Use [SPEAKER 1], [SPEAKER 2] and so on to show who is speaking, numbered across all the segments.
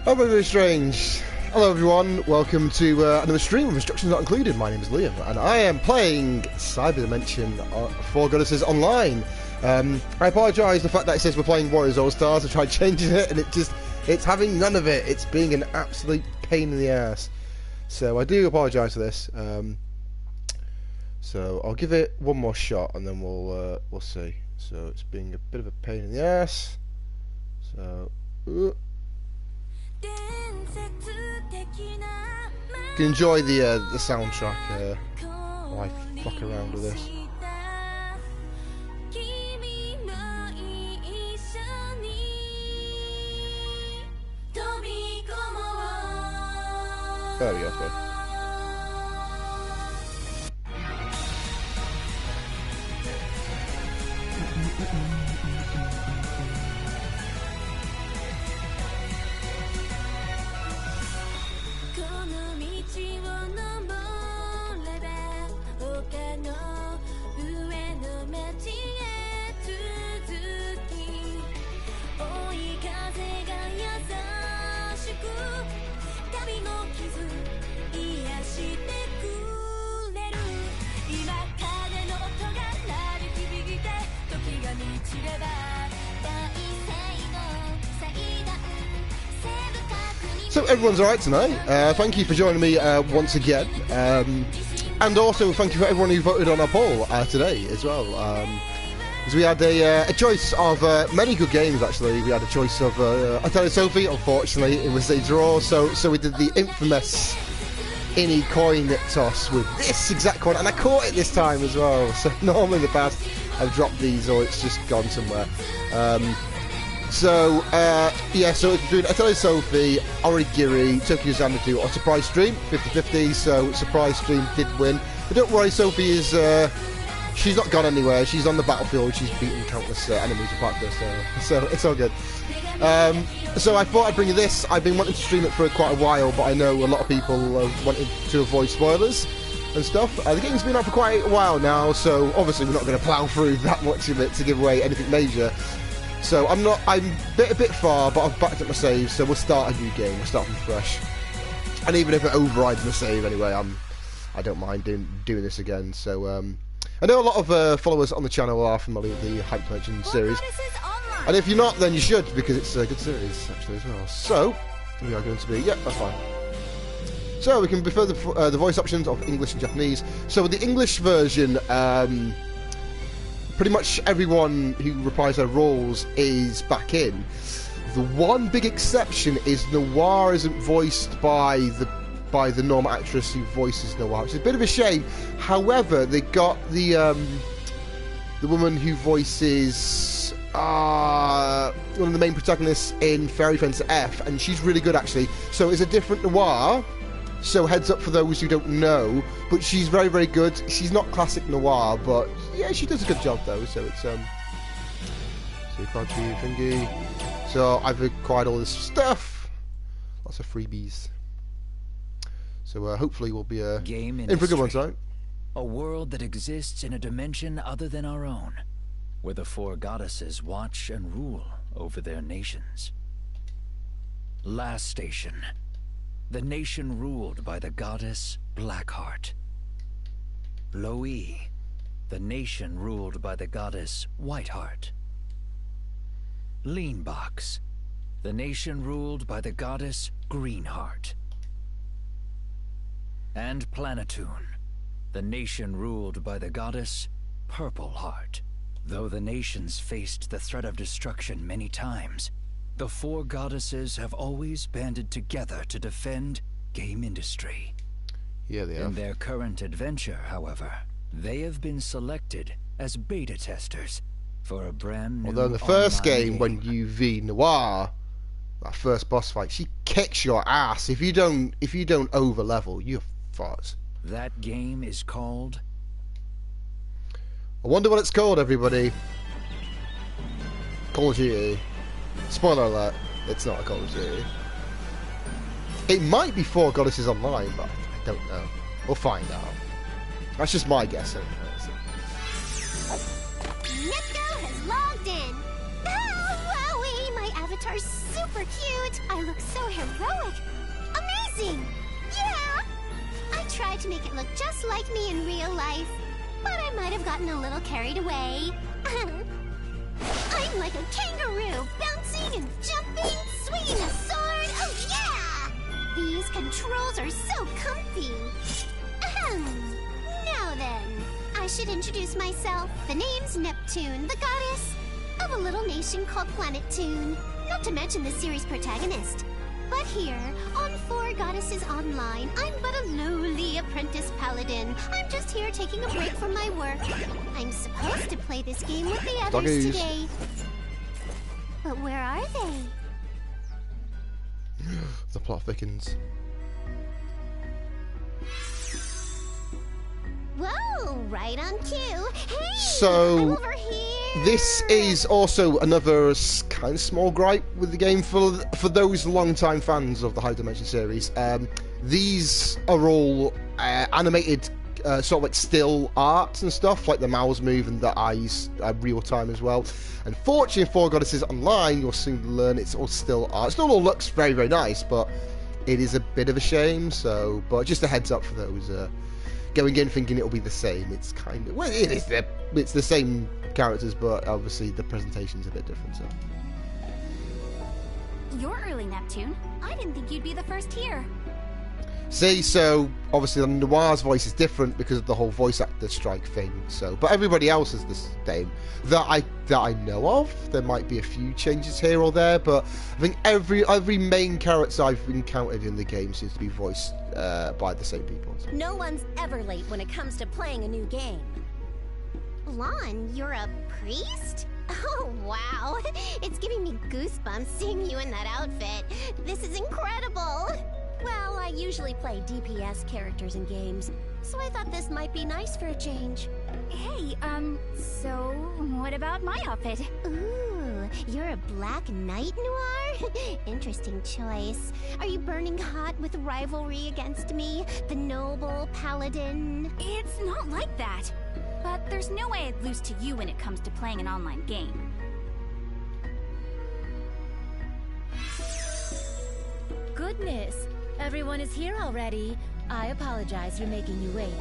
[SPEAKER 1] Oh, very strange. Hello everyone, welcome to another stream with instructions not included. My name is Liam, and I am playing Cyberdimension for Godessess Online. I apologise the fact that it says we're playing Warriors All Stars. I tried changing it, and it's having none of it. It's being an absolute pain in the ass. So I do apologise for this. So I'll give it one more shot, and then we'll see. So it's being a bit of a pain in the ass. So. You can enjoy the soundtrack while I fuck around with this. There we go, bud. So everyone's alright tonight. Thank you for joining me once again. And also thank you for everyone who voted on our poll today as well. Because we had a choice of many good games actually. We had a choice of I tell you Sophie, unfortunately it was a draw, so we did the infamous any coin toss with this exact coin, and I caught it this time as well. So normally in the past I've dropped these or it's just gone somewhere. So it's between Atelier Sophie, Origiri, Tokyo Xanadu, or Surprise Stream, 50-50, so Surprise Stream did win. But don't worry, Sophie is, she's not gone anywhere, she's on the battlefield, she's beaten countless enemies apart from this, so it's all good. So I thought I'd bring you this. I've been wanting to stream it for quite a while, but I know a lot of people wanted to avoid spoilers and stuff. The game's been out for quite a while now, so obviously we're not going to plough through that much of it to give away anything major. So I'm a bit far, but I've backed up my save, so we'll start a new game. We'll start from fresh. And even if it overrides my save anyway, I don't mind doing this again. So I know a lot of followers on the channel are familiar with the Cyberdimension series. And if you're not, then you should, because it's a good series actually as well. So we are going to be, that's fine. So we can prefer the voice options of English and Japanese. So with the English version, pretty much everyone who reprised their roles is back in. The one big exception is Noir isn't voiced by the normal actress who voices Noir, which is a bit of a shame. However, they got the woman who voices one of the main protagonists in Fairy Fence F, and she's really good actually. So it's a different Noir. So heads up for those who don't know, but she's very, very good. She's not classic Noir, but yeah, she does a good job though. So it's crunchy thingy. So I've acquired all this stuff, lots of freebies. So hopefully we'll be in for a good one tonight.
[SPEAKER 2] A world that exists in a dimension other than our own, where the four goddesses watch and rule over their nations. Last station. The nation ruled by the goddess Blackheart. Loi, the nation ruled by the goddess Whiteheart. Leanbox, the nation ruled by the goddess Greenheart. And Planetoon, the nation ruled by the goddess Purpleheart. Though the nations faced the threat of destruction many times, the four goddesses have always banded together to defend game industry.
[SPEAKER 1] Yeah, they have.
[SPEAKER 2] In their current adventure, however, they have been selected as beta testers for a brand new
[SPEAKER 1] Although in the first game, when
[SPEAKER 2] game.
[SPEAKER 1] you v Noir, that first boss fight, she kicks your ass. If you don't over level, you're fucked.
[SPEAKER 2] That game is called...
[SPEAKER 1] I wonder what it's called, everybody. Call of Duty. Spoiler alert, it's not a Call of Duty. It might be for Godessess Online, but I don't know. We'll find out. That's just my guess anyway.
[SPEAKER 3] Netgo has logged in. Oh, wowie, my avatar avatar super cute. I look so heroic. Amazing! Yeah! I tried to make it look just like me in real life, but I might have gotten a little carried away. I'm like a kangaroo, bouncing and jumping, swinging a sword. Oh yeah! These controls are so comfy. Now then, I should introduce myself. The name's Neptune, the goddess of a little nation called Planet Toon. Not to mention the series protagonist. But here, on 4 Godesses Online, I'm but a lowly apprentice paladin. I'm just here taking a break from my work. I'm supposed to play this game with the others today. But where are they?
[SPEAKER 1] The plot thickens.
[SPEAKER 3] Whoa, right on cue. Hey,
[SPEAKER 1] so,
[SPEAKER 3] I'm over here.
[SPEAKER 1] This is also another kind of small gripe with the game for those long-time fans of the High Dimension series. These are all animated, sort of like still art and stuff, like the mouths move and the eyes are real-time as well. Unfortunately, in 4 Godesses Online, you'll soon learn it's all still art. It still all looks very, very nice, but it is a bit of a shame. So, but just a heads up for those going in thinking it'll be the same. It's kind of, well, it is. It's the same characters, but obviously the presentation's a bit different. So.
[SPEAKER 4] You're early, Neptune. I didn't think you'd be the first here.
[SPEAKER 1] See, so obviously Noir's voice is different because of the whole voice actor strike thing. So, but everybody else is the same that I know of. There might be a few changes here or there, but I think every main character I've encountered in the game seems to be voiced by the same people. So.
[SPEAKER 5] No one's ever late when it comes to playing a new game.
[SPEAKER 3] Lon, you're a priest? Oh, wow. It's giving me goosebumps seeing you in that outfit. This is incredible.
[SPEAKER 5] Well, I usually play DPS characters in games, so I thought this might be nice for a change.
[SPEAKER 4] Hey, so what about my outfit?
[SPEAKER 3] Ooh, you're a Black Knight, Noir? Interesting choice. Are you burning hot with rivalry against me, the noble paladin?
[SPEAKER 4] It's not like that. But there's no way I'd lose to you when it comes to playing an online game.
[SPEAKER 6] Goodness, everyone is here already. I apologize for making you wait.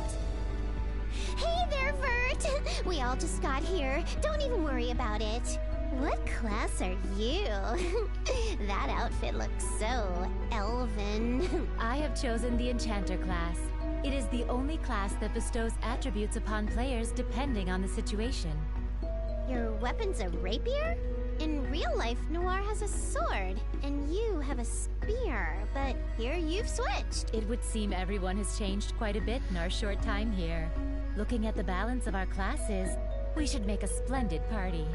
[SPEAKER 3] Hey there, Vert! We all just got here. Don't even worry about it. What class are you? That outfit looks so elven.
[SPEAKER 6] I have chosen the Enchanter class. It is the only class that bestows attributes upon players depending on the situation.
[SPEAKER 3] Your weapon's a rapier? In real life, Noir has a sword, and you have a spear, but here you've switched.
[SPEAKER 6] It would seem everyone has changed quite a bit in our short time here. Looking at the balance of our classes, we should make a splendid party.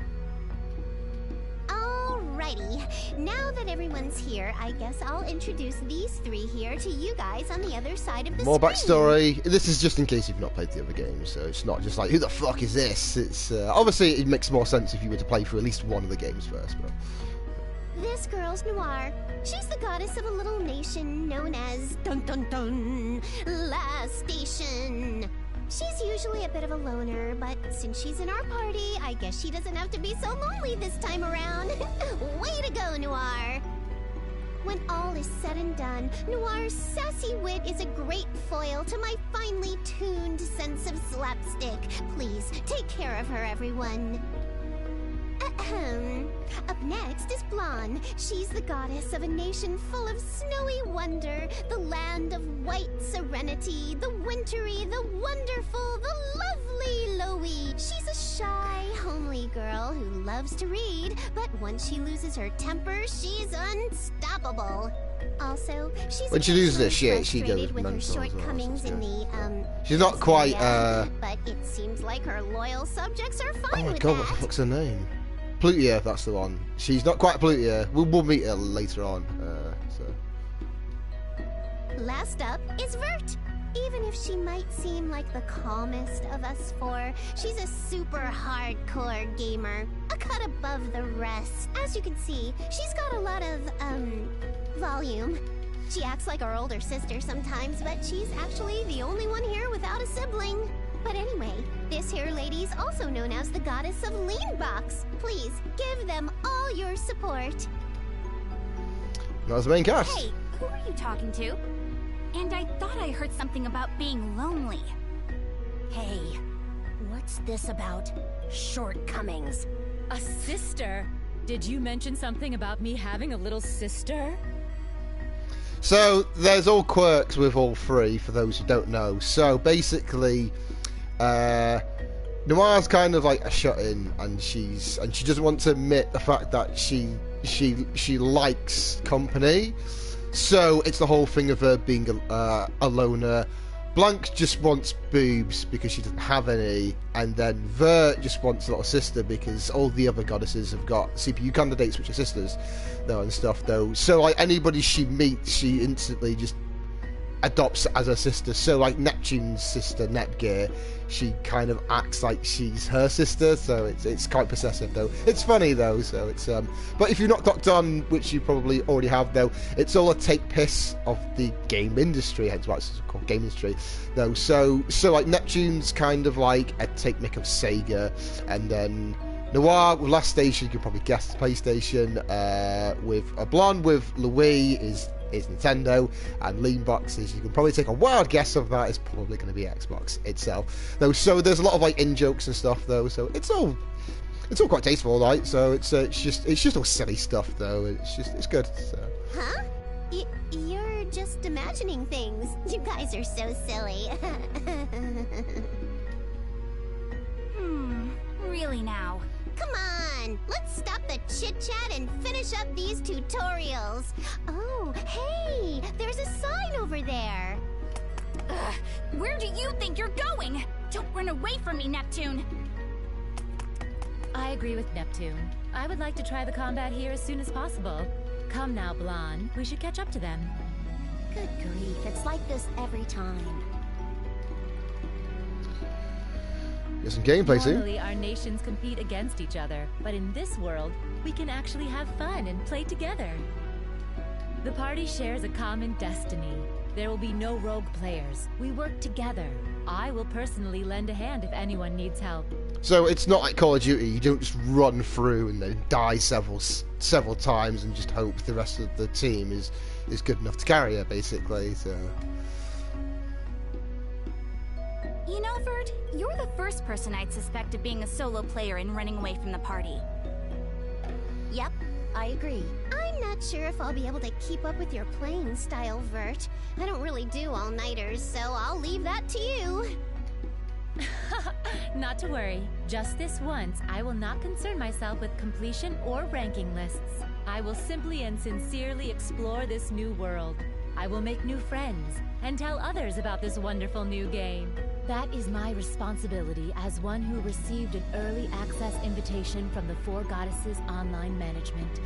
[SPEAKER 3] Alrighty, now that everyone's here, I guess I'll introduce these 3 here to you guys on the other side of the
[SPEAKER 1] More
[SPEAKER 3] screen.
[SPEAKER 1] backstory. This is just in case you've not played the other games, so it's not just like, who the fuck is this? It's obviously it makes more sense if you were to play through at least one of the games first. But
[SPEAKER 3] This girl's Noir. She's the goddess of a little nation known as Dun Dun Dun Last Station. She's usually a bit of a loner, but since she's in our party, I guess she doesn't have to be so lonely this time around. Way to go, Noir! When all is said and done, Noir's sassy wit is a great foil to my finely tuned sense of slapstick. Please, take care of her, everyone. Ahem. Up next is Blonde. She's the goddess of a nation full of snowy wonder, the land of white serenity, the wintry, the wonderful, the lovely Loey. She's a shy, homely girl who loves to read, but once she loses her temper, she's unstoppable. Also, she's
[SPEAKER 1] when she loses her shit, she
[SPEAKER 3] frustrated
[SPEAKER 1] goes
[SPEAKER 3] with her
[SPEAKER 1] mental as well,
[SPEAKER 3] shortcomings
[SPEAKER 1] so
[SPEAKER 3] in the
[SPEAKER 1] she's not quite
[SPEAKER 3] but it sees like her loyal subjects are
[SPEAKER 1] oh
[SPEAKER 3] fine
[SPEAKER 1] my
[SPEAKER 3] with
[SPEAKER 1] god,
[SPEAKER 3] that.
[SPEAKER 1] what the fuck's her name? Plutia, that's the one. She's not quite Plutia. We'll meet her later on.
[SPEAKER 3] Last up is Vert. Even if she might seem like the calmest of us 4, she's a super hardcore gamer, a cut above the rest. As you can see, she's got a lot of, volume. She acts like our older sister sometimes, but she's actually the only one here without a sibling. But anyway, this here lady's also known as the goddess of Lean Box. Please, give them all your support.
[SPEAKER 1] That was the main cast.
[SPEAKER 4] Hey, who are you talking to? And I thought I heard something about being lonely.
[SPEAKER 5] Hey, what's this about shortcomings?
[SPEAKER 6] A sister? Did you mention something about me having a little sister?
[SPEAKER 1] So there's all quirks with all three for those who don't know. So basically, Noir's kind of like a shut-in, and she doesn't want to admit the fact that she likes company. So it's the whole thing of her being a loner. Blanc just wants boobs because she doesn't have any, and then Vert just wants a little sister because all the other goddesses have got CPU candidates which are sisters, though, and stuff, though. So like anybody she meets, she instantly just adopts as her sister. So like Neptune's sister, Nepgear, she kind of acts like she's her sister, so it's quite possessive, though. It's funny, though, so it's but if you've not clocked on, which you probably already have, though, it's all a take piss of the game industry, hence why it's called game industry, though. So like Neptune's kind of like a take mick of Sega, and then Noir with Last Station, you can probably guess the PlayStation, with a blonde with Louis is Nintendo, and Lean Boxes, you can probably take a wild guess of that, is probably going to be Xbox itself, though. So there's a lot of like in jokes and stuff, though, so it's all quite tasteful, right? So it's just all silly stuff, though. It's good. So.
[SPEAKER 3] Huh? You're just imagining things. You guys are so silly.
[SPEAKER 4] Really now?
[SPEAKER 3] Come on, let's stop the chit-chat and finish up these tutorials. Oh, hey, there's a sign over there.
[SPEAKER 4] Ugh, where do you think you're going? Don't run away from me, Neptune.
[SPEAKER 6] I agree with Neptune. I would like to try the combat here as soon as possible. Come now, Blonde. We should catch up to them.
[SPEAKER 5] Good grief, it's like this every time.
[SPEAKER 1] Get some gameplay soon.
[SPEAKER 6] Normally, our nations compete against each other, but in this world, we can actually have fun and play together. The party shares a common destiny. There will be no rogue players. We work together. I will personally lend a hand if anyone needs help.
[SPEAKER 1] So it's not like Call of Duty. You don't just run through and then die several times and just hope the rest of the team is good enough to carry it, basically. So.
[SPEAKER 4] You know, Vert, you're the first person I'd suspect of being a solo player and running away from the party.
[SPEAKER 5] Yep, I agree.
[SPEAKER 3] I'm not sure if I'll be able to keep up with your playing style, Vert. I don't really do all-nighters, so I'll leave that to you.
[SPEAKER 6] Not to worry. Just this once, I will not concern myself with completion or ranking lists. I will simply and sincerely explore this new world. I will make new friends and tell others about this wonderful new game. That is my responsibility as one who received an early access invitation from the Four Goddesses online management.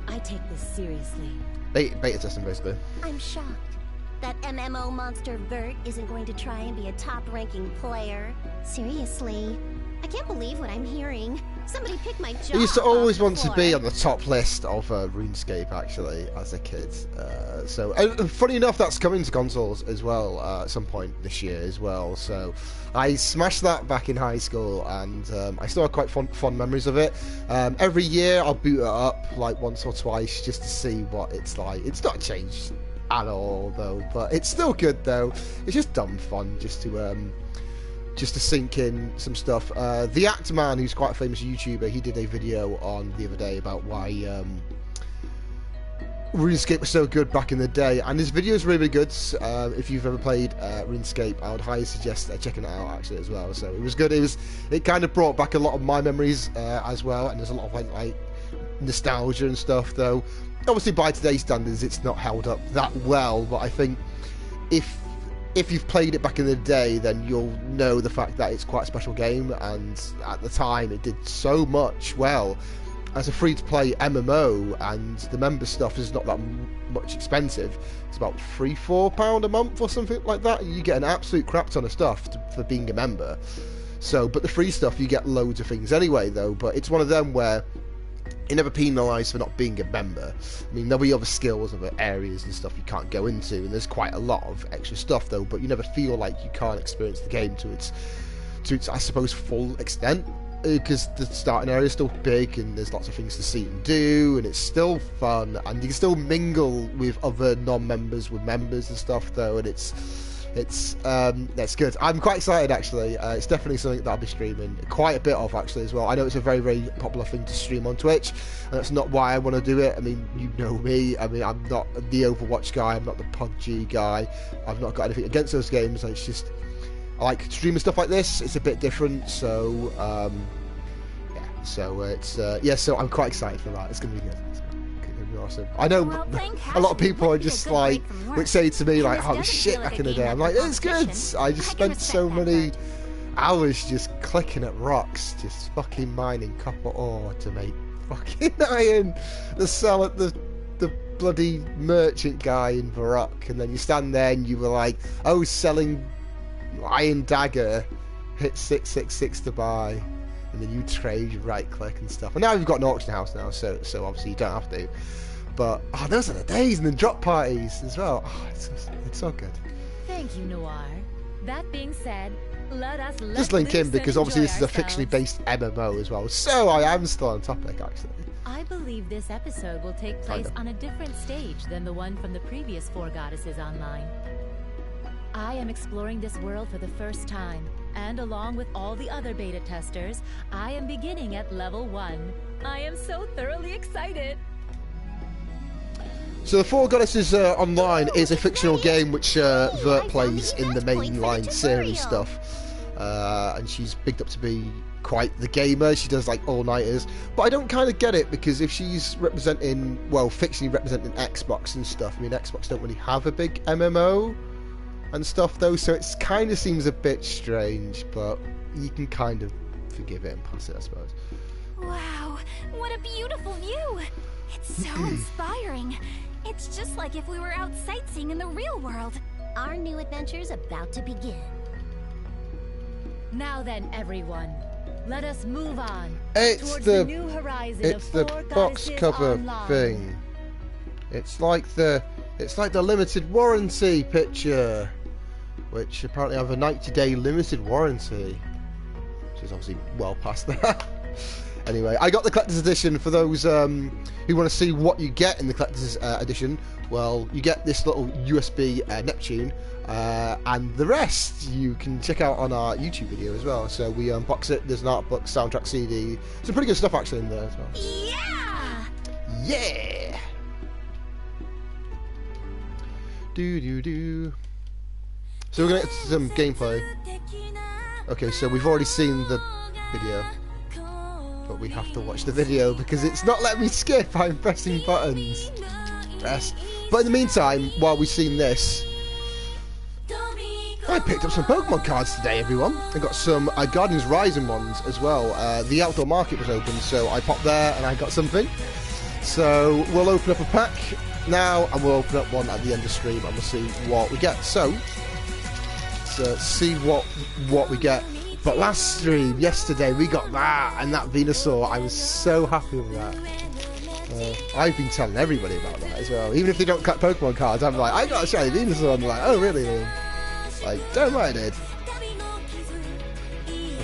[SPEAKER 6] I take this seriously.
[SPEAKER 1] Beta testing, basically.
[SPEAKER 5] I'm shocked. That MMO monster Vert isn't going to try and be a top-ranking player.
[SPEAKER 3] Seriously, I can't believe what I'm hearing. Somebody picked my job.
[SPEAKER 1] I used to always
[SPEAKER 3] off
[SPEAKER 1] want
[SPEAKER 3] the
[SPEAKER 1] to
[SPEAKER 3] floor.
[SPEAKER 1] be on the top list of RuneScape, actually, as a kid. So, funny enough, that's coming to consoles as well at some point this year as well. So, I smashed that back in high school, and I still have quite fond memories of it. Every year, I'll boot it up like once or twice just to see what it's like. It's not changed at all, though, but it's still good, though. It's just dumb fun just to sink in some stuff. The Actor Man, who's quite a famous YouTuber, he did a video on the other day about why RuneScape was so good back in the day, and his video is really good. If you've ever played RuneScape, I would highly suggest checking it out, actually, as well. So it was good. It kind of brought back a lot of my memories as well, and there's a lot of like nostalgia and stuff, though. Obviously, by today's standards, it's not held up that well, but I think if you've played it back in the day, then you'll know the fact that it's quite a special game, and at the time it did so much well as a free-to-play MMO, and the member stuff is not that much expensive. It's about £3-4 a month or something like that, and you get an absolute crap ton of stuff for being a member. So, but the free stuff, you get loads of things anyway, though, but it's one of them where you're never penalised for not being a member. I mean, there'll be other skills, other areas and stuff you can't go into, and there's quite a lot of extra stuff, though, but you never feel like you can't experience the game to its I suppose, full extent. because the starting area is still big and there's lots of things to see and do, and it's still fun, and you can still mingle with other non-members with members and stuff though, and it's good. I'm quite excited actually. It's definitely something that I'll be streaming quite a bit of actually as well. I know it's a very, very popular thing to stream on Twitch, and that's not why I want to do it. I mean, you know me. I mean, I'm not the Overwatch guy. I'm not the PUBG guy. I've not got anything against those games. It's just I like streaming stuff like this. It's a bit different, so yeah. So it's So I'm quite excited for that. It's gonna be good. Awesome. I know a lot of people are just like, which say to me like, "Oh shit!" Back in the day, I'm like, "It's good." I just spent so many hours just clicking at rocks, just fucking mining copper ore to make fucking iron to sell at the bloody merchant guy in Varrock, and then you stand there and you were like, "Oh, selling iron dagger, hit 666 to buy." And then you trade, you right click and stuff. And now we've got an auction house now, so obviously you don't have to. But those are the days, and then drop parties as well. Oh, it's so good.
[SPEAKER 6] Thank you, Noir. That being said, let us
[SPEAKER 1] just link in because obviously this is a fictionally based MMO as well. So I am still on topic actually.
[SPEAKER 6] I believe this episode will take place on a different stage than the one from the previous 4 Godesses online. I am exploring this world for the first time, and along with all the other beta testers, I am beginning at level 1. I am so thoroughly excited!
[SPEAKER 1] So the 4 Godesses Online is a fictional game which Vert plays in the mainline series stuff. And she's bigged up to be quite the gamer. She does like all-nighters. But I don't kind of get it, because if she's representing, well, fictionally representing Xbox and stuff, I mean, Xbox don't really have a big MMO and stuff though, so it kind of seems a bit strange, but you can kind of forgive it and pass it, I suppose.
[SPEAKER 4] Wow, what a beautiful view! It's so inspiring. It's just like if we were out sightseeing in the real world.
[SPEAKER 5] Our new adventure's about to begin.
[SPEAKER 6] Now then, everyone, let us move on towards
[SPEAKER 1] the
[SPEAKER 6] new horizon
[SPEAKER 1] it's
[SPEAKER 6] of
[SPEAKER 1] the
[SPEAKER 6] 4
[SPEAKER 1] box
[SPEAKER 6] Godesses
[SPEAKER 1] cover
[SPEAKER 6] online.
[SPEAKER 1] thing. It's like the limited warranty picture, which apparently have a 90-day limited warranty, which is obviously well past that. Anyway, I got the collector's edition. For those who want to see what you get in the collector's edition, well, you get this little USB Neptune, and the rest you can check out on our YouTube video as well. So we unbox it. There's an art book, soundtrack CD, some pretty good stuff actually in there as well.
[SPEAKER 4] Yeah!
[SPEAKER 1] Yeah! Do. So we're gonna get to some gameplay. Okay, so we've already seen the video, but we have to watch the video because it's not letting me skip. I'm pressing buttons. Press. But in the meantime, while we've seen this, I picked up some Pokemon cards today, everyone. I got some Guardians Rising ones as well. The outdoor market was open, so I popped there and I got something. So we'll open up a pack now, and we'll open up one at the end of stream, and we'll see what we get. So let's see what we get. But last stream, yesterday, we got that, and that Venusaur. I was so happy with that. I've been telling everybody about that as well. Even if they don't cut Pokemon cards, I'm like, I got a shiny Venusaur, and they're like, oh really? Like, don't mind it.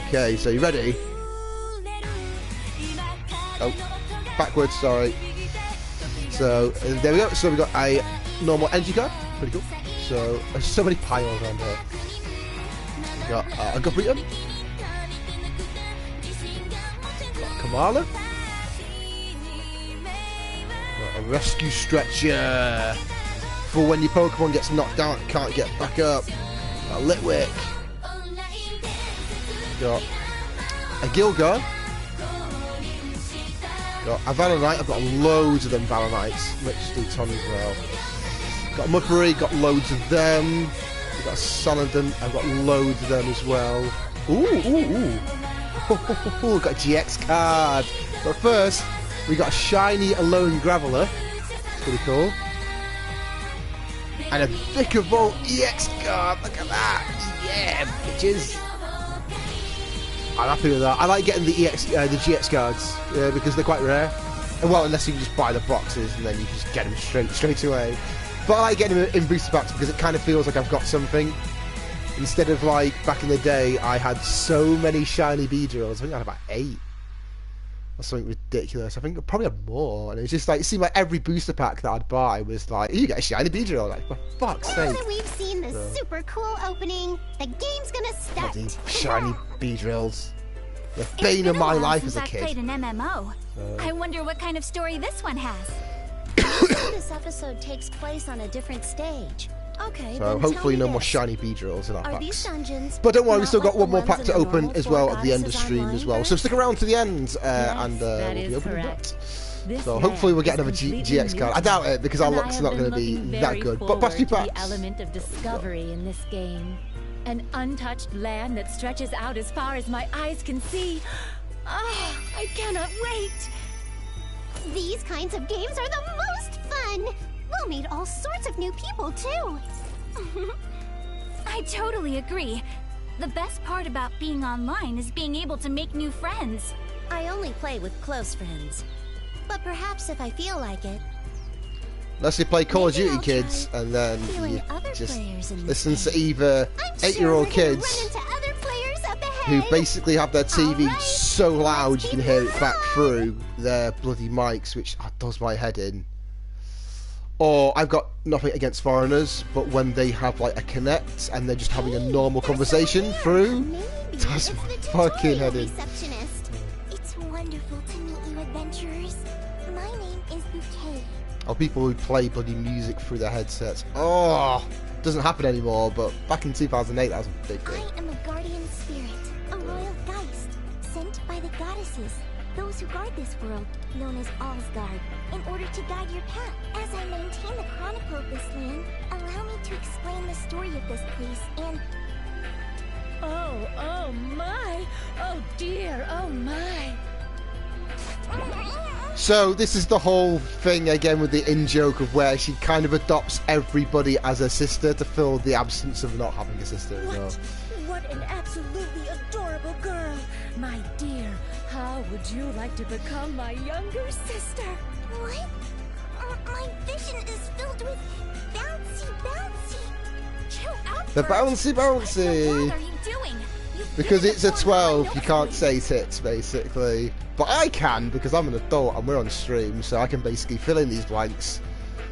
[SPEAKER 1] Okay, so you ready? Oh, backwards, sorry. So, there we go. So we got a normal energy card. Pretty cool. So, there's so many piles around here. We got a Gubriton. Got a Kamala. Got a Rescue Stretcher. For when your Pokemon gets knocked down and can't get back up. Got a Litwick. Got a Gilgar. Got a Valorite. I've got loads of them Valorites. Literally tons as well. Got a Mudbury. Got loads of them. We've got a Sonodon. I've got loads of them as well. Ooh. Got a GX card. But first, we got a shiny Alolan Graveler. Pretty cool. And a Vikavolt EX card. Look at that. Yeah, bitches. I'm happy with that. I like getting the GX cards because they're quite rare. Well, unless you can just buy the boxes and then you just get them straight away. But I like getting them in booster packs because it kind of feels like I've got something. Instead of like back in the day, I had so many shiny Beedrills. I think I had about 8. Or something ridiculous. I think I probably had more. And it was just like, it seemed like every booster pack that I'd buy was like, you get a shiny Beedrill. Like, for fuck's
[SPEAKER 3] Now
[SPEAKER 1] sake.
[SPEAKER 3] that we've seen the super cool opening, the game's gonna start.
[SPEAKER 1] Bloody shiny Beedrills. The
[SPEAKER 4] It's
[SPEAKER 1] bane
[SPEAKER 4] been
[SPEAKER 1] of my
[SPEAKER 4] while
[SPEAKER 1] life
[SPEAKER 4] since
[SPEAKER 1] as a
[SPEAKER 4] I've
[SPEAKER 1] kid.
[SPEAKER 4] played an MMO. I wonder what kind of story this one has.
[SPEAKER 5] This episode takes place on a different stage. Okay,
[SPEAKER 1] So
[SPEAKER 5] then
[SPEAKER 1] hopefully
[SPEAKER 5] tell
[SPEAKER 1] no
[SPEAKER 5] me
[SPEAKER 1] more
[SPEAKER 5] this.
[SPEAKER 1] shiny Beedrills in our
[SPEAKER 5] Are these
[SPEAKER 1] packs.
[SPEAKER 5] dungeons?
[SPEAKER 1] But don't worry, we
[SPEAKER 5] not
[SPEAKER 1] still got
[SPEAKER 5] like
[SPEAKER 1] one more
[SPEAKER 5] the
[SPEAKER 1] pack
[SPEAKER 5] ones
[SPEAKER 1] to
[SPEAKER 5] in the
[SPEAKER 1] open
[SPEAKER 5] normal
[SPEAKER 1] as well
[SPEAKER 5] Four
[SPEAKER 1] at the end of
[SPEAKER 5] Goddesses
[SPEAKER 1] stream
[SPEAKER 5] online
[SPEAKER 1] as well. So
[SPEAKER 5] version?
[SPEAKER 1] stick around to the end and
[SPEAKER 6] that
[SPEAKER 1] we'll
[SPEAKER 6] is
[SPEAKER 1] be opening
[SPEAKER 6] correct.
[SPEAKER 1] that.
[SPEAKER 6] This
[SPEAKER 1] So hopefully we'll get
[SPEAKER 6] land
[SPEAKER 1] another
[SPEAKER 6] is completely
[SPEAKER 1] GX card. I
[SPEAKER 6] new
[SPEAKER 1] doubt it because our
[SPEAKER 6] and I
[SPEAKER 1] luck's
[SPEAKER 6] have
[SPEAKER 1] not
[SPEAKER 6] been
[SPEAKER 1] going to be
[SPEAKER 6] looking
[SPEAKER 1] that
[SPEAKER 6] very
[SPEAKER 1] good. But Basti
[SPEAKER 6] forward to
[SPEAKER 1] packs.
[SPEAKER 6] the element of discovery in this game. An untouched land that stretches out as far as my eyes can see. Ah, I cannot wait.
[SPEAKER 3] These kinds of games are the most fun. We'll meet all sorts of new people too.
[SPEAKER 4] I totally agree. The best part about being online is being able to make new friends.
[SPEAKER 5] I only play with close friends. But perhaps if I feel like it,
[SPEAKER 1] Unless you play Call of
[SPEAKER 5] maybe
[SPEAKER 1] Duty,
[SPEAKER 5] I'll
[SPEAKER 1] kids,
[SPEAKER 5] try
[SPEAKER 1] and then
[SPEAKER 5] feeling
[SPEAKER 1] you
[SPEAKER 5] other
[SPEAKER 1] just
[SPEAKER 5] players in this
[SPEAKER 1] listen to
[SPEAKER 5] game.
[SPEAKER 1] either
[SPEAKER 3] I'm sure
[SPEAKER 1] 8-year-old
[SPEAKER 3] we're gonna
[SPEAKER 1] kids
[SPEAKER 3] run into other players up
[SPEAKER 1] who
[SPEAKER 3] ahead.
[SPEAKER 1] basically have their TV
[SPEAKER 3] Alright,
[SPEAKER 1] so loud
[SPEAKER 3] let's
[SPEAKER 1] you can
[SPEAKER 3] keep
[SPEAKER 1] hear
[SPEAKER 3] moving
[SPEAKER 1] it back
[SPEAKER 3] on.
[SPEAKER 1] through their bloody mics, which does my head in. Or I've got nothing against foreigners, but when they have like a connect and they're just having a normal conversation through,
[SPEAKER 3] Maybe
[SPEAKER 1] does
[SPEAKER 3] it's
[SPEAKER 1] my
[SPEAKER 3] the
[SPEAKER 1] fucking
[SPEAKER 3] tutorial
[SPEAKER 1] head in.
[SPEAKER 3] receptionist.
[SPEAKER 7] It's wonderful to meet you, adventurers. My name is Bouquet.
[SPEAKER 1] Or people who play bloody music through their headsets. Oh, doesn't happen anymore, but back in 2008 that was a big
[SPEAKER 7] I
[SPEAKER 1] thing.
[SPEAKER 7] am a guardian spirit, a royal geist, sent by the goddesses, those who guard this world, known as Allsguard, in order to guide your path. As I maintain the chronicle of this land, allow me to explain the story of this place and...
[SPEAKER 6] Oh my. Oh dear, oh my.
[SPEAKER 1] So this is the whole thing again with the in-joke of where she kind of adopts everybody as a sister to fill the absence of not having a sister as well.
[SPEAKER 6] What an absolutely adorable girl. My dear, how would you like to become my younger sister?
[SPEAKER 7] What? My vision is filled with bouncy.
[SPEAKER 4] Chill out,
[SPEAKER 1] The
[SPEAKER 4] Bert.
[SPEAKER 1] bouncy
[SPEAKER 4] What in the world
[SPEAKER 1] bouncy!
[SPEAKER 4] are you doing? You've
[SPEAKER 1] Because
[SPEAKER 4] been
[SPEAKER 1] it's a
[SPEAKER 4] in the form
[SPEAKER 1] 12,
[SPEAKER 4] of
[SPEAKER 1] you
[SPEAKER 4] my
[SPEAKER 1] can't
[SPEAKER 4] nosebleed.
[SPEAKER 1] say tits, basically. But I can, because I'm an adult and we're on stream, so I can basically fill in these blanks.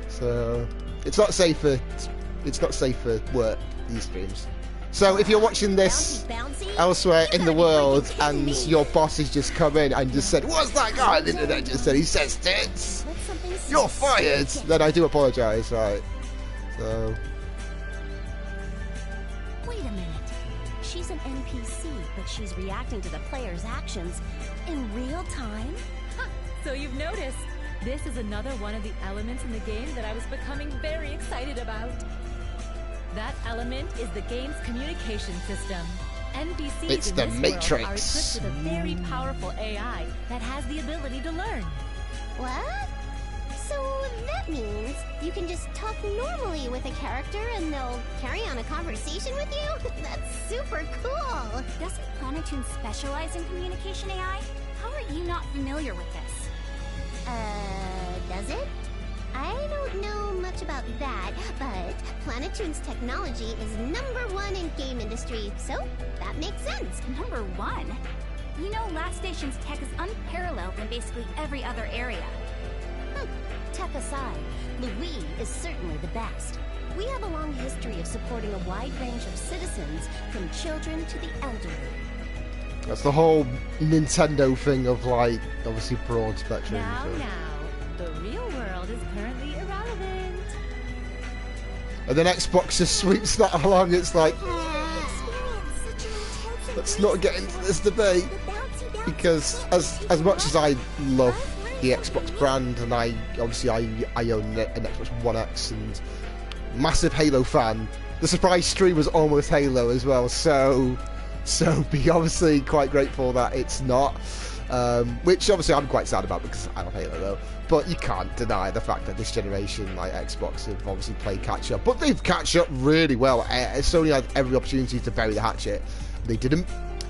[SPEAKER 1] So, it's not safe for work, these streams. So, if you're watching this
[SPEAKER 5] bouncy?
[SPEAKER 1] elsewhere in the world
[SPEAKER 3] kidding
[SPEAKER 1] and
[SPEAKER 3] me.
[SPEAKER 1] your boss has just come in and just said, what's that guy on the internet just said? He says tits!
[SPEAKER 5] Let something
[SPEAKER 1] You're
[SPEAKER 5] slip.
[SPEAKER 1] fired! Then I do apologise, right? So,
[SPEAKER 5] Wait a minute. She's an NPC, but she's reacting to the player's actions in real time?
[SPEAKER 6] So you've noticed. This is another one of the elements in the game that I was becoming very excited about. That element is the game's communication system. NPCs
[SPEAKER 1] It's
[SPEAKER 6] in
[SPEAKER 1] the
[SPEAKER 6] this
[SPEAKER 1] Matrix.
[SPEAKER 6] world are equipped with a very powerful AI that has the ability to learn.
[SPEAKER 3] What? So that means you can just talk normally with a character and they'll carry on a conversation with you? That's super cool.
[SPEAKER 4] Doesn't Planetoon specialize in communication AI? How are you not familiar with this?
[SPEAKER 3] Does it? I don't know much about that, but Planetoon's technology is #1 in game industry, so that makes sense.
[SPEAKER 4] Number 1. You know, Last Station's tech is unparalleled in basically every other area.
[SPEAKER 5] Tech aside, Louis is certainly the best. We have a long history of supporting a wide range of citizens, from children to the elderly.
[SPEAKER 1] that's the whole Nintendo thing of, like, obviously broad spectrum. so.
[SPEAKER 6] The real world is currently irrelevant.
[SPEAKER 1] And then Xbox just sweeps that along, it's like, let's not get into this debate. Because as much as I love the Xbox brand, and I own an Xbox One X and massive Halo fan, the surprise stream was almost Halo as well, so be obviously quite grateful that it's not. Which obviously I'm quite sad about because I love Halo though. But you can't deny the fact that this generation, like Xbox, have obviously played catch up. But they've catch up really well. Sony had every opportunity to bury the hatchet. They didn't.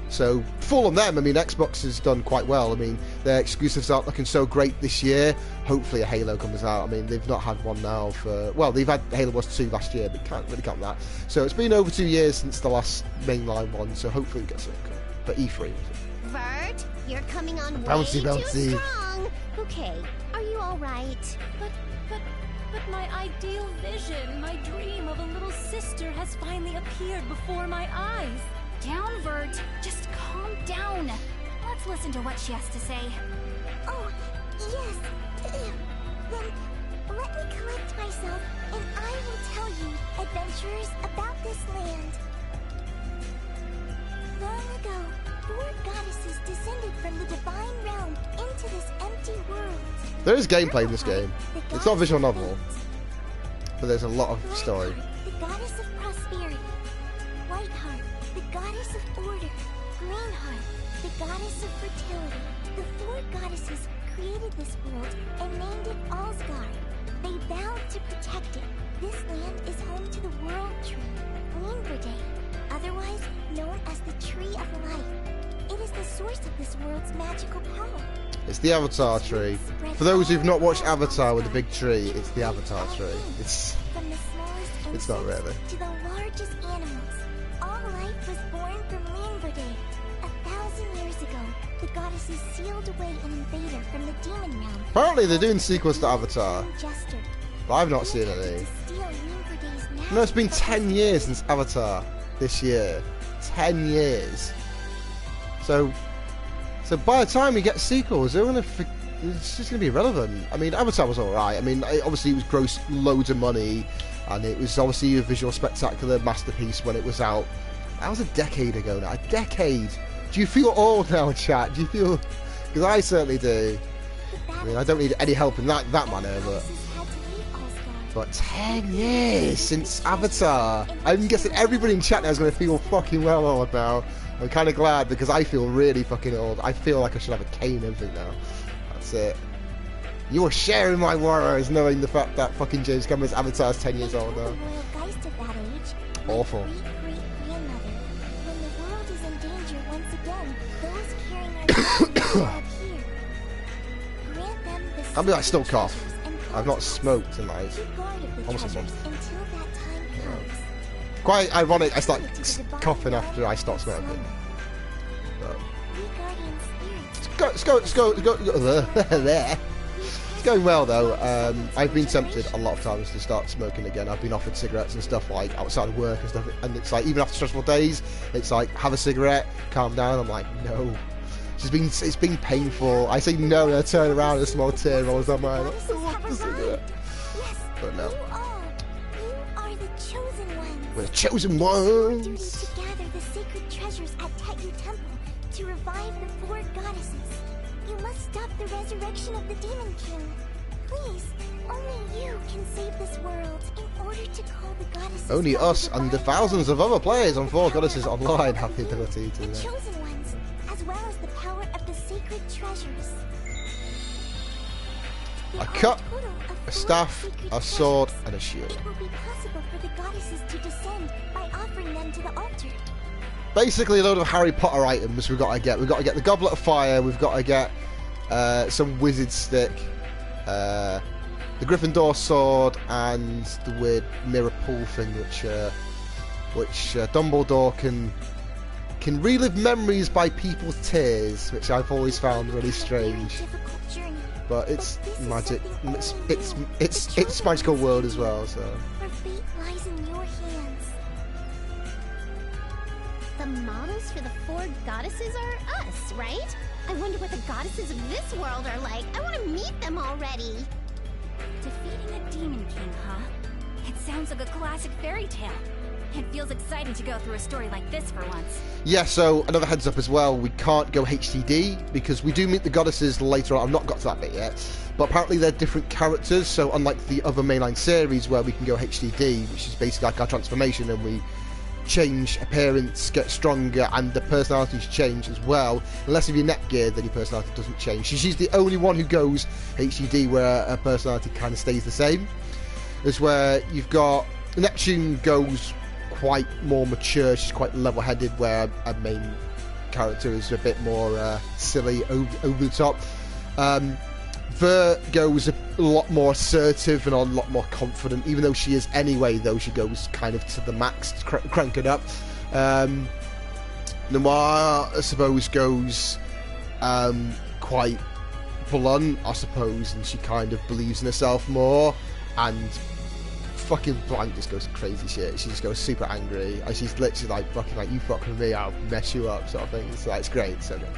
[SPEAKER 1] So, full on them. I mean, Xbox has done quite well. I mean, their exclusives aren't looking so great this year. Hopefully a Halo comes out. I mean, they've not had one now for... Well, they've had Halo Wars 2 last year, but can't really count that. So it's been over 2 years since the last mainline one, so hopefully we get something cool. But E3.
[SPEAKER 3] Vert, you're coming on
[SPEAKER 1] Bouncy,
[SPEAKER 3] way
[SPEAKER 1] bouncy.
[SPEAKER 3] too strong. Okay, are you all right?
[SPEAKER 6] But my ideal vision, my dream of a little sister has finally appeared before my eyes.
[SPEAKER 4] Down, Vert. Just calm down. Let's listen to what she has to say.
[SPEAKER 7] Oh, yes. Then let me collect myself, and I will tell you, adventurers, about this land. Long ago, 4 goddesses descended from the divine realm into this empty world.
[SPEAKER 1] There is gameplay in this game. It's not a visual novel, but there's a lot of story.
[SPEAKER 7] The goddess of prosperity. Whiteheart, the goddess of order. Greenheart, the goddess of fertility. The 4 goddesses created this world and named it Allsgard. They vowed to protect it. This land is home to the World Tree, Greenverde, otherwise known as the Tree of Life. It is the source of this world's magical power.
[SPEAKER 1] It's the Avatar tree. For those who've not watched Avatar with the big tree, it's the Avatar tree.
[SPEAKER 7] From the smallest
[SPEAKER 1] It's not really.
[SPEAKER 7] to the largest animals. All life was born from Greenverde. 1,000 years ago, the goddesses sealed away an invader from the demon realm.
[SPEAKER 1] Apparently they're doing sequels to Avatar,
[SPEAKER 7] Jester.
[SPEAKER 1] but I've not seen
[SPEAKER 7] They
[SPEAKER 1] any.
[SPEAKER 7] attempted to steal Greenverde's
[SPEAKER 1] No, it's been
[SPEAKER 7] magical
[SPEAKER 1] 10 years since Avatar this year. 10 years. So by the time we get sequels, it's just going to be irrelevant. I mean, Avatar was alright. I mean, obviously it was grossed loads of money, and it was obviously a visual spectacular masterpiece when it was out. That was a decade ago now. A decade! Do you feel old now, chat? Do you feel... Because I certainly do. I mean, I don't need any help in that manner, but 10 years since Avatar. I'm guessing everybody in chat now is going to feel fucking well old now. I'm kind of glad because I feel really fucking old. I feel like I should have a cane and everything now. That's it. You are sharing my worries knowing the fact that fucking James Cameron's Avatar is 10 years old now. Awful.
[SPEAKER 7] Great-great-grandmother. When the world is in danger once again, those carrying our blessings will appear. Grant them the
[SPEAKER 1] I'll be like, still cough.
[SPEAKER 7] treasures and
[SPEAKER 1] I've not smoked in like
[SPEAKER 7] keep guard of the
[SPEAKER 1] almost a
[SPEAKER 7] treasures
[SPEAKER 1] month.
[SPEAKER 7] until that time comes.
[SPEAKER 1] Quite ironic, I start coughing after I stop smoking. But
[SPEAKER 7] We guardian spirits.
[SPEAKER 1] Let's go there. It's going well though. I've been tempted a lot of times to start smoking again. I've been offered cigarettes and stuff like outside of work and stuff, and it's like even after stressful days, it's like have a cigarette, calm down. I'm like no. It's been painful. I say no, and I turn around and a small tear rolls down my eye. Like, I want the cigarette.
[SPEAKER 7] Yes,
[SPEAKER 1] But no.
[SPEAKER 7] you all. You are the chosen ones.
[SPEAKER 1] We're the chosen
[SPEAKER 7] Your duty
[SPEAKER 1] ones.
[SPEAKER 7] to gather the sacred treasures at Tetu Temple to revive the 4 goddesses. You must stop the resurrection of the Demon King. Please, only you can save this world. In order to call the goddesses.
[SPEAKER 1] Only
[SPEAKER 7] from
[SPEAKER 1] us and the
[SPEAKER 7] divine
[SPEAKER 1] thousands of
[SPEAKER 7] realm.
[SPEAKER 1] other players on 4
[SPEAKER 7] The power
[SPEAKER 1] Goddesses
[SPEAKER 7] of the
[SPEAKER 1] Online
[SPEAKER 7] Lord,
[SPEAKER 1] have the ability to
[SPEAKER 7] the
[SPEAKER 1] do that.
[SPEAKER 7] chosen ones, as well as the power of the sacred treasures. There
[SPEAKER 1] A
[SPEAKER 7] are
[SPEAKER 1] cup,
[SPEAKER 7] total of
[SPEAKER 1] a
[SPEAKER 7] 4
[SPEAKER 1] staff,
[SPEAKER 7] sacred
[SPEAKER 1] a sword,
[SPEAKER 7] treasures.
[SPEAKER 1] and a shield.
[SPEAKER 7] It will be possible for the goddesses to descend by offering them to the altar.
[SPEAKER 1] Basically a load of Harry Potter items we've got to get. We've got to get the Goblet of Fire, we've got to get some wizard stick, the Gryffindor sword, and the weird mirror pool thing which Dumbledore can relive memories by people's tears, which I've always found really strange.
[SPEAKER 7] Difficult journey.
[SPEAKER 1] But it's
[SPEAKER 7] this is
[SPEAKER 1] magic.
[SPEAKER 7] something only
[SPEAKER 1] It's
[SPEAKER 7] the chosen
[SPEAKER 1] magical
[SPEAKER 7] ones
[SPEAKER 1] world
[SPEAKER 7] can
[SPEAKER 1] as well.
[SPEAKER 7] do.
[SPEAKER 1] So
[SPEAKER 7] For fate lies in your hands.
[SPEAKER 3] The models for the 4 goddesses are us, right? I wonder what the goddesses of this world are like. I want to meet them already.
[SPEAKER 4] Defeating a demon king, huh? It sounds like a classic fairy tale. It feels exciting to go through a story like this for once.
[SPEAKER 1] yeah. So another heads up as well. We can't go HDD because we do meet the goddesses later on. I've not got to that bit yet, but apparently they're different characters. So unlike the other mainline series where we can go HDD, which is basically like our transformation and we change appearance, get stronger, and the personalities change as well. Unless if you're Netgear, then your personality doesn't change. She's the only one who goes HDD where her personality kind of stays the same. Is where you've got Neptune goes quite more mature. She's quite level-headed, where her main character is a bit more silly, over the top. Ver goes a lot more assertive and a lot more confident, even though she is anyway, though she goes kind of to the max, crank it up. Noir, I suppose, goes quite blunt, I suppose, and she kind of believes in herself more, and fucking Blank just goes crazy shit. She just goes super angry, and she's literally like, fucking like, you fuck with me, I'll mess you up, sort of thing. So it's great, so good.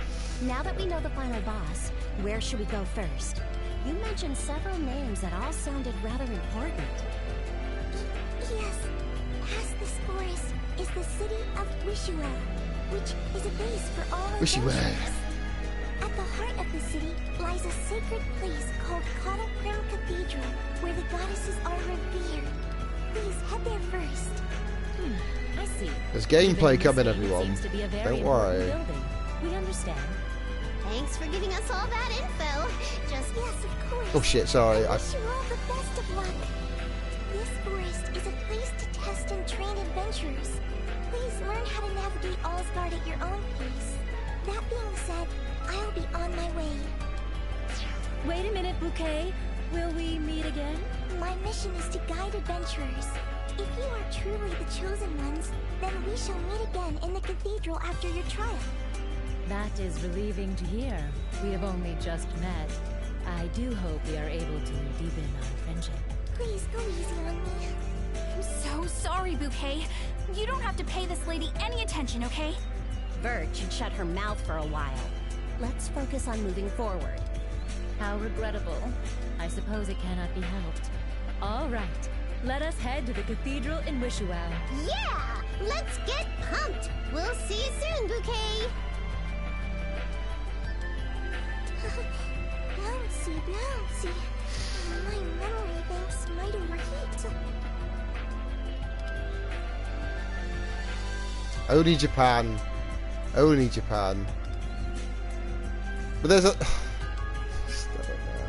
[SPEAKER 5] Now that we know the final boss, where should we go first? You mentioned several names that all sounded rather important.
[SPEAKER 7] Yes, past this forest is the city of Wishiwell, which is a base for all adventurers. At the heart of the city lies a sacred place called Kanagroo Cathedral, where the goddesses are revered. Please head there first.
[SPEAKER 5] I see.
[SPEAKER 1] There's gameplay coming, everyone.
[SPEAKER 6] Seems to be a very
[SPEAKER 1] Don't worry.
[SPEAKER 6] important building. We understand.
[SPEAKER 3] Thanks for giving us all that info. Just
[SPEAKER 7] Yes, of course.
[SPEAKER 1] Oh shit, sorry.
[SPEAKER 7] I wish you all the best of luck. This forest is a place to test and train adventurers. Please learn how to navigate Allsgard at your own pace. That being said, I'll be on my way.
[SPEAKER 6] Wait a minute, Bouquet. Will we meet again?
[SPEAKER 7] My mission is to guide adventurers. If you are truly the chosen ones, then we shall meet again in the cathedral after your trial.
[SPEAKER 6] That is relieving to hear. We have only just met. I do hope we are able to deepen our friendship.
[SPEAKER 7] Please go easy on me.
[SPEAKER 4] I'm so sorry, Bouquet. You don't have to pay this lady any attention, okay?
[SPEAKER 5] Vert should shut her mouth for a while. Let's focus on moving forward.
[SPEAKER 6] How regrettable. I suppose it cannot be helped. All right. Let us head to the cathedral in Wishiwell.
[SPEAKER 3] yeah, let's get pumped. We'll see you soon, Bouquet.
[SPEAKER 7] Bouncy. My memory banks might overheat.
[SPEAKER 1] Only Japan. Only Japan. But there's a... Just, I don't know.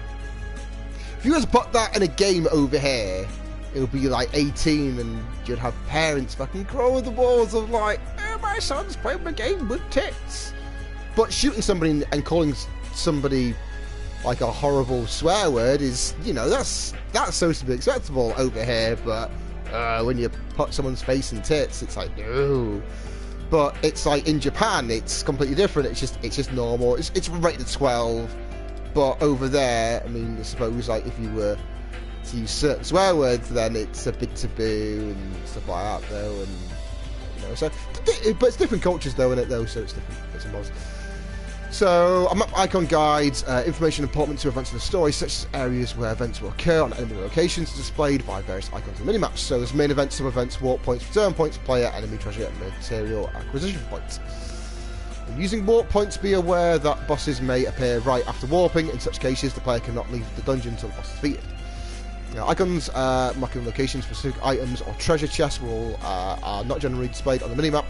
[SPEAKER 1] If you guys put that in a game over here, it would be like 18 and you'd have parents fucking crawling the walls of like, oh, my son's playing a game with tits. But shooting somebody and calling somebody like a horrible swear word is, you know, that's supposed to be acceptable over here, but when you put someone's face in tits, it's like, no. But it's like in Japan, it's completely different. It's just normal. It's rated 12, but over there, I mean, I suppose like if you were to use certain swear words, then it's a big taboo and stuff like that, though. And you know, so but it's different cultures, though, isn't it? Though, so it's different bits and bobs. So, a map icon guides information important to events in the story, such as areas where events will occur on enemy locations, displayed by various icons and minimaps. So, there's main events, sub-events, warp points, return points, player, enemy treasure, and material acquisition points. When using warp points, be aware that bosses may appear right after warping. In such cases, the player cannot leave the dungeon until the boss is defeated. Now, icons marking locations for specific items or treasure chests are not generally displayed on the minimap.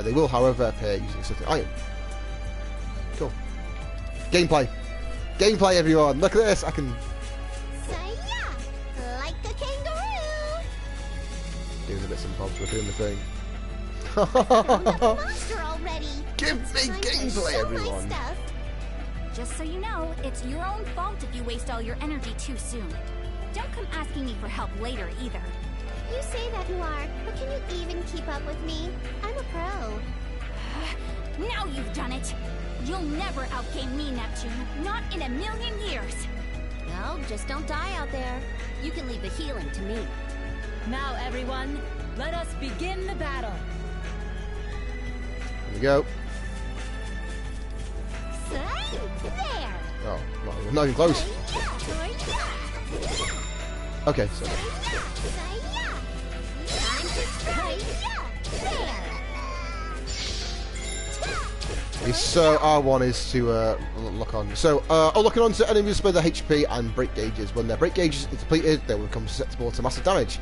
[SPEAKER 1] They will, however, appear using a certain item. Cool. Gameplay, everyone. Look at this. I can
[SPEAKER 3] Say-ya, like a kangaroo.
[SPEAKER 1] doing the bits and bobs. We're doing the thing.
[SPEAKER 3] Found up a monster already.
[SPEAKER 1] Give me
[SPEAKER 3] Time to
[SPEAKER 1] gameplay,
[SPEAKER 3] show my
[SPEAKER 1] everyone.
[SPEAKER 3] stuff.
[SPEAKER 4] Just so you know, it's your own fault if you waste all your energy too soon. Don't come asking me for help later, either.
[SPEAKER 3] You say that, Noir, but can you even keep up with me? I'm a pro.
[SPEAKER 4] Now you've done it! You'll never outgame me, Neptune. Not in a million years!
[SPEAKER 5] No, just don't die out there. You can leave the healing to me.
[SPEAKER 6] Now, everyone, let us begin the battle.
[SPEAKER 1] Here we go.
[SPEAKER 3] Say, there.
[SPEAKER 1] Oh, not even close.
[SPEAKER 3] Say-ya.
[SPEAKER 1] Okay, so
[SPEAKER 3] Say-ya. Time to say-ya. There.
[SPEAKER 1] so R1 is to lock on. So, looking on to enemies by their HP and break gauges. When their break gauge is depleted, they will become susceptible to massive damage.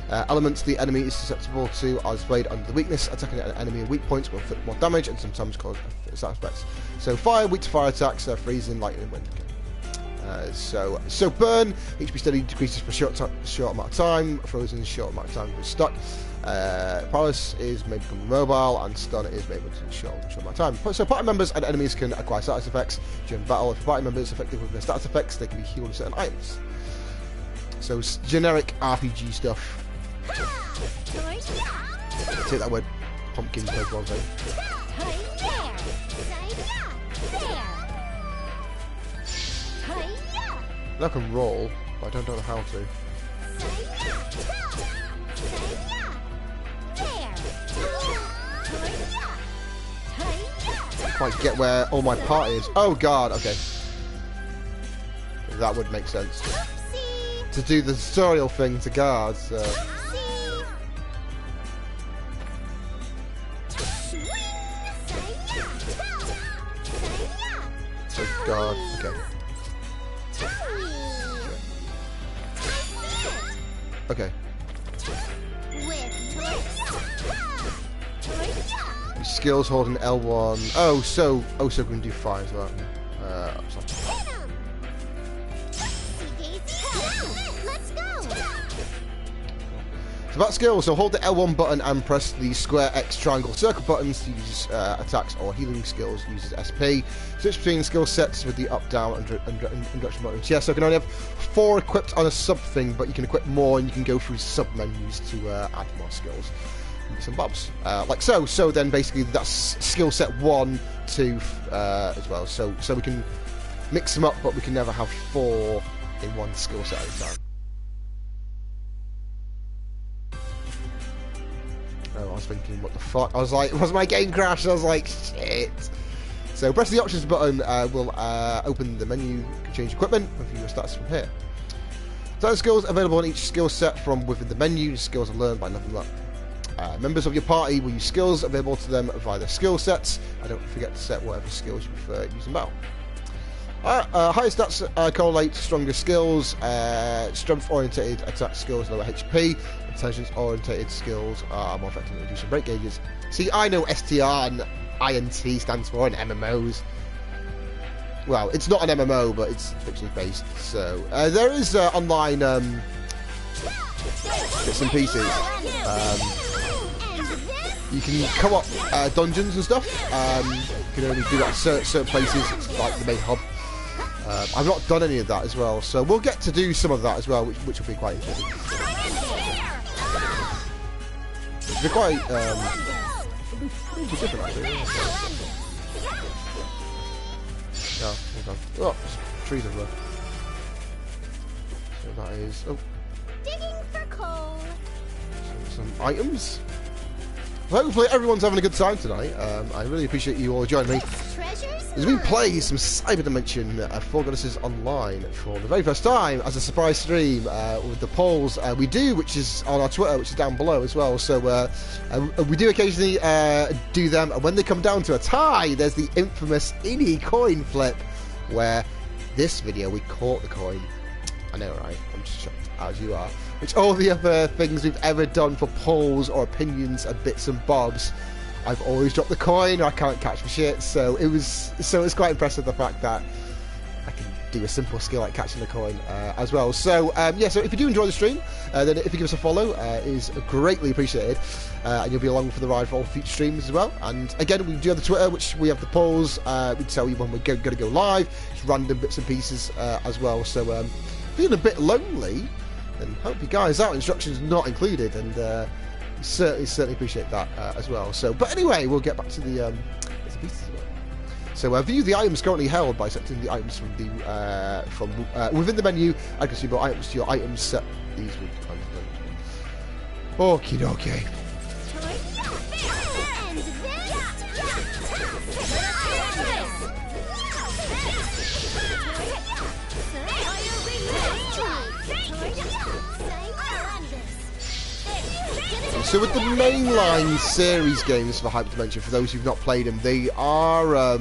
[SPEAKER 1] Elements the enemy is susceptible to are displayed under the weakness. Attacking an enemy at weak points will inflict more damage and sometimes cause side effects. So, fire, weak to fire attacks, freezing, lightning, wind. So burn, HP steady decreases for short amount of time, frozen short amount of time if it's stuck. Paralysis is made become mobile, and stun is made to short amount of time. So party members and enemies can acquire status effects during battle. If a party member is effective with their status effects, they can be healed with certain items. So it's generic RPG stuff. Take that word, pumpkins, Pokemon thing. I can roll, but I don't know how to. I can't quite get where all my party is. Oh god, okay. That would make sense. To do the tutorial thing to guards. So guard, okay. Okay. Your skills holding L1. Oh, so we can do fire as well. So about skills, so hold the L1 button and press the square, X, triangle, circle buttons to use attacks or healing skills. Uses SP. Switch between skill sets with the up, down, and direction buttons. Yeah, so you can only have 4 equipped on a sub thing, but you can equip more and you can go through sub menus to add more skills. And some bobs. Like so. So then basically that's skill set 1, 2 as well. So we can mix them up, but we can never have 4 in one skill set at a time. Oh, I was thinking, what the fuck? I was like, was my game crashed? I was like, shit. So press the options button will open the menu. You can change equipment and view your stats from here. Certain skills available on each skill set from within the menu. Skills are learned by leveling up. Members of your party will use skills available to them via their skill sets. And don't forget to set whatever skills you prefer using battle. Higher stats correlate to stronger skills. Strength-oriented attack skills lower HP. Intelligence-oriented skills are more effective at reducing break gauges. See, I know STR and INT stands for in MMOs. Well, it's not an MMO, but it's fictionally based. So there is online bits and pieces. You can co-op dungeons and stuff. You can only do that at certain places. It's like the main hub. I've not done any of that as well, so we'll get to do some of that as well, which will be quite interesting. They're quite different, actually. Yeah, hold on. Oh, trees everywhere. So that is. Oh.
[SPEAKER 3] Digging for coal.
[SPEAKER 1] Some items. Well, hopefully everyone's having a good time tonight. I really appreciate you all joining me. As we play some Cyberdimension 4 Godessess online for the very first time as a surprise stream with the polls we do, which is on our Twitter, which is down below as well. So we do occasionally do them, and when they come down to a tie, there's the infamous Innie coin flip, where this video we caught the coin. I know, right? I'm just shocked as you are. Which all the other things we've ever done for polls or opinions and bits and bobs, I've always dropped the coin, or I can't catch for shit. So it's quite impressive, the fact that I can do a simple skill like catching the coin as well. So yeah, so if you do enjoy the stream, then if you give us a follow, it is greatly appreciated, and you'll be along for the ride for all future streams as well. And again, we do have the Twitter, which we have the polls. We tell you when we're going to go live, just random bits and pieces as well. So feeling a bit lonely, then help you guys out. Instructions not included, and certainly appreciate that as well. So, but anyway, we'll get back to the pieces as well. So, view the items currently held by selecting the items from the within the menu. I can see more items to your items set. These week. Okie dokie. So with the mainline series games for Hyperdimension, for those who've not played them, they are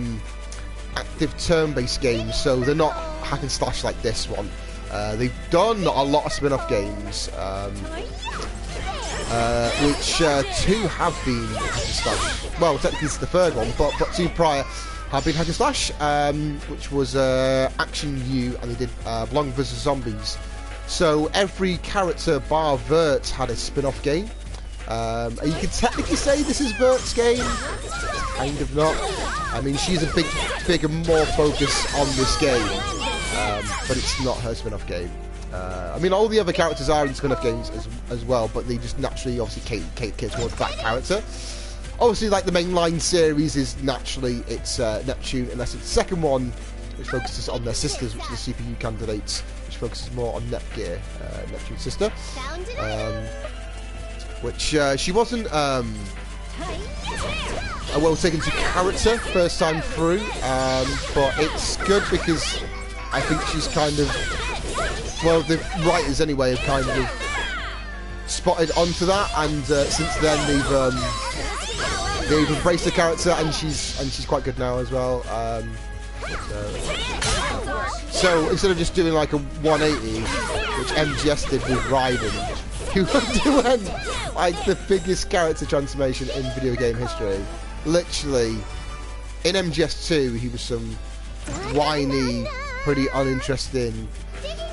[SPEAKER 1] active turn-based games, so they're not hack and slash like this one. They've done a lot of spin-off games, which 2 have been hack and slash. Well, technically it's the 3rd one, but 2 prior have been Hack and Slash, which was Action U, and they did Belong vs Zombies. So every character bar Vert had a spin-off game. And you could technically say this is Vert's game, kind of not. I mean, she's a bigger, more focus on this game, but it's not her spin-off game. I mean, all the other characters are in spin-off games as well, but they just naturally, obviously, cater towards that character. Obviously, like the mainline series is naturally it's Neptune, unless it's the second one, which focuses on their sisters, which are the CPU candidates, which focuses more on Netgear, Neptune's sister. Which she wasn't well taken to character first time through, but it's good because I think she's kind of, well, the writers anyway have kind of spotted onto that, and since then they've embraced the character, and she's quite good now as well. So instead of just doing like a 180, which MGS did with Raiden, who underwent like the biggest character transformation in video game history. Literally, in MGS2, he was some whiny, pretty uninteresting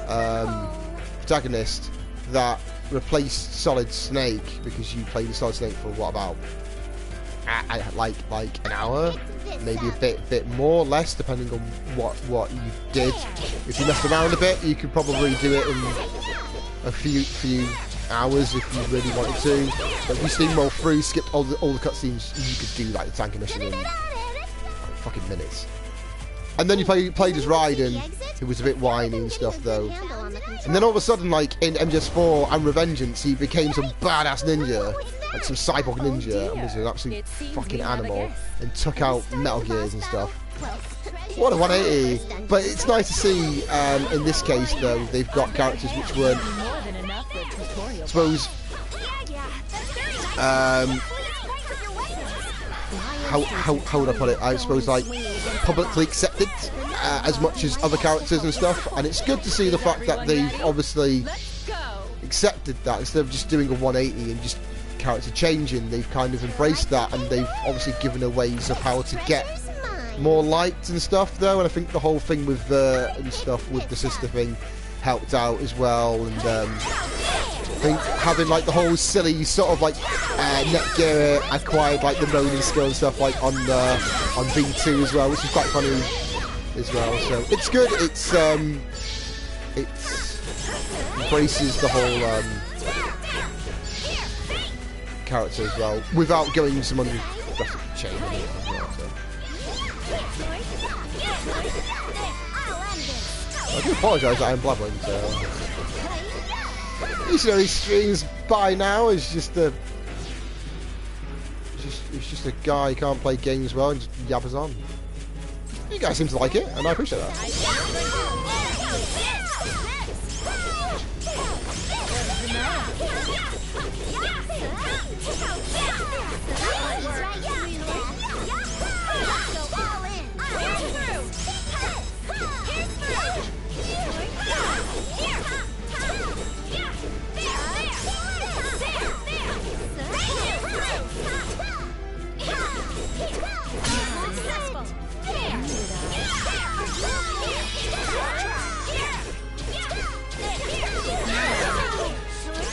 [SPEAKER 1] protagonist that replaced Solid Snake, because you played the Solid Snake for what, about like an hour, maybe a bit more, less, depending on what you did. If you messed around a bit, you could probably do it in a few hours if you really wanted to. But if you steamroll through, skipped all the cutscenes, you could do like the tanker mission in like, fucking minutes. And then you played as Raiden, who was a bit whiny and stuff though. And then all of a sudden, like in MGS4 and Revengeance, he became some badass ninja, like some cyborg ninja, and was an absolute fucking animal, and took out Metal Gears and stuff. What a 180! But it's nice to see, in this case though, they've got characters which weren't, I suppose, how would I put it? I suppose like publicly accepted as much as other characters and stuff, and it's good to see the fact that they've obviously accepted that instead of just doing a 180 and just character changing. They've kind of embraced that, and they've obviously given her ways of how to get more liked and stuff though, and I think the whole thing with and stuff with the sister thing helped out as well, and I think having like the whole silly sort of like Netgear acquired like the Ronin skill and stuff like on V2 as well, which is quite funny as well. So it's good. It's embraces the whole character as well without going some drastic chain in it as well. So. I do apologise that I'm blabbering. So. Usually these streams by now is just a guy who can't play games well and just yabbers on. You guys seem to like it, and I appreciate that.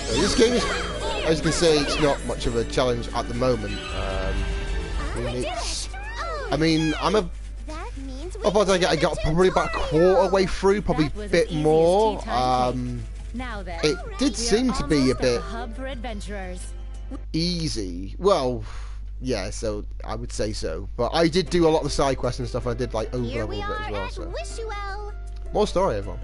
[SPEAKER 1] This game is, as you can see, it's not much of a challenge at the moment. I mean, I got probably about a quarter way through, probably a bit more. It did seem to be a bit easy. Well, yeah, so I would say so. But I did do a lot of the side quests and stuff. I did like overlevel a bit as well. So more story, everyone.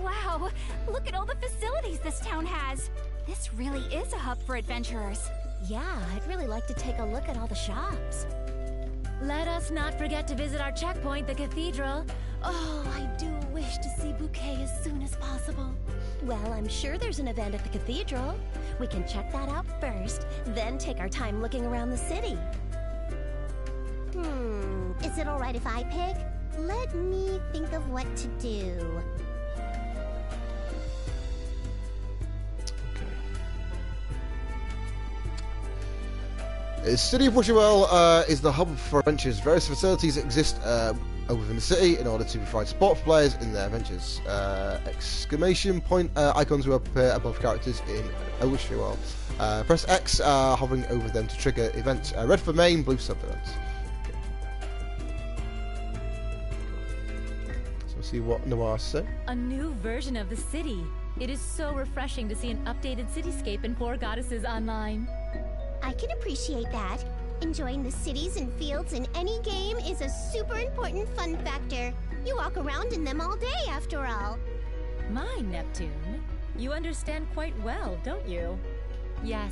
[SPEAKER 4] Wow, look at all the facilities this town has. This really is a hub for adventurers.
[SPEAKER 5] Yeah, I'd really like to take a look at all the shops.
[SPEAKER 6] Let us not forget to visit our checkpoint, the cathedral.
[SPEAKER 5] Oh, I do wish to see Bouquet as soon as possible. Well, I'm sure there's an event at the cathedral. We can check that out first, then take our time looking around the city.
[SPEAKER 3] Is it alright if I pick? Let me think of what to do.
[SPEAKER 1] The city of Wisherwell is the hub for adventures. Various facilities exist within the city in order to provide support for players in their adventures. Exclamation point icons will appear above characters in Wisherwell. Press X hovering over them to trigger events. Red for main, blue sub events. So we'll see what Noir says.
[SPEAKER 6] A new version of the city. It is so refreshing to see an updated cityscape in Four Godesses online.
[SPEAKER 3] I can appreciate that. Enjoying the cities and fields in any game is a super important fun factor. You walk around in them all day, after all.
[SPEAKER 6] My Neptune, you understand quite well, don't you? Yes,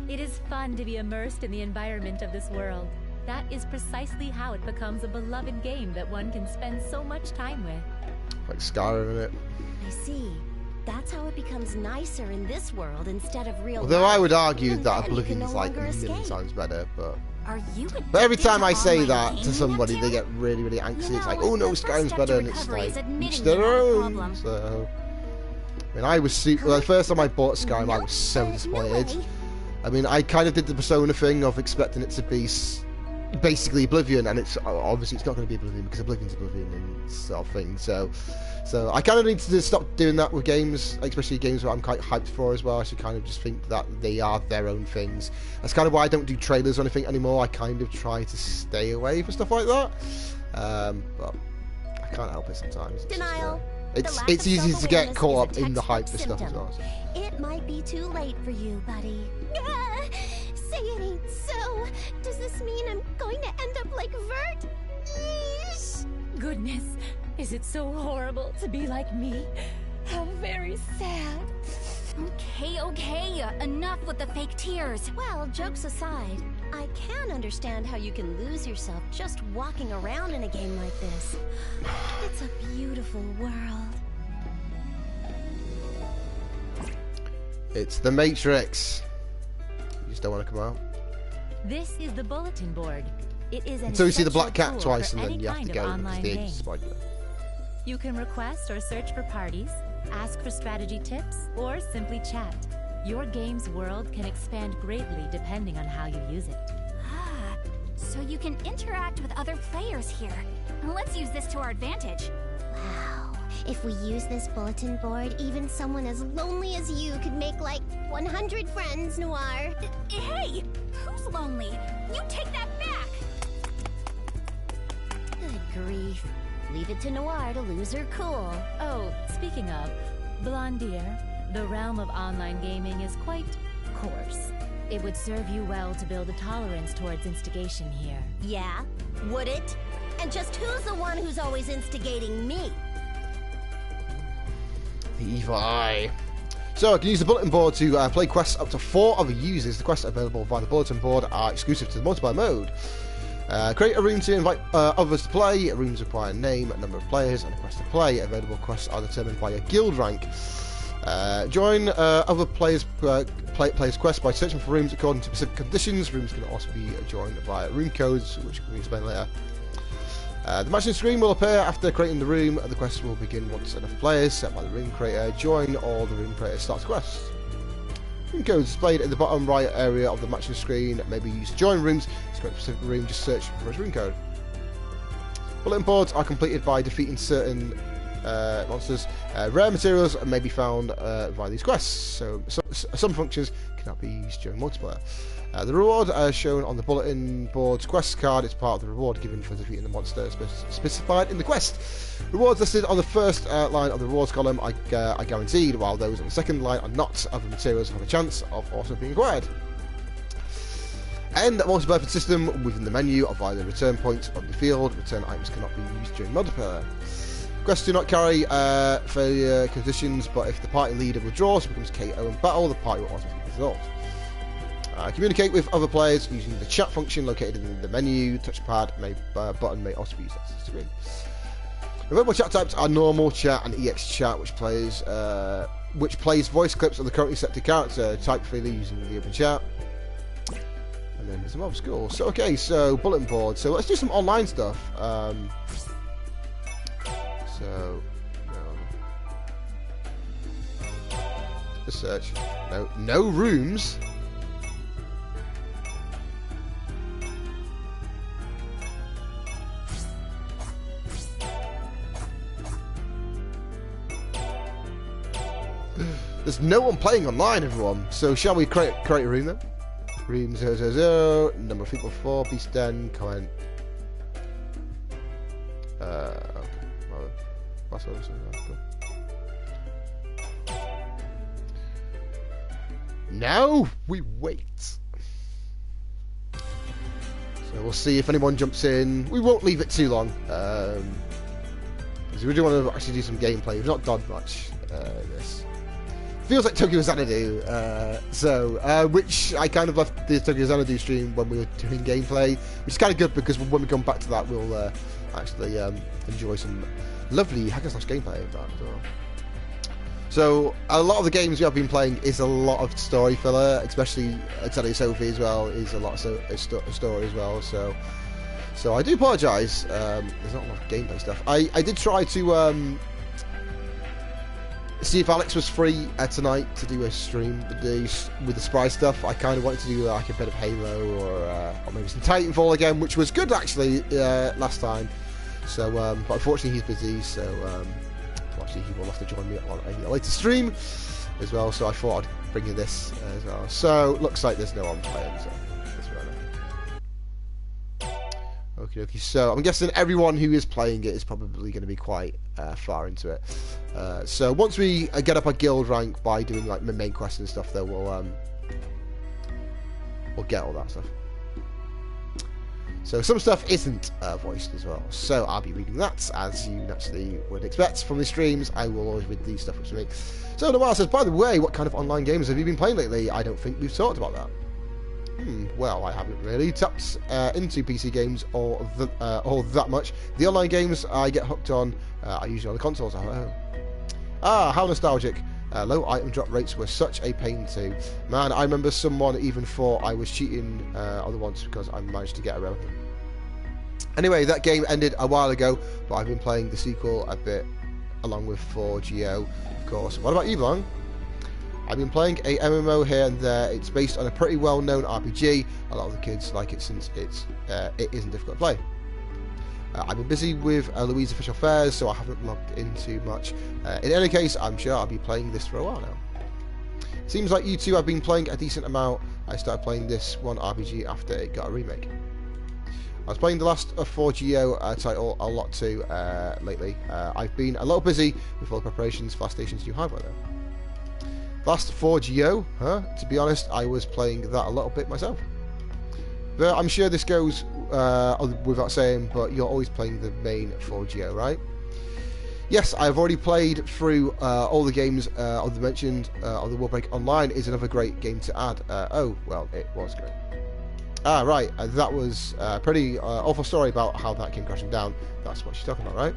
[SPEAKER 6] it is fun to be immersed in the environment of this world. That is precisely how it becomes a beloved game that one can spend so much time with.
[SPEAKER 1] Like Skyrim, isn't it?
[SPEAKER 5] I see. That's how it becomes nicer in this world instead of real
[SPEAKER 1] Although
[SPEAKER 5] life.
[SPEAKER 1] I would argue
[SPEAKER 5] Even
[SPEAKER 1] that
[SPEAKER 5] then,
[SPEAKER 1] Oblivion
[SPEAKER 5] you
[SPEAKER 1] is
[SPEAKER 5] can
[SPEAKER 1] like
[SPEAKER 5] no
[SPEAKER 1] a
[SPEAKER 5] longer
[SPEAKER 1] million
[SPEAKER 5] escape.
[SPEAKER 1] times better, but...
[SPEAKER 4] Are you
[SPEAKER 1] But every time I
[SPEAKER 4] addicted
[SPEAKER 1] say
[SPEAKER 4] online
[SPEAKER 1] that to
[SPEAKER 4] gaming,
[SPEAKER 1] somebody, they
[SPEAKER 4] Neptune?
[SPEAKER 1] get really, really angsty.
[SPEAKER 4] You
[SPEAKER 1] It's like,
[SPEAKER 4] know,
[SPEAKER 1] oh no,
[SPEAKER 4] the first
[SPEAKER 1] Skyrim's
[SPEAKER 4] step
[SPEAKER 1] better,
[SPEAKER 4] to
[SPEAKER 1] and it's
[SPEAKER 4] recovery is
[SPEAKER 1] like,
[SPEAKER 4] admitting
[SPEAKER 1] each
[SPEAKER 4] you
[SPEAKER 1] their
[SPEAKER 4] have a
[SPEAKER 1] own.
[SPEAKER 4] problem.
[SPEAKER 1] So, I mean, I was super. Well, the first time I bought Skyrim, I was so disappointed.
[SPEAKER 3] No way.
[SPEAKER 1] I mean, I kind of did the Persona thing of expecting it to be basically Oblivion, and it's obviously it's not going to be Oblivion because Oblivion's Oblivion and sort of thing. So I kind of need to stop doing that with games, especially games that I'm quite hyped for as well. I should kind of just think that they are their own things. That's kind of why I don't do trailers or anything anymore. I kind of try to stay away from stuff like that. But I can't help it sometimes.
[SPEAKER 3] Denial.
[SPEAKER 1] It's easy to get caught up in the hype for stuff as well. So.
[SPEAKER 5] It might be too late for you, buddy.
[SPEAKER 3] Ah, say it ain't so. Does this mean I'm going to end up like Vert? Yeesh.
[SPEAKER 6] Goodness, is it so horrible to be like me? How very sad.
[SPEAKER 4] Okay, enough with the fake tears.
[SPEAKER 5] Well, jokes aside, I can understand how you can lose yourself just walking around in a game like this. It's a beautiful world.
[SPEAKER 1] It's the Matrix. You just don't want to come out.
[SPEAKER 6] This is the bulletin board. It is an
[SPEAKER 1] Until you see the black
[SPEAKER 6] essential
[SPEAKER 1] cat
[SPEAKER 6] tool
[SPEAKER 1] twice,
[SPEAKER 6] for
[SPEAKER 1] and then
[SPEAKER 6] any
[SPEAKER 1] you have to
[SPEAKER 6] kind
[SPEAKER 1] go
[SPEAKER 6] of
[SPEAKER 1] because
[SPEAKER 6] online
[SPEAKER 1] the
[SPEAKER 6] game.
[SPEAKER 1] agent's spied you.
[SPEAKER 6] You can request or search for parties, ask for strategy tips, or simply chat. Your game's world can expand greatly depending on how you use it.
[SPEAKER 4] Ah, so you can interact with other players here. Let's use this to our advantage.
[SPEAKER 3] Wow. If we use this bulletin board, even someone as lonely as you could make like 100 friends, Noir.
[SPEAKER 4] Hey, who's lonely? You take that back.
[SPEAKER 5] Good grief. Leave it to Noir to lose her cool.
[SPEAKER 6] Oh, speaking of, Blondier, the realm of online gaming is quite coarse. It would serve you well to build a tolerance towards instigation here.
[SPEAKER 5] Yeah? Would it? And just who's the one who's always instigating me?
[SPEAKER 1] The evil eye. So, you can use the bulletin board to play quests up to 4 other users. The quests available via the bulletin board are exclusive to the multiplayer mode. Create a room to invite others to play. Rooms require a name, a number of players, and a quest to play. Available quests are determined by your guild rank. Join other players' quests by searching for rooms according to specific conditions. Rooms can also be joined via room codes, which we explain later. The matching screen will appear after creating the room. The quest will begin once enough players set by the room creator join or the room creator starts quest. Room codes displayed in the bottom right area of the matching screen may be used to join rooms. To create a specific room, just search for its room code. Bulletin boards are completed by defeating certain monsters. Rare materials may be found via these quests, so some functions cannot be used during multiplayer. The reward shown on the bulletin board's quest card is part of the reward given for defeating the monster specified in the quest. Rewards listed on the first line of the rewards column are guaranteed, while those on the second line are not. Other materials have a chance of also being acquired. And a multiplayer system within the menu are via the return point on the field. Return items cannot be used during multiplayer. Quests do not carry failure conditions, but if the party leader withdraws and becomes KO in battle, the party will automatically resolve. Communicate with other players using the chat function located in the menu. Touchpad button may also be used on the screen. Available chat types are normal chat and EX chat, which plays voice clips of the currently selected character. Type freely using the open chat. And then there's some other schools. So okay, so bulletin board. So let's do some online stuff. The search. No rooms. There's no one playing online, everyone. So shall we create a room then? Room 000, number of people 4, beast den, comment. Now we wait. So we'll see if anyone jumps in. We won't leave it too long. Because we do want to actually do some gameplay. We've not done much this. Feels like Tokyo Xanadu, which I kind of left the Tokyo Xanadu stream when we were doing gameplay, which is kind of good because when we come back to that, we'll actually enjoy some lovely hack and slash gameplay of that as well. So a lot of the games we have been playing is a lot of story filler, especially Xanadu Sophie as well is a lot of story as well. So I do apologise. There's not a lot of gameplay stuff. I did try to see if Alex was free tonight to do a stream with the spy stuff. I kind of wanted to do like a bit of Halo or maybe some Titanfall again, which was good actually last time. So, but unfortunately he's busy, so actually he will have to join me on a later stream as well. So I thought I'd bring you this as well. So looks like there's no one playing, so that's fair enough. Okay, so I'm guessing everyone who is playing it is probably going to be quite far into it. So once we get up our guild rank by doing like main quests and stuff, though, we'll get all that stuff. So some stuff isn't voiced as well, so I'll be reading that, as you naturally would expect from the streams. I will always read these stuff for me. So Noir says, by the way, what kind of online games have you been playing lately? I don't think we've talked about that. Well, I haven't really tapped into PC games or that much. The online games I get hooked on are usually on the consoles at home. Ah, how nostalgic. Low item drop rates were such a pain too. Man, I remember someone even thought I was cheating other once because I managed to get around them. Anyway, that game ended a while ago, but I've been playing the sequel a bit along with 4GO, of course. What about you, Long? I've been playing a MMO here and there. It's based on a pretty well-known RPG. A lot of the kids like it since it isn't difficult to play. I've been busy with Louise's official fairs, so I haven't logged in too much. In any case, I'm sure I'll be playing this for a while now. Seems like you two have been playing a decent amount. I started playing this one RPG after it got a remake. I was playing the last 4GO title a lot too lately. I've been a little busy with all the preparations for last station's new hardware though. Last 4GO, huh? To be honest, I was playing that a little bit myself. But I'm sure this goes without saying, but you're always playing the main 4GO, right? Yes, I've already played through all the games I've mentioned. The Warbreak Online is another great game to add. Oh, well, it was great. Ah, right, that was a pretty awful story about how that came crashing down. That's what she's talking about, right?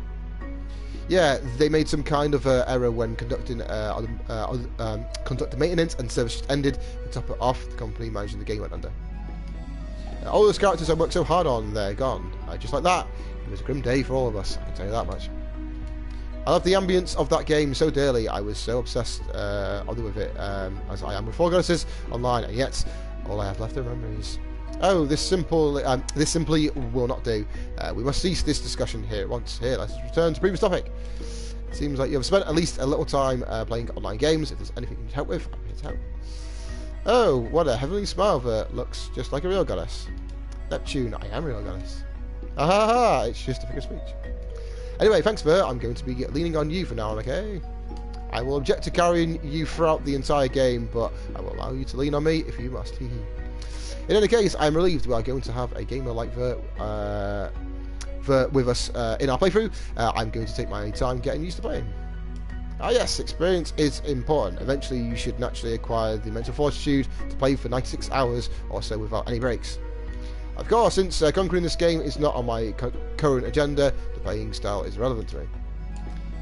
[SPEAKER 1] Yeah, they made some kind of error when conducting maintenance and service just ended. To top it off, the company managing the game went under. All those characters I worked so hard on, they're gone. Just like that. It was a grim day for all of us, I can tell you that much. I love the ambience of that game so dearly. I was so obsessed with it as I am with 4 Godessess online, and yet all I have left are memories. Oh, this simply will not do. We must cease this discussion here at once. Here, let's return to previous topic. It seems like you have spent at least a little time playing online games. If there's anything you need help with, I'm here to help. Oh, what a heavenly smile that looks just like a real goddess. Neptune, I am a real goddess. Ah ha ha, it's just a figure of speech. Anyway, thanks Ver, I'm going to be leaning on you for now, okay? I will object to carrying you throughout the entire game, but I will allow you to lean on me if you must. In any case, I'm relieved we are going to have a gamer like Ver with us in our playthrough. I'm going to take my time getting used to playing. Ah yes, experience is important. Eventually you should naturally acquire the mental fortitude to play for 96 hours or so without any breaks. Of course, since conquering this game is not on my current agenda, the playing style is relevant to me.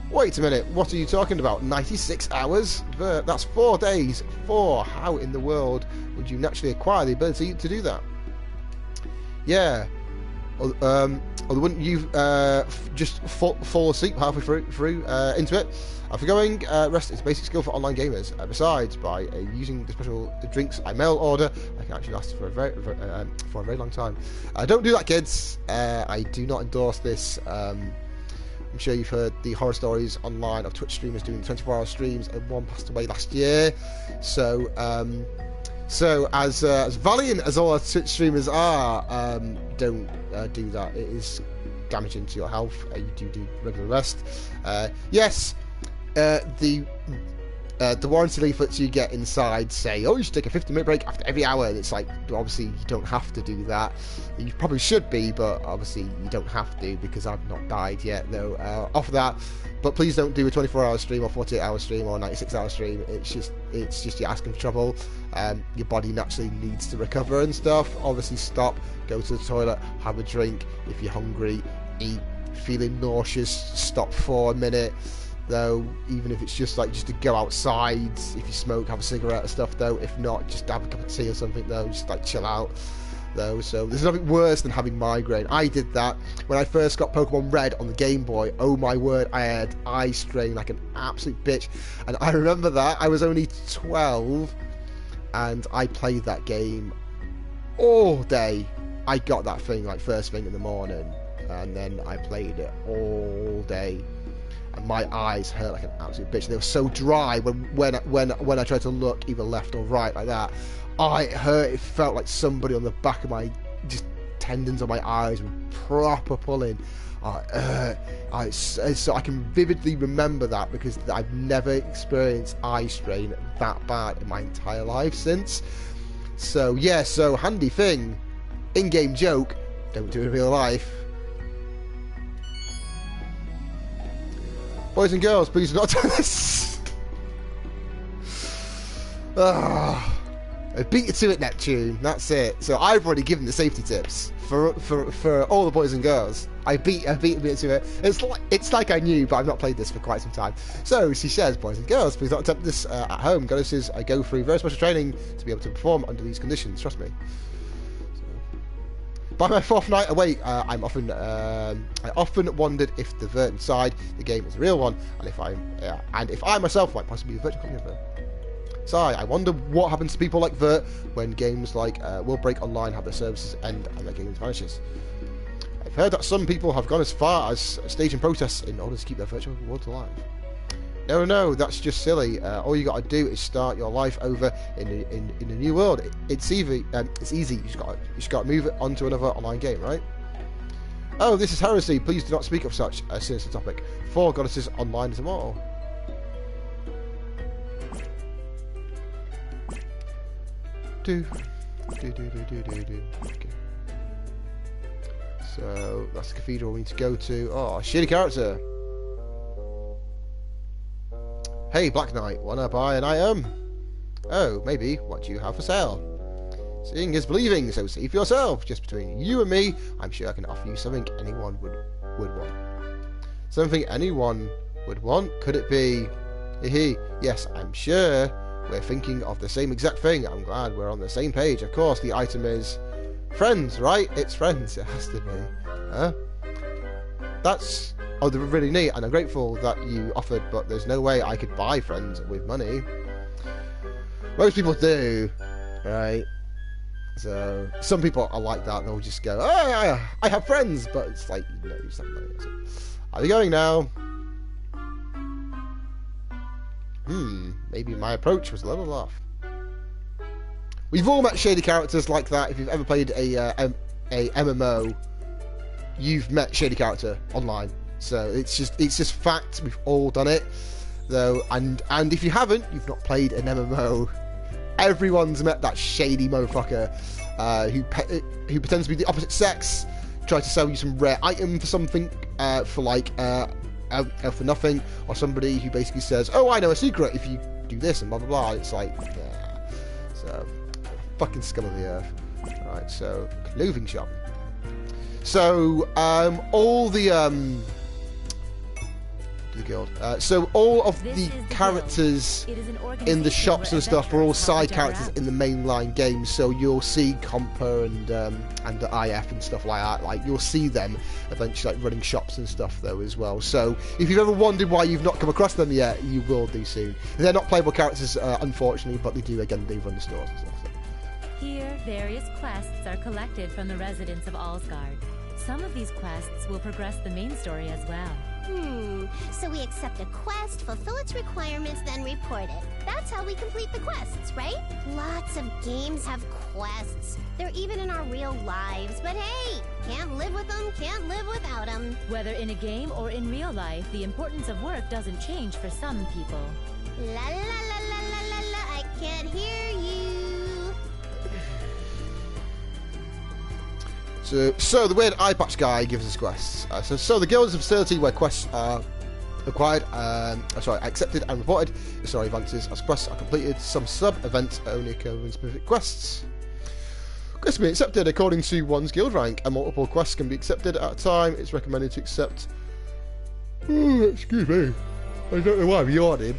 [SPEAKER 1] Wait a minute, what are you talking about? 96 hours? That's 4 days. 4? How in the world would you naturally acquire the ability to do that? Yeah. Or wouldn't you just fall asleep halfway through into it? Forgoing rest is a basic skill for online gamers. Besides, by using the special drinks I mail order, I can actually last for a very long time. Don't do that, kids. I do not endorse this I'm sure you've heard the horror stories online of Twitch streamers doing 24-hour streams, and one passed away last year. So as valiant as all our Twitch streamers are, don't do that. It is damaging to your health. You do regular rest. Yes, the warranty leaflets you get inside say, oh, you should take a 15-minute break after every hour. And it's like, obviously you don't have to do that. You probably should be, but obviously you don't have to, because I've not died yet though off of that. But please don't do a 24-hour stream or 48-hour stream or 96-hour stream. It's just you're asking for trouble. Your body naturally needs to recover and stuff. Obviously stop, go to the toilet, have a drink. If you're hungry, eat. Feeling nauseous, stop for a minute. Though, even if it's just to go outside. If you smoke, have a cigarette or stuff though. If not, just have a cup of tea or something though, just chill out though. So there's nothing worse than having migraine. I did that when I first got Pokemon Red on the Game Boy. Oh my word, I had eye strain like an absolute bitch. And I remember that I was only 12 and I played that game all day. I got that thing first thing in the morning, and then I played it all day. And my eyes hurt like an absolute bitch. They were so dry when I tried to look either left or right like that. Oh, it hurt. It felt like somebody on the back of my tendons on my eyes were proper pulling. So I can vividly remember that, because I've never experienced eye strain that bad in my entire life since. So yeah, so handy thing, in-game joke, don't do it in real life. Boys and girls, please do not do this. I beat you to it, Neptune. That's it. So I've already given the safety tips for all the boys and girls. I beat to it. It's like I knew, but I've not played this for quite some time. So she says, boys and girls, please don't attempt this at home. Goddesses, I go through very special training to be able to perform under these conditions. Trust me. By my fourth night awake, I often wondered if the vert inside the game is a real one, and if I myself might possibly be a virtual copy of it. Sigh, I wonder what happens to people like Vert when games like World Break Online have their services end and their games vanishes. I've heard that some people have gone as far as staging protests in order to keep their virtual worlds alive. No, that's just silly. All you got to do is start your life over in a new world. It's easy. You just got to move it onto another online game, right? Oh, this is heresy. Please do not speak of such a sinister topic. For Goddesses Online is immortal. Okay. So that's the cathedral we need to go to. Oh, shitty character. Hey, Black Knight, wanna buy an item? Oh, maybe. What do you have for sale? Seeing is believing, so see for yourself. Just between you and me, I'm sure I can offer you something anyone would want. Something anyone would want? Could it be? Yes, I'm sure we're thinking of the same exact thing. I'm glad we're on the same page. Of course, the item is friends, right? It's friends. It has to be. Huh? That's... Oh, they're really neat, and I'm grateful that you offered, but there's no way I could buy friends with money. Most people do, right? So, some people are like that, they'll just go, oh, I have friends, but it's like, you know, you just have money. So, are we going now? Maybe my approach was a little off. We've all met shady characters like that. If you've ever played a MMO, you've met shady character online. So it's just fact. We've all done it, though. And if you haven't, you've not played an MMO. Everyone's met that shady motherfucker who pretends to be the opposite sex, tries to sell you some rare item for something for nothing, or somebody who basically says, "Oh, I know a secret if you do this," and blah blah blah. It's like, yeah. So fucking scum of the earth. Right. So clothing shop. So all the guild. So all of the characters in the shops and stuff are all side characters in the mainline game. So you'll see Compa and the IF and stuff like that. Like you'll see them eventually like running shops and stuff though as well. So if you've ever wondered why you've not come across them yet, you will do soon. They're not playable characters, unfortunately, but they do run the stores and stuff. So.
[SPEAKER 6] Here, various quests are collected from the residents of Allsgard. Some of these quests will progress the main story as well.
[SPEAKER 3] So we accept a quest, fulfill its requirements, then report it. That's how we complete the quests, right? Lots of games have quests. They're even in our real lives. But hey, can't live with them, can't live without them.
[SPEAKER 6] Whether in a game or in real life, the importance of work doesn't change for some people.
[SPEAKER 3] La la la la la la la, I can't hear you.
[SPEAKER 1] So the weird eye patch guy gives us quests. So the guild is a facility where quests are acquired, accepted and reported. Story advances as quests are completed. Some sub-events only occur in specific quests. Quests can be accepted according to one's guild rank, and multiple quests can be accepted at a time. It's recommended to accept... excuse me. I don't know why I'm yawning.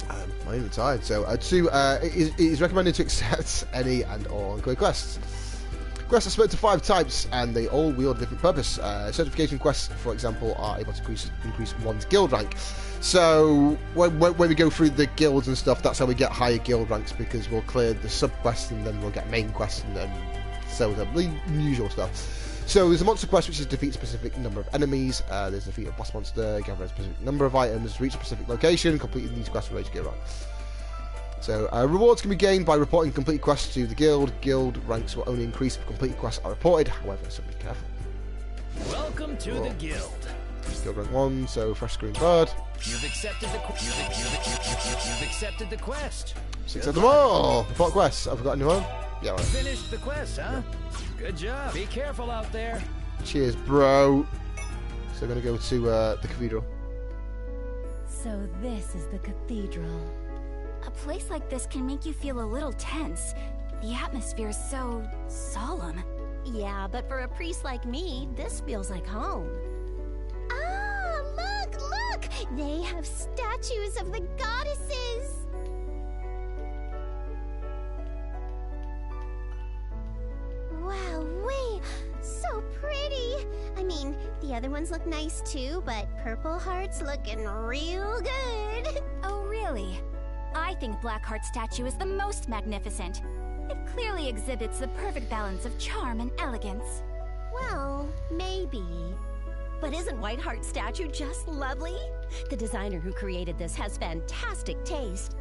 [SPEAKER 1] I'm even tired. So, it is recommended to accept any and all ongoing quests. Quests are split into 5 types, and they all wield a different purpose. Certification quests, for example, are able to increase one's guild rank. So when we go through the guilds and stuff, that's how we get higher guild ranks, because we'll clear the sub-quests and then we'll get main quests and then so the usual stuff. So there's a monster quest, which is defeat a specific number of enemies. There's defeat a boss monster, gather a specific number of items, reach a specific location, completing these quests will raise your guild rank. So, rewards can be gained by reporting complete quests to the guild. Guild ranks will only increase if completed quests are reported, however, so be careful.
[SPEAKER 2] Welcome to the guild.
[SPEAKER 1] Guild rank 1, so fresh screen bird.
[SPEAKER 2] You've accepted the you've accepted the quest.
[SPEAKER 1] 6 of them all! Report quests. I've forgotten anyone? Yeah, right.
[SPEAKER 2] Finished the quest, huh? Good job. Be careful out there.
[SPEAKER 1] Cheers, bro. So, we're going to go to the cathedral.
[SPEAKER 6] So this is the cathedral.
[SPEAKER 4] A place like this can make you feel a little tense. The atmosphere is so solemn.
[SPEAKER 5] Yeah, but for a priest like me, this feels like home.
[SPEAKER 3] Ah, look! They have statues of the goddesses. Wowee, so pretty. I mean, the other ones look nice too, but Purple Heart's looking real good.
[SPEAKER 4] Oh, really? I think Blackheart's statue is the most magnificent. It clearly exhibits the perfect balance of charm and elegance.
[SPEAKER 5] Well, maybe. But isn't Whiteheart's statue just lovely? The designer who created this has fantastic taste.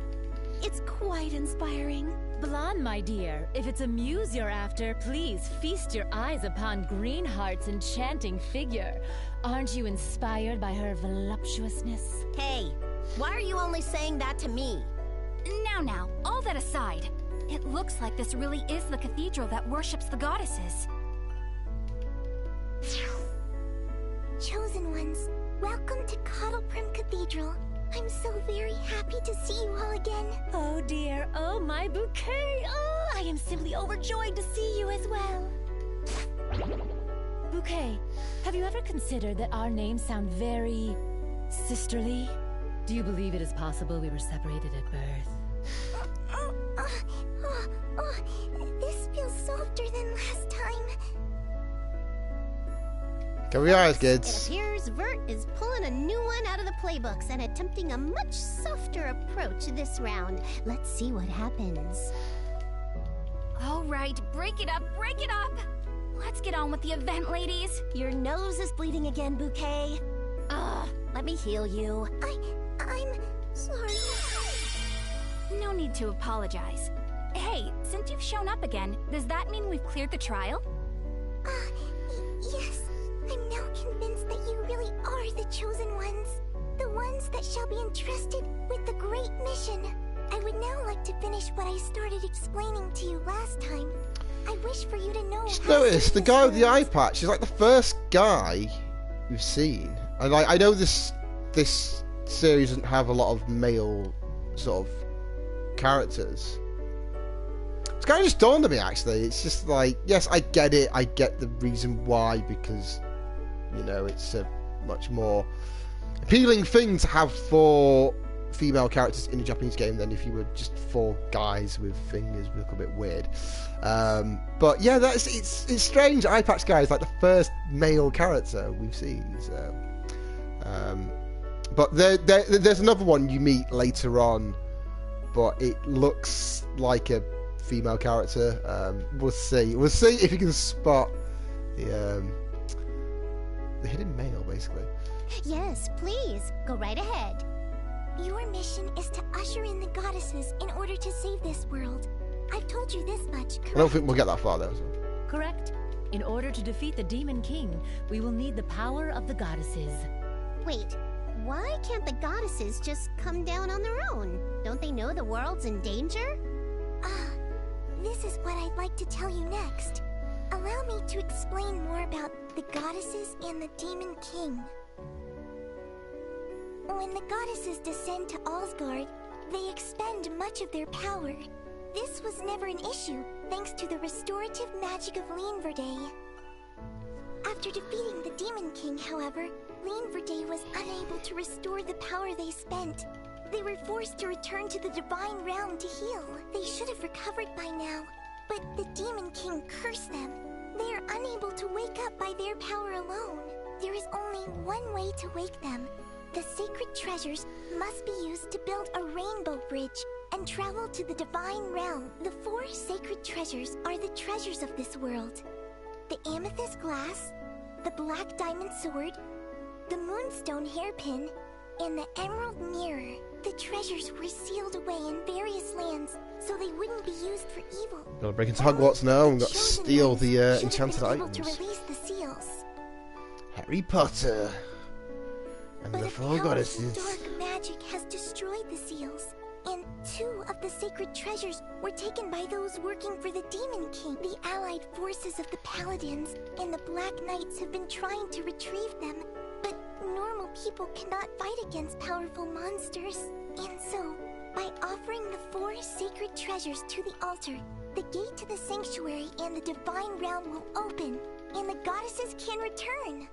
[SPEAKER 5] It's quite inspiring.
[SPEAKER 6] Blonde, my dear, if it's a muse you're after, please feast your eyes upon Greenheart's enchanting figure. Aren't you inspired by her voluptuousness?
[SPEAKER 5] Hey, why are you only saying that to me?
[SPEAKER 4] Now, all that aside, it looks like this really is the cathedral that worships the goddesses.
[SPEAKER 7] Chosen ones, welcome to Cottleprim Cathedral. I'm so very happy to see you all again.
[SPEAKER 5] Oh dear, oh my bouquet. Oh, I am simply overjoyed to see you as well.
[SPEAKER 6] Bouquet, have you ever considered that our names sound very sisterly? Do you believe it is possible we were separated at birth?
[SPEAKER 7] This feels softer than last time.
[SPEAKER 1] Cover your eyes,
[SPEAKER 3] It
[SPEAKER 1] kids.
[SPEAKER 3] appears Vert is pulling a new one out of the playbooks and attempting a much softer approach this round. Let's see what happens.
[SPEAKER 4] All right, break it up, break it up! Let's get on with the event, ladies.
[SPEAKER 5] Your nose is bleeding again, Bouquet. Let me heal you.
[SPEAKER 7] I'm sorry.
[SPEAKER 4] No need to apologize. Hey, since you've shown up again, does that mean we've cleared the trial?
[SPEAKER 7] Yes. I'm now convinced that you really are the chosen ones. The ones that shall be entrusted with the great mission. I would now like to finish what I started explaining to you last time. I wish for you to know.
[SPEAKER 1] Just notice the guy with the eye patch is like the first guy we've seen. And like, I know this series doesn't have a lot of male sort of characters. It's kind of just dawned on me, actually. It's just like, yes, I get it. I get the reason why, because, you know, it's a much more appealing thing to have 4 female characters in a Japanese game than if you were just 4 guys with fingers. Would look a bit weird. But yeah, it's strange. Eye patch guy is like the first male character we've seen. So, but there's another one you meet later on, but it looks like a female character. We'll see if you can spot the hidden male, basically.
[SPEAKER 3] Yes, please. Go right ahead.
[SPEAKER 7] Your mission is to usher in the goddesses in order to save this world. I've told you this much, correct?
[SPEAKER 1] I don't think we'll get that far though. So.
[SPEAKER 6] Correct. In order to defeat the Demon King, we will need the power of the goddesses.
[SPEAKER 3] Wait, why can't the goddesses just come down on their own? Don't they know the world's in danger?
[SPEAKER 7] This is what I'd like to tell you next. Allow me to explain more about the goddesses and the Demon King. When the goddesses descend to Alsgard, they expend much of their power. This was never an issue, thanks to the restorative magic of Lienverde. After defeating the Demon King, however, Lienverde was unable to restore the power they spent. They were forced to return to the Divine Realm to heal. They should have recovered by now, but the Demon King cursed them. They are unable to wake up by their power alone. There is only one way to wake them. The sacred treasures must be used to build a rainbow bridge and travel to the Divine Realm. The 4 sacred treasures are the treasures of this world. The amethyst glass, the black diamond sword, the moonstone hairpin, and the emerald mirror. The treasures were sealed away in various lands, so they wouldn't be used for evil.
[SPEAKER 1] Gotta break into Hogwarts now and got to steal the enchanted items.
[SPEAKER 7] To release the seals.
[SPEAKER 1] Harry Potter and
[SPEAKER 7] But
[SPEAKER 1] the
[SPEAKER 7] a
[SPEAKER 1] 4 goddesses.
[SPEAKER 7] dark magic has destroyed the seals, and 2 of the sacred treasures were taken by those working for the Demon King. The allied forces of the Paladins and the Black Knights have been trying to retrieve them, but normal people cannot fight against powerful monsters. And so, by offering the 4 sacred treasures to the altar, the gate to the sanctuary and the Divine Realm will open, and the goddesses can return.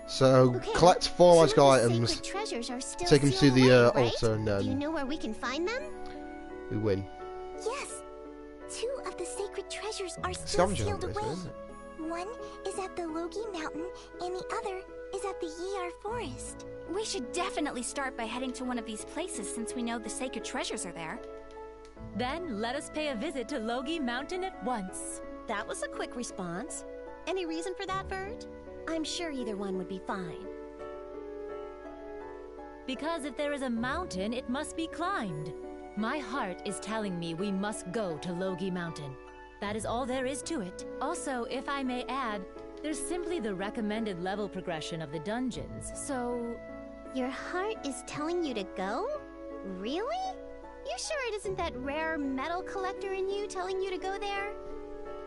[SPEAKER 1] So,
[SPEAKER 3] Okay,
[SPEAKER 1] collect 4
[SPEAKER 3] some
[SPEAKER 1] magical
[SPEAKER 3] of the
[SPEAKER 1] items,
[SPEAKER 3] sacred treasures are still
[SPEAKER 1] take them to
[SPEAKER 3] sealed
[SPEAKER 1] the
[SPEAKER 3] away, right?
[SPEAKER 1] altar, and
[SPEAKER 3] Do you
[SPEAKER 1] then
[SPEAKER 3] know where we can find them?
[SPEAKER 1] we win.
[SPEAKER 7] Yes, 2 of the sacred treasures are still
[SPEAKER 1] Scavenger
[SPEAKER 7] sealed
[SPEAKER 1] hunt,
[SPEAKER 7] away.
[SPEAKER 1] basically, isn't it?
[SPEAKER 7] One is at the Logi Mountain, and the other is at the Yar Forest.
[SPEAKER 4] We should definitely start by heading to one of these places since we know the sacred treasures are there.
[SPEAKER 6] Then let us pay a visit to Logi Mountain at once.
[SPEAKER 5] That was a quick response. Any reason for that, Bert? I'm sure either one would be fine.
[SPEAKER 6] Because if there is a mountain, it must be climbed. My heart is telling me we must go to Logi Mountain. That is all there is to it. Also, if I may add, there's simply the recommended level progression of the dungeons, so...
[SPEAKER 3] Your heart is telling you to go? Really? You sure it isn't that rare metal collector in you telling you to go there?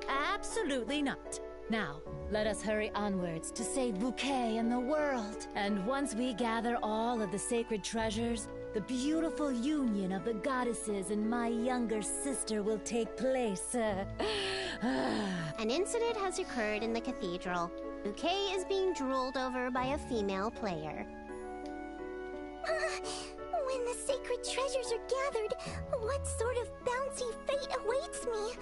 [SPEAKER 6] Absolutely not. Now, let us hurry onwards to save Bouquet and the world. And once we gather all of the sacred treasures, the beautiful union of the goddesses and my younger sister will take place.
[SPEAKER 3] An incident has occurred in the cathedral. Bouquet is being drooled over by a female player.
[SPEAKER 7] When the sacred treasures are gathered, what sort of bouncy fate awaits me?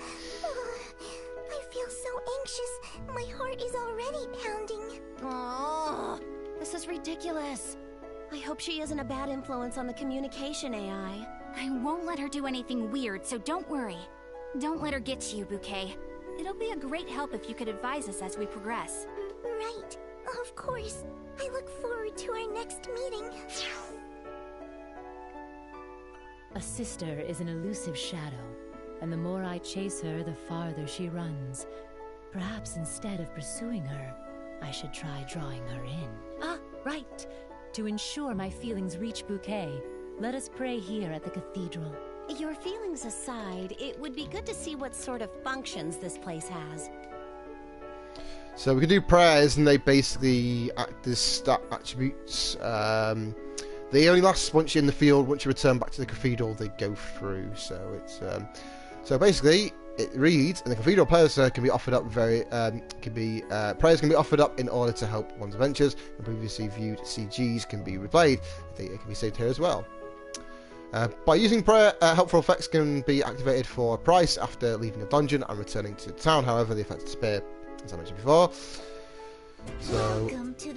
[SPEAKER 7] I feel so anxious. My heart is already pounding.
[SPEAKER 5] Oh, this is ridiculous. I hope she isn't a bad influence on the communication AI.
[SPEAKER 4] I won't let her do anything weird, so don't worry. Don't let her get to you, Bouquet. It'll be a great help if you could advise us as we progress.
[SPEAKER 7] Right. Of course. I look forward to our next meeting.
[SPEAKER 6] A sister is an elusive shadow, and the more I chase her, the farther she runs. Perhaps instead of pursuing her, I should try drawing her in. Ah, right! To ensure my feelings reach Bouquet, let us pray here at the cathedral.
[SPEAKER 5] Your feelings aside, it would be good to see what sort of functions this place has.
[SPEAKER 1] So we can do prayers, and they basically act as stat attributes. They only last once you're in the field. Once you return back to the cathedral, they go through. So it's so basically it reads, and the cathedral prayers can be offered up prayers can be offered up in order to help one's adventures. And previously viewed CGs can be replayed. They can be saved here as well. By using prayer, helpful effects can be activated for a price after leaving a dungeon and returning to the town. However, the effects disappear, as I mentioned before.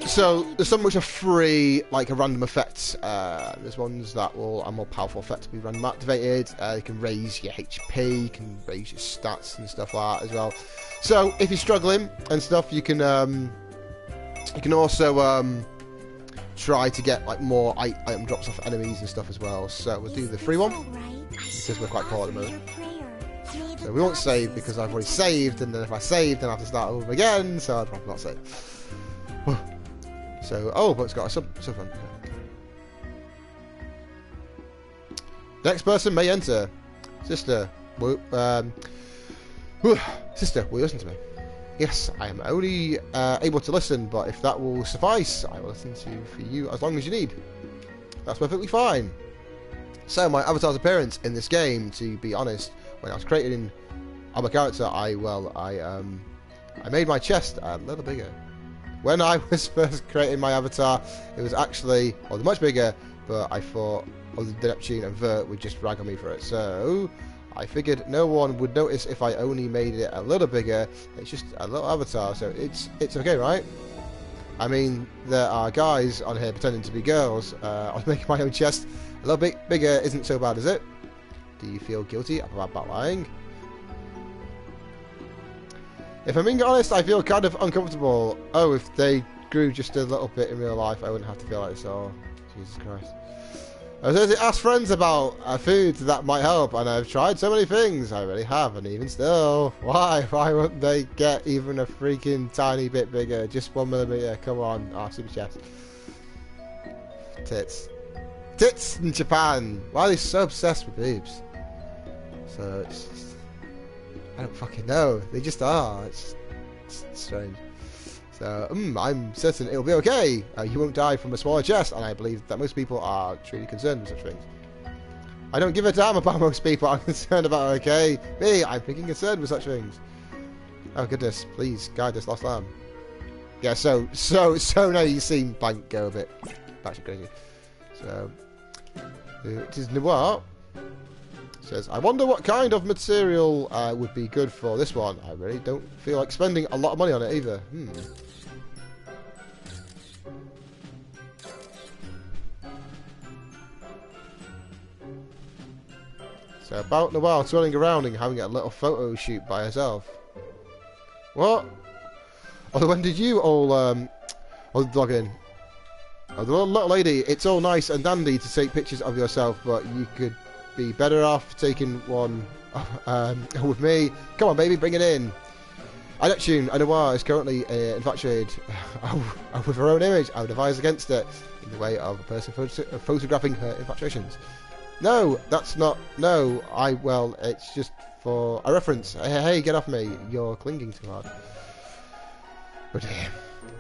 [SPEAKER 1] So there's some which are free, like a random effect. There's ones that are more powerful effects to be random activated. You can raise your HP, you can raise your stats and stuff like that as well. So if you're struggling and stuff, you can You can also try to get like more item drops off enemies and stuff as well. So we'll do the free one because we're quite poor at the moment. So we won't save because I've already saved, and then if I save, then I have to start over again. So I'd probably not save. So but it's got a sub one. Next person may enter. Sister, sister, will you listen to me? Yes, I am only able to listen, but if that will suffice, I will listen for you as long as you need. That's perfectly fine. So my avatar's appearance in this game, to be honest, when I was creating my character, I made my chest a little bigger. When I was first creating my avatar, it was actually much bigger, but I thought the Neptune and Vert would just rag on me for it. So I figured no one would notice if I only made it a little bigger. It's just a little avatar, so it's okay, right? I mean, there are guys on here pretending to be girls. I was making my own chest a little bit bigger. Isn't so bad, is it? Do you feel guilty about lying? If I'm being honest, I feel kind of uncomfortable. Oh, if they grew just a little bit in real life, I wouldn't have to feel like this. Oh, Jesus Christ. I was going to ask friends about food that might help, and I've tried so many things. I really have, and even still, why won't they get even a freaking tiny bit bigger? Just 1 millimeter. Come on, super chefs. Tits in Japan. Why are they so obsessed with boobs? So it's just, I don't fucking know. They just are. It's strange. So, I'm certain it'll be okay. You won't die from a smaller chest, and I believe that most people are truly concerned with such things. I don't give a damn about most people. I'm concerned about okay. Me, I'm freaking concerned with such things. Oh goodness, please guide this lost lamb. Yeah, so now you see Blank go a bit batshit crazy. So, it is Noir. Says, I wonder what kind of material would be good for this one. I really don't feel like spending a lot of money on it either. So about Noelle twirling around and having a little photo shoot by herself. What? Oh, when did you all log in? Oh, the little lady, it's all nice and dandy to take pictures of yourself, but you could be better off taking one with me. Come on, baby, bring it in. Neptune, Noir is currently infatuated with her own image. I would advise against it in the way of a person photographing her infatuations. No, that's not. No, well, it's just for a reference. Hey, get off me. You're clinging too hard. Oh dear.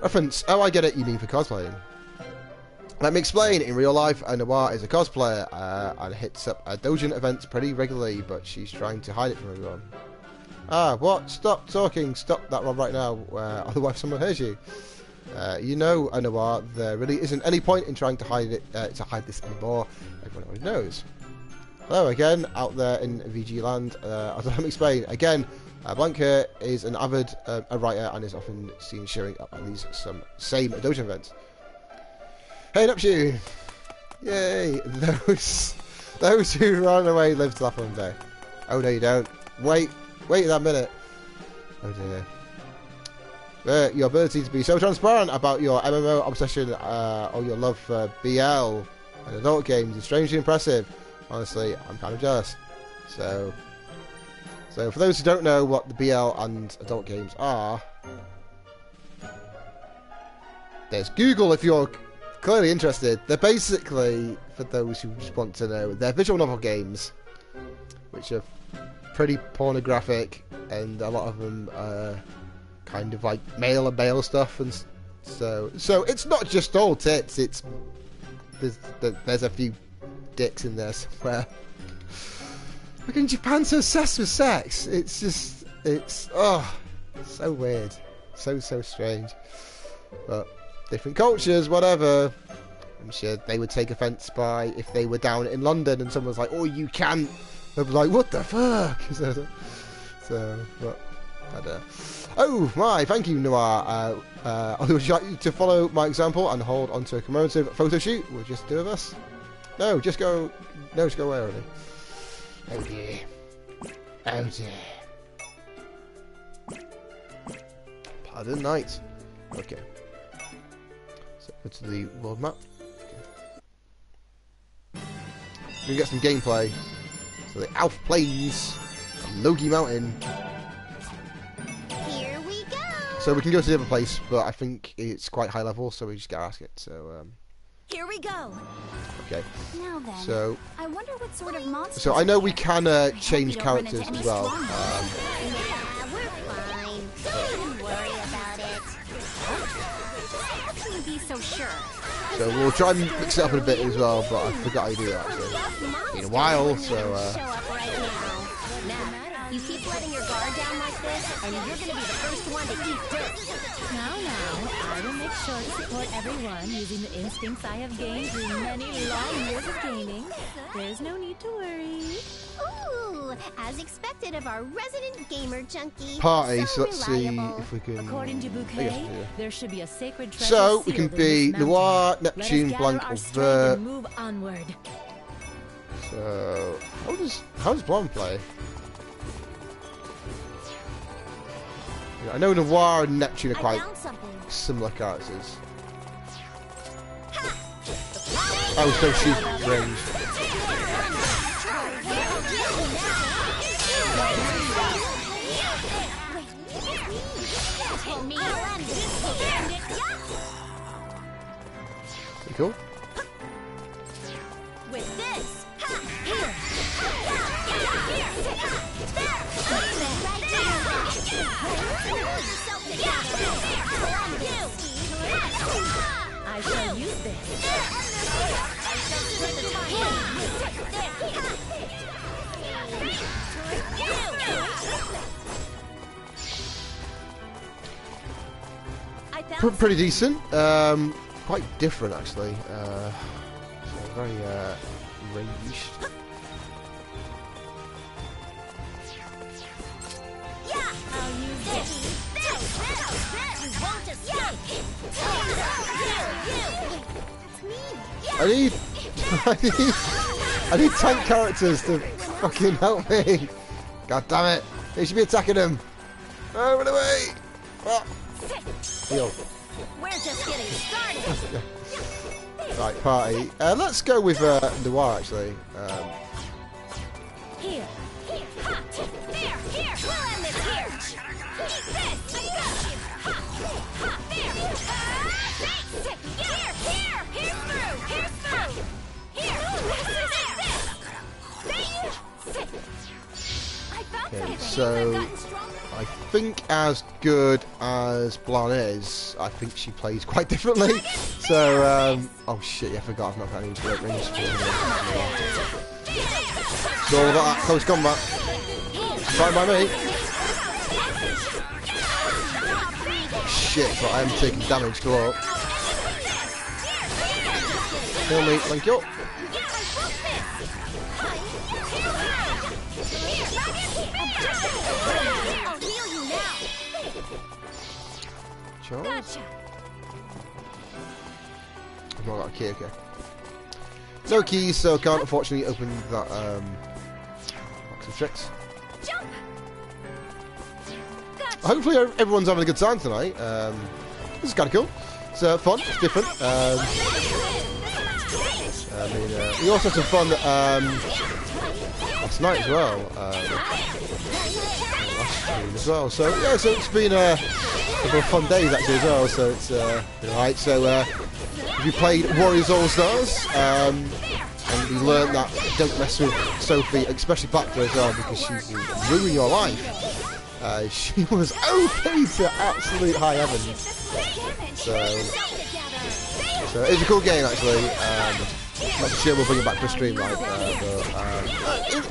[SPEAKER 1] Reference. Oh, I get it. You mean for cosplaying. Let me explain. In real life, Noir is a cosplayer and hits up doujin events pretty regularly, but she's trying to hide it from everyone. Ah, what? Stop talking. Stop that one right now, otherwise someone hears you. You know, Noir, there really isn't any point in trying to hide this anymore. Everyone already knows. Hello again, out there in VG land. Let me explain. Again, Blanca is an avid writer and is often seen showing up at these same doujin events. Hey, Neptune! Yay! Those who run away live to laugh one day. Oh no, you don't. Wait that minute. Oh dear. Your ability to be so transparent about your MMO obsession or your love for BL and adult games is strangely impressive. Honestly, I'm kind of jealous. So for those who don't know what the BL and adult games are, there's Google if you're clearly interested. They're basically, for those who just want to know, they're visual novel games, which are pretty pornographic, and a lot of them are kind of like male and male stuff, and so it's not just all tits. There's a few dicks in there somewhere. Fucking Japan's so obsessed with sex. It's so weird, so strange. But different cultures, whatever. I'm sure they would take offence by if they were down in London and someone's like, "Oh, you can't." They'd be like, "What the fuck?" But oh my, thank you, Noir. Would you like to follow my example and hold onto a commemorative photo shoot with just two of us? No, just go away already. Oh dear. Oh dear. Pardon, knight. Okay. Go to the world map. Okay. We can get some gameplay. So the Alpha Plains, Logi Mountain.
[SPEAKER 3] Here we go.
[SPEAKER 1] So we can go to the other place, but I think it's quite high level, so we just gotta ask it. So
[SPEAKER 5] Here we go.
[SPEAKER 1] okay.
[SPEAKER 4] Now then,
[SPEAKER 1] So
[SPEAKER 4] I wonder what sort of monster.
[SPEAKER 1] so I know we can change characters as well.
[SPEAKER 3] Yeah, we're fine. Don't even worry about it.
[SPEAKER 4] How can you be so sure?
[SPEAKER 1] So we'll try and mix it up in a bit as well, but I forgot how you do that actually. Been a while, so
[SPEAKER 3] Show up right now.
[SPEAKER 5] Now, you keep letting your guard down like this, and you're gonna be the first one to eat dirt.
[SPEAKER 6] Now, I will make sure to support everyone using the instincts I have gained through many long years of gaming. There's no need to worry.
[SPEAKER 3] Ooh, as expected of our resident gamer junkie.
[SPEAKER 1] Party, so let's see
[SPEAKER 3] reliable.
[SPEAKER 1] if we can.
[SPEAKER 6] According to
[SPEAKER 1] I
[SPEAKER 6] Bouquet,
[SPEAKER 1] guess, yeah.
[SPEAKER 6] there should be a sacred treasure
[SPEAKER 1] So we can
[SPEAKER 6] sealed in
[SPEAKER 1] be
[SPEAKER 6] this mountain.
[SPEAKER 1] Noir,
[SPEAKER 6] Let us
[SPEAKER 1] Neptune,
[SPEAKER 6] gather
[SPEAKER 1] Blanc,
[SPEAKER 6] our
[SPEAKER 1] or
[SPEAKER 6] strength
[SPEAKER 1] Vert.
[SPEAKER 6] and move onward.
[SPEAKER 1] So how does Blonde play? Yeah, I know Noir and Neptune are
[SPEAKER 5] I
[SPEAKER 1] quite
[SPEAKER 5] found something.
[SPEAKER 1] similar characters. Oh, so she's ranged. Pretty cool.
[SPEAKER 5] With this.
[SPEAKER 6] I shall use this.
[SPEAKER 5] I found
[SPEAKER 1] Pretty decent. Quite different actually. So very ranged.
[SPEAKER 5] I'll use this. You won't escape.
[SPEAKER 1] I need tank characters to fucking help me. God damn it! They should be attacking them. Oh, run away! Ah. Heal.
[SPEAKER 5] We're just getting started.
[SPEAKER 1] Right, party. Let's go with Noir actually.
[SPEAKER 6] Here.
[SPEAKER 5] Ha! There! Here! We'll end this here! Eat this! I got you! Ha! Ha! There! Here! Here's through! Here's through! Here! I found
[SPEAKER 1] Okay,
[SPEAKER 5] something!
[SPEAKER 1] so
[SPEAKER 5] I've gotten stronger.
[SPEAKER 1] I think as good as Blanc is, I think she plays quite differently. So, oh shit, yeah, I forgot I've not got any great range for her. It's all about that close combat. Fine by me. Shit, but I am taking damage to all. Kill me, thank you.
[SPEAKER 5] I'll heal you now.
[SPEAKER 1] Charles?
[SPEAKER 5] Gotcha.
[SPEAKER 1] I've not got a key, okay. No keys, so can't unfortunately open that box of tricks.
[SPEAKER 5] Jump. Gotcha.
[SPEAKER 1] Hopefully everyone's having a good time tonight. This is kind of cool. It's fun, it's different. I mean, we also had some fun last night as well. Last stream as well. So yeah, so it's been a couple of fun days actually as well. So it's been alright. So if you played Warriors All Stars, and we learned that don't mess with Sophie, especially Bacta as well, because she will ruin your life. She was OP to absolute high heavens. So it's a cool game actually. Not sure we'll bring it back for a stream, like, but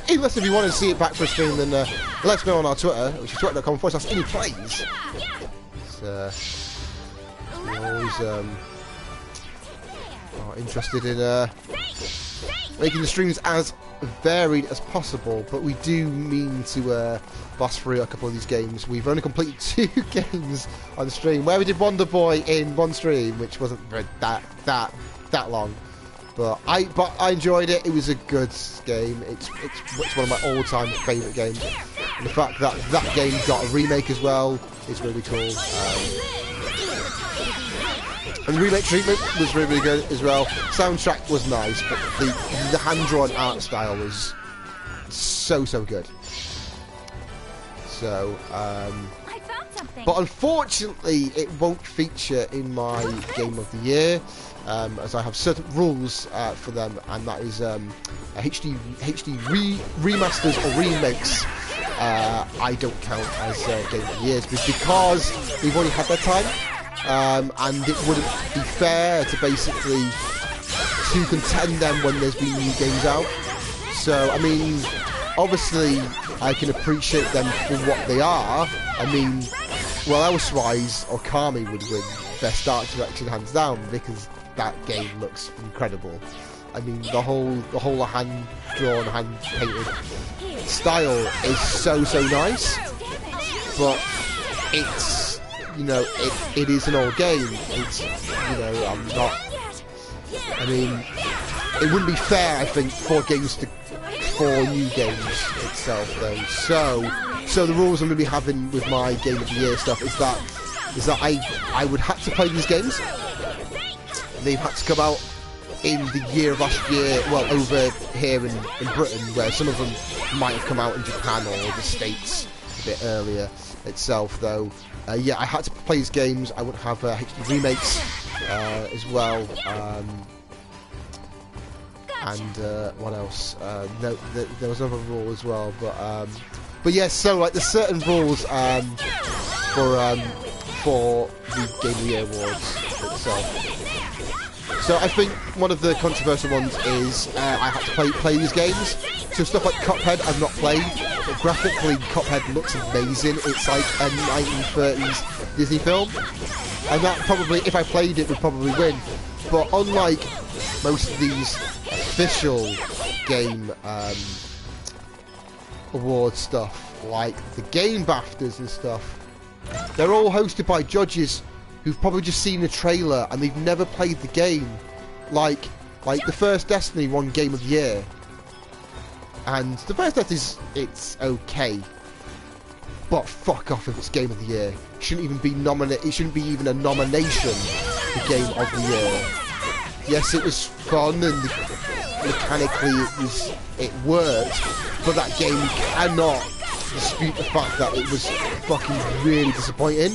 [SPEAKER 1] unless if you want to see it back for a stream, then let us know on our Twitter, which is twitter.com/anyplays. We're always are interested in making the streams as varied as possible, but we do mean to blast through a couple of these games. We've only completed 2 games on the stream, where we did Wonder Boy in one stream, which wasn't very that long. But I enjoyed it. It was a good game. It's one of my all-time favourite games. And the fact that that game got a remake as well is really cool. And the remake treatment was really, really good as well. Soundtrack was nice, but the hand-drawn art style was so good. So,
[SPEAKER 4] I found something.
[SPEAKER 1] but unfortunately, it won't feature in my Game of the Year, as I have certain rules for them, and that is HD remasters or remakes. I don't count as Game of the Years because they've already had their time, and it wouldn't be fair to basically to contend them when there's been new games out. So, I mean, obviously, I can appreciate them for what they are. I mean, well, elsewise, Okami would win Best Art Direction hands down because that game looks incredible. I mean, the whole hand-drawn, hand-painted style is so nice, but it's, you know, it is an old game. It's, you know, I mean, it wouldn't be fair, I think, for new games itself, though. So the rules I'm going to be having with my Game of the Year stuff is that I would have to play these games. They've had to come out in the year of last year, well, over here in Britain, where some of them might have come out in Japan or the States a bit earlier itself, though. Yeah, I had to play these games. I would have HD remakes as well. And what else? No, there was another rule as well, but yeah. So like, there's certain rules for the Game of the Year awards itself. So I think one of the controversial ones is I had to play these games. So stuff like Cuphead I've not played, but graphically Cuphead looks amazing. It's like a 1930s Disney film, and that probably, if I played it, would probably win. But unlike most of these official game award stuff, like the Game BAFTAs and stuff, they're all hosted by judges who've probably just seen the trailer and they've never played the game. Like the first Destiny won Game of the Year, and the first Destiny it's okay, but fuck off if it's Game of the Year. It shouldn't even be nominated. It shouldn't be even a nomination for Game of the Year. Yes, it was fun and mechanically it worked, but that game, you cannot dispute the fact that it was fucking really disappointing.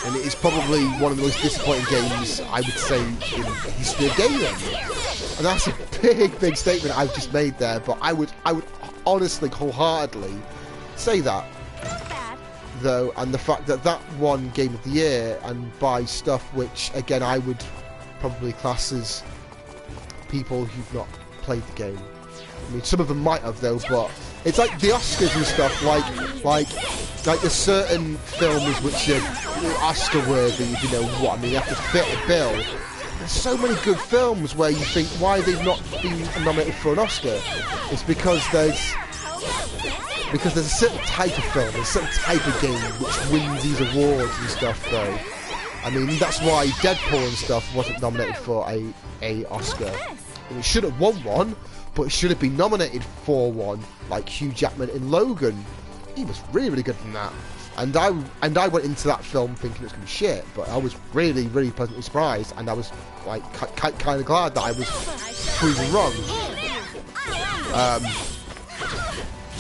[SPEAKER 1] And it is probably one of the most disappointing games, I would say, in the history of gaming. And that's a big statement I've just made there, but I would honestly, wholeheartedly say that. Though, and the fact that that won Game of the Year, and by stuff which, again, I would probably class as people who've not played the game. I mean, some of them might have, though, but it's like the Oscars and stuff, like there's certain films which are Oscar-worthy, if you know what I mean. You have to fit a bill. There's so many good films where you think, why they've not been nominated for an Oscar? It's because there's a certain type of film, a certain type of game which wins these awards and stuff, though. I mean, that's why Deadpool and stuff wasn't nominated for a Oscar. And it should have won one, but it should have been nominated for one, like Hugh Jackman in Logan. He was really good in that. And I went into that film thinking it was going to be shit, but I was really pleasantly surprised, and I was like kind of glad that I was proven wrong.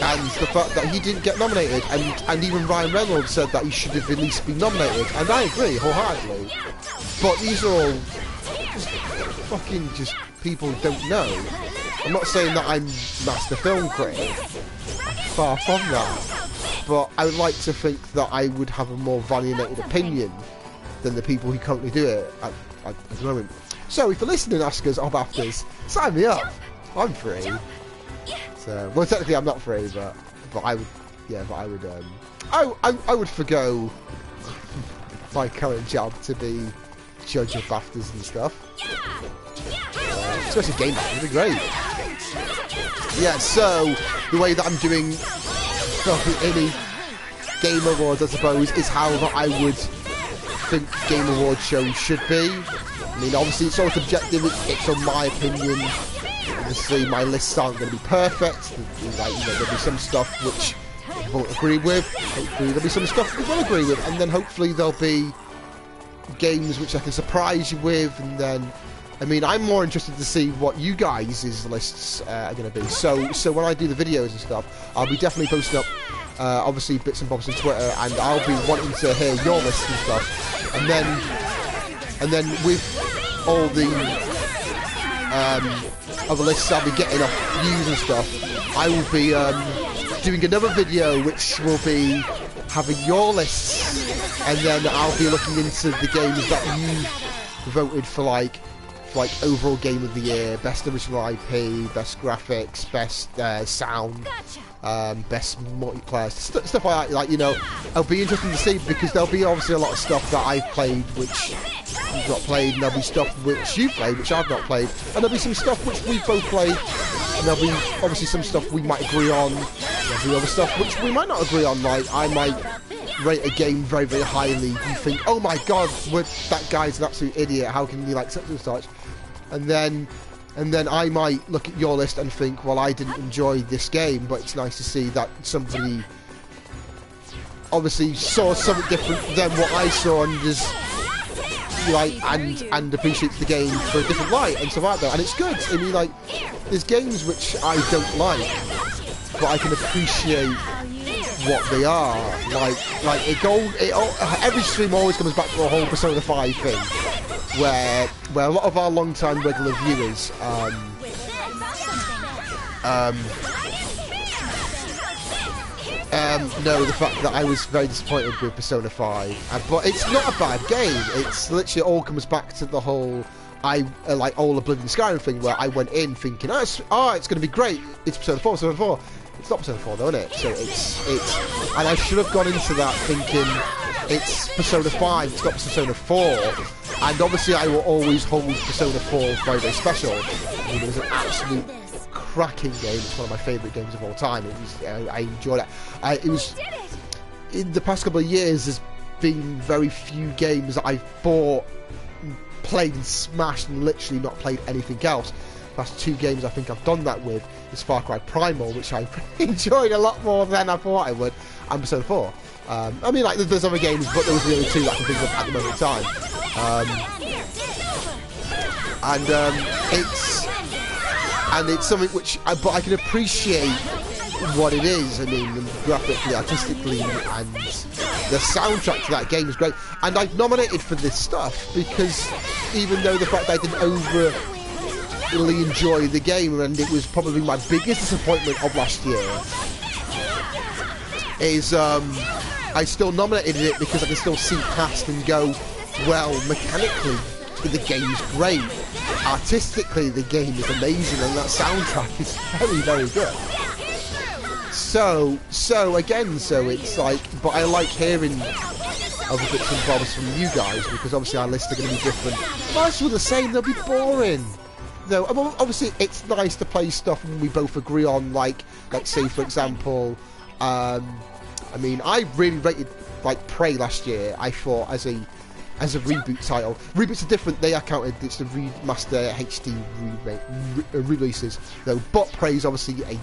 [SPEAKER 1] And the fact that he didn't get nominated, and even Ryan Reynolds said that he should have at least been nominated, and I agree wholeheartedly. But these are all just people who don't know. I'm not saying that I'm master film critic, far from that. But I would like to think that I would have a more validated opinion than the people who currently do it at the moment. So if you're listening, Oscars or BAFTAs, sign me up. I'm free. So, well, technically I'm not free, but I would, yeah, but I would forgo my current job to be judge of BAFTAs and stuff. Especially Game BAFTAs, would be great. Yeah, so the way that I'm doing any Game Awards, I suppose, is how I would think Game Awards shows should be. I mean, obviously it's all subjective, it's on my opinion. Obviously my lists aren't going to be perfect. Like, you know, there'll be some stuff which I won't agree with. Hopefully there'll be some stuff we will agree with, and then hopefully there'll be games which I can surprise you with, and then, I mean, I'm more interested to see what you guys' lists are going to be. So when I do the videos and stuff, I'll be definitely posting up, obviously, bits and bobs on Twitter, and I'll be wanting to hear your lists and stuff. And then with all the other lists I'll be getting off views and stuff, I will be doing another video which will be having your lists, and then I'll be looking into the games that you voted for, like overall game of the year, best original IP, best graphics, best sound, best multiplayer, stuff like that. Like, you know, it'll be interesting to see, because there'll be obviously a lot of stuff that I've played which you've not played, and there'll be stuff which you've played which I've not played, and there'll be some stuff which we've both played, and there'll be obviously some stuff we might agree on, there'll be other stuff which we might not agree on. Like, I might rate a game very, very highly, you think, oh my god, that guy's an absolute idiot, how can you like such and such? And then I might look at your list and think, well, I didn't enjoy this game, but it's nice to see that somebody obviously saw something different than what I saw, and is like, and appreciates the game for a different light and stuff like that. And it's good. I mean, like, there's games which I don't like, but I can appreciate what they are. Like every stream always comes back to a whole Persona 5 thing, where a lot of our long-time regular viewers know the fact that I was very disappointed with Persona 5, but it's not a bad game. It's literally all comes back to the whole like all Oblivion Skyrim thing, where I went in thinking, it's going to be great. It's Persona 4. It's not Persona 4 though, isn't it? So it's and I should have gone into that thinking it's Persona 5, it's not Persona 4, and obviously I will always hold Persona 4 very, very special. I mean, it was an absolute cracking game. It's one of my favourite games of all time. It was, I enjoyed it. It was, in the past couple of years, there's been very few games that I've bought, played and smashed, and literally not played anything else. The last two games I think I've done that with is Far Cry Primal, which I enjoyed a lot more than I thought I would, and Persona 4. I mean, like, there's other games, but those are the only two that I can think of at the moment in time. It's something which, but I can appreciate what it is. I mean, graphically, artistically, and the soundtrack to that game is great. And I've nominated for this stuff because even though the fact that I didn't overly enjoy the game, and it was probably my biggest disappointment of last year, is I still nominated it because I can still see past and go, well, mechanically the game's great, artistically the game is amazing, and that soundtrack is very, very good. So it's like, but I like hearing other bits and bobs from you guys, because obviously our lists are going to be different. If ours were the same, they'll be boring. Though, obviously it's nice to play stuff when we both agree on, like say for example, I mean, I really rated like Prey last year. I thought as a reboot title. Reboots are different. They are counted. It's the remaster HD releases though. But Prey is obviously a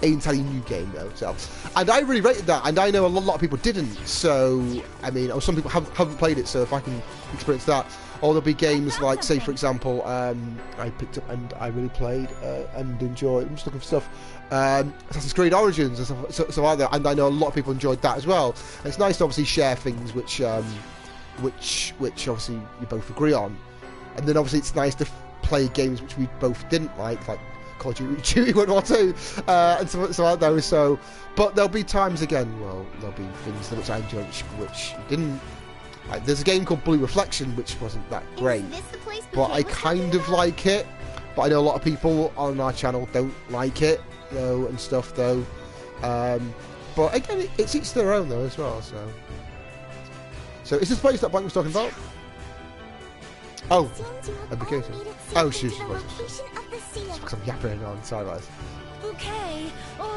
[SPEAKER 1] entirely new game though. So, and I really rated that, and I know a lot of people didn't. So, I mean, some people haven't played it. So if I can experience that. Or there'll be games like, say for example, I picked up and I really played and enjoyed. I'm just looking for stuff. Assassin's Creed Origins and stuff like that, and I know a lot of people enjoyed that as well. And it's nice to obviously share things which obviously you both agree on, and then obviously it's nice to play games which we both didn't like Call of Duty World War 2 and stuff like those. So, but there'll be times again. Well, there'll be things which I enjoyed which you didn't. Like, there's a game called Blue Reflection which wasn't that great, but I kind of like it. But I know a lot of people on our channel don't like it though and stuff though. But again, it's each their own though as well. So is this place that Blank was talking about? Oh, application. Oh, shoot, it's because I'm yapping on sideways.
[SPEAKER 6] Okay. Oh,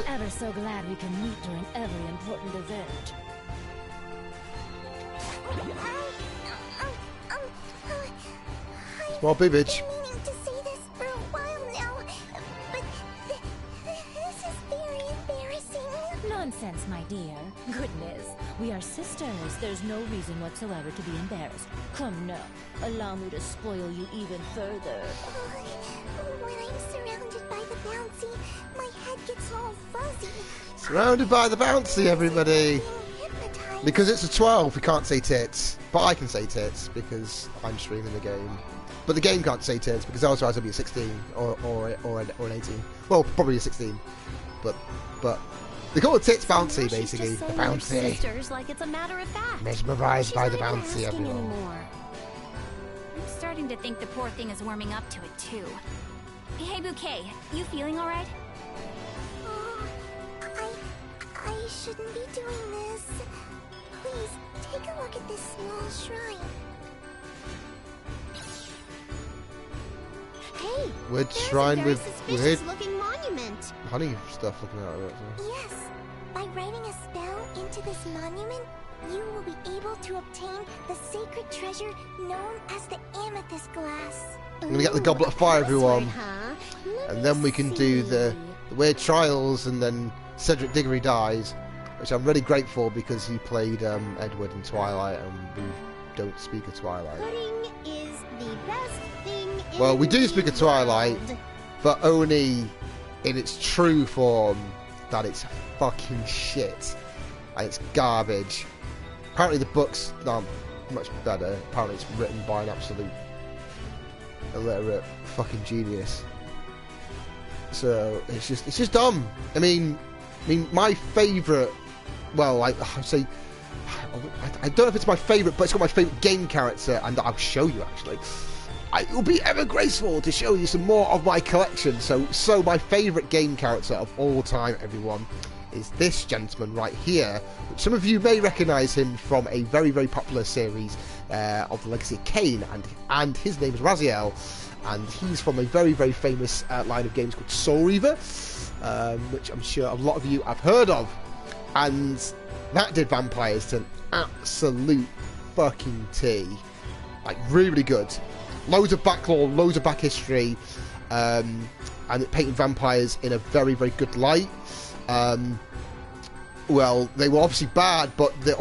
[SPEAKER 6] I'm ever so glad we can meet during every important event.
[SPEAKER 1] Small bitch.
[SPEAKER 7] I've been meaning to say this for a while now, but this is very embarrassing.
[SPEAKER 6] Nonsense, my dear. Goodness. We are sisters. There's no reason whatsoever to be embarrassed. Come now, allow me to spoil you even further.
[SPEAKER 7] When I'm surrounded by the bouncy, my head gets all fuzzy.
[SPEAKER 1] Surrounded by the bouncy, everybody.
[SPEAKER 7] Hypnotized.
[SPEAKER 1] Because it's a 12, we can't say tits. But I can say tits because I'm streaming the game. But the game can't say tits because otherwise it'll be a 16 or an 18. Well, probably a 16. But they call it tits bouncy, basically. The bouncy.
[SPEAKER 3] Sisters, like it's a matter of fact.
[SPEAKER 1] Mesmerized by the
[SPEAKER 3] She's not even
[SPEAKER 1] bouncy,
[SPEAKER 3] asking
[SPEAKER 1] everyone.
[SPEAKER 3] anymore.
[SPEAKER 4] I'm starting to think the poor thing is warming up to it too. Hey, Bouquet, you feeling alright?
[SPEAKER 7] Oh, I shouldn't be doing this. Please, take a look at this small shrine.
[SPEAKER 3] Hey,
[SPEAKER 1] Weird
[SPEAKER 3] there's
[SPEAKER 1] shrine
[SPEAKER 3] a very
[SPEAKER 1] with
[SPEAKER 3] suspicious
[SPEAKER 1] weird
[SPEAKER 3] looking monument.
[SPEAKER 1] honey stuff looking at it.
[SPEAKER 7] Yes, by writing a spell into this monument, you will be able to obtain the sacred treasure known as the amethyst glass.
[SPEAKER 1] I'm gonna get the Goblet of Fire, everyone. And then we can do the weird trials, and then Cedric Diggory dies, which I'm really grateful because he played Edward in Twilight, and we don't speak of Twilight.
[SPEAKER 3] Pudding is the best thing in
[SPEAKER 1] Well, we do speak of
[SPEAKER 3] the
[SPEAKER 1] Twilight,
[SPEAKER 3] world.
[SPEAKER 1] but only in its true form, that it's fucking shit. And it's garbage. Apparently the book's not much better. Apparently it's written by an absolute illiterate fucking genius. So it's just dumb. I mean my favourite, well, I'd say, I don't know if it's my favourite, but it's got my favourite game character, and I'll show you actually. It will be ever graceful to show you some more of my collection. So my favourite game character of all time, everyone, is this gentleman right here, which some of you may recognise him from a very, very popular series of the Legacy of Kain, and his name is Raziel, and he's from a very, very famous line of games called Soul Reaver, which I'm sure a lot of you have heard of, and that did vampires to an absolute fucking T. Like, really, really good. Loads of backlore, loads of back history, and it painted vampires in a very, very good light. Well, they were obviously bad, but it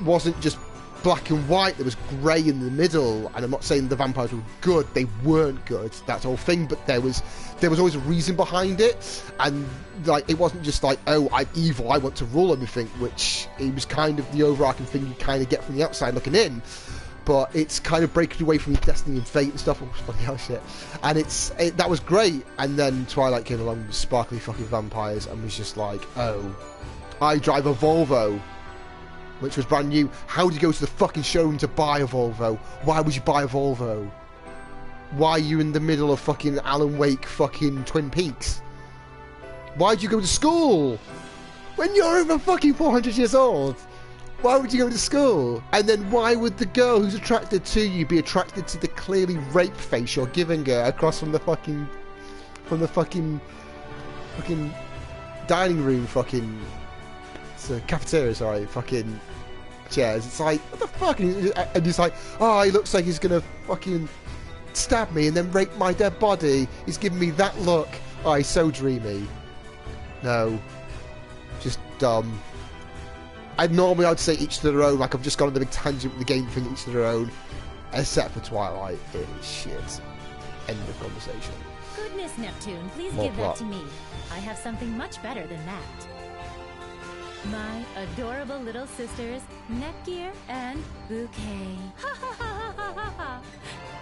[SPEAKER 1] wasn't just black and white, there was grey in the middle, and I'm not saying the vampires were good, they weren't good, that's the whole thing, but there was always a reason behind it, and like, it wasn't just like, oh, I'm evil, I want to rule everything, which it was kind of the overarching thing you kind of get from the outside looking in, but it's kind of breaking away from your destiny and fate and stuff, bloody hell shit, and that was great, and then Twilight came along with sparkly fucking vampires, and was just like, oh, I drive a Volvo, which was brand new. How do you go to the fucking showroom to buy a Volvo? Why would you buy a Volvo? Why are you in the middle of fucking Alan Wake fucking Twin Peaks? Why do you go to school? When you're over fucking 400 years old? Why would you go to school? And then why would the girl who's attracted to you be attracted to the clearly rape face you're giving her across from the fucking dining room fucking... So cafeteria, sorry, fucking chairs. It's like, what the fuck? And he's like, oh, he looks like he's gonna fucking stab me and then rape my dead body. He's giving me that look. Oh, he's so dreamy. No, just dumb. Normally I'd say each to their own. Like, I've just gone on the big tangent with the game thing, each to their own. Except for Twilight, it is shit. End of conversation.
[SPEAKER 6] Goodness, Neptune, please
[SPEAKER 1] More
[SPEAKER 6] give
[SPEAKER 1] plot.
[SPEAKER 6] that to me. I have something much better than that. My adorable little sisters, Netgear and Bouquet. Ha ha ha ha ha ha!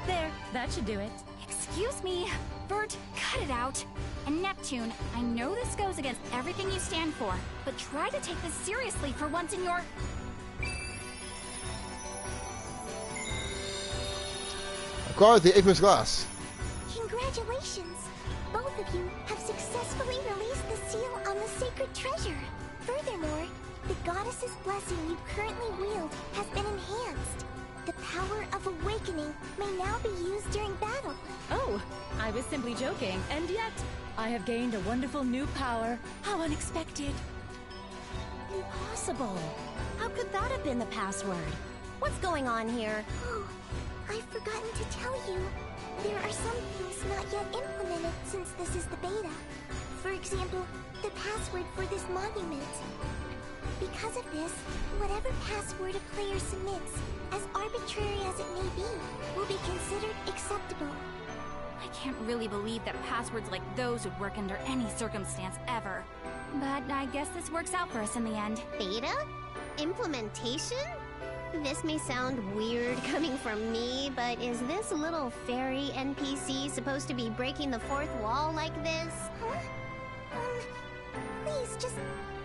[SPEAKER 6] There, that should do it.
[SPEAKER 4] Excuse me, Bert, cut it out. And Neptune, I know this goes against everything you stand for, but try to take this seriously for once in your...
[SPEAKER 1] Acquired the infamous glass.
[SPEAKER 7] Congratulations! Both of you have successfully released the seal on the sacred treasure. Furthermore, the goddess's blessing you currently wield has been enhanced. The power of awakening may now be used during battle.
[SPEAKER 6] Oh, I was simply joking, and yet I have gained a wonderful new power. How unexpected.
[SPEAKER 3] Impossible. How could that have been the password? What's going on here?
[SPEAKER 7] Oh, I've forgotten to tell you. There are some things not yet implemented since this is the beta. For example, the password for this monument. Because of this, whatever password a player submits, as arbitrary as it may be, will be considered acceptable.
[SPEAKER 4] I can't really believe that passwords like those would work under any circumstance ever. But I guess this works out for us in the end.
[SPEAKER 3] Beta? Implementation? This may sound weird coming from me, but is this little fairy NPC supposed to be breaking the fourth wall like this?
[SPEAKER 7] Huh? Please, just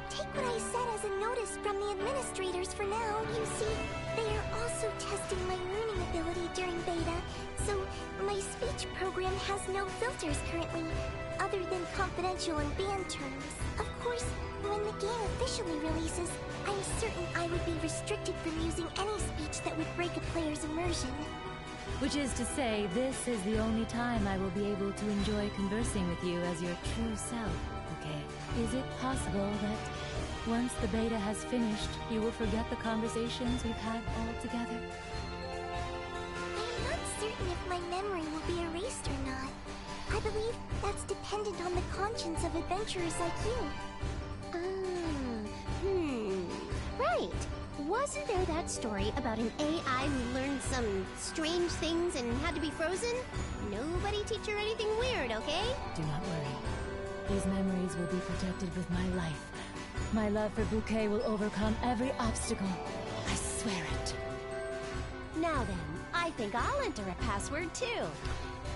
[SPEAKER 7] take what I said as a notice from the administrators for now. You see, they are also testing my learning ability during beta, so my speech program has no filters currently, other than confidential and banned terms. Of course, when the game officially releases, I'm certain I would be restricted from using any speech that would break a player's immersion.
[SPEAKER 6] Which is to say, this is the only time I will be able to enjoy conversing with you as your true self, okay? Is it possible that once the beta has finished, you will forget the conversations we've had altogether?
[SPEAKER 7] I'm not certain if my memory will be erased or not. I believe that's dependent on the conscience of adventurers like you.
[SPEAKER 3] Right. Wasn't there that story about an AI who learned some strange things and had to be frozen? Nobody teach her anything weird, okay?
[SPEAKER 6] Do not worry. These memories will be protected with my life. My love for Bouquet will overcome every obstacle. I swear it.
[SPEAKER 3] Now then, I think I'll enter a password too.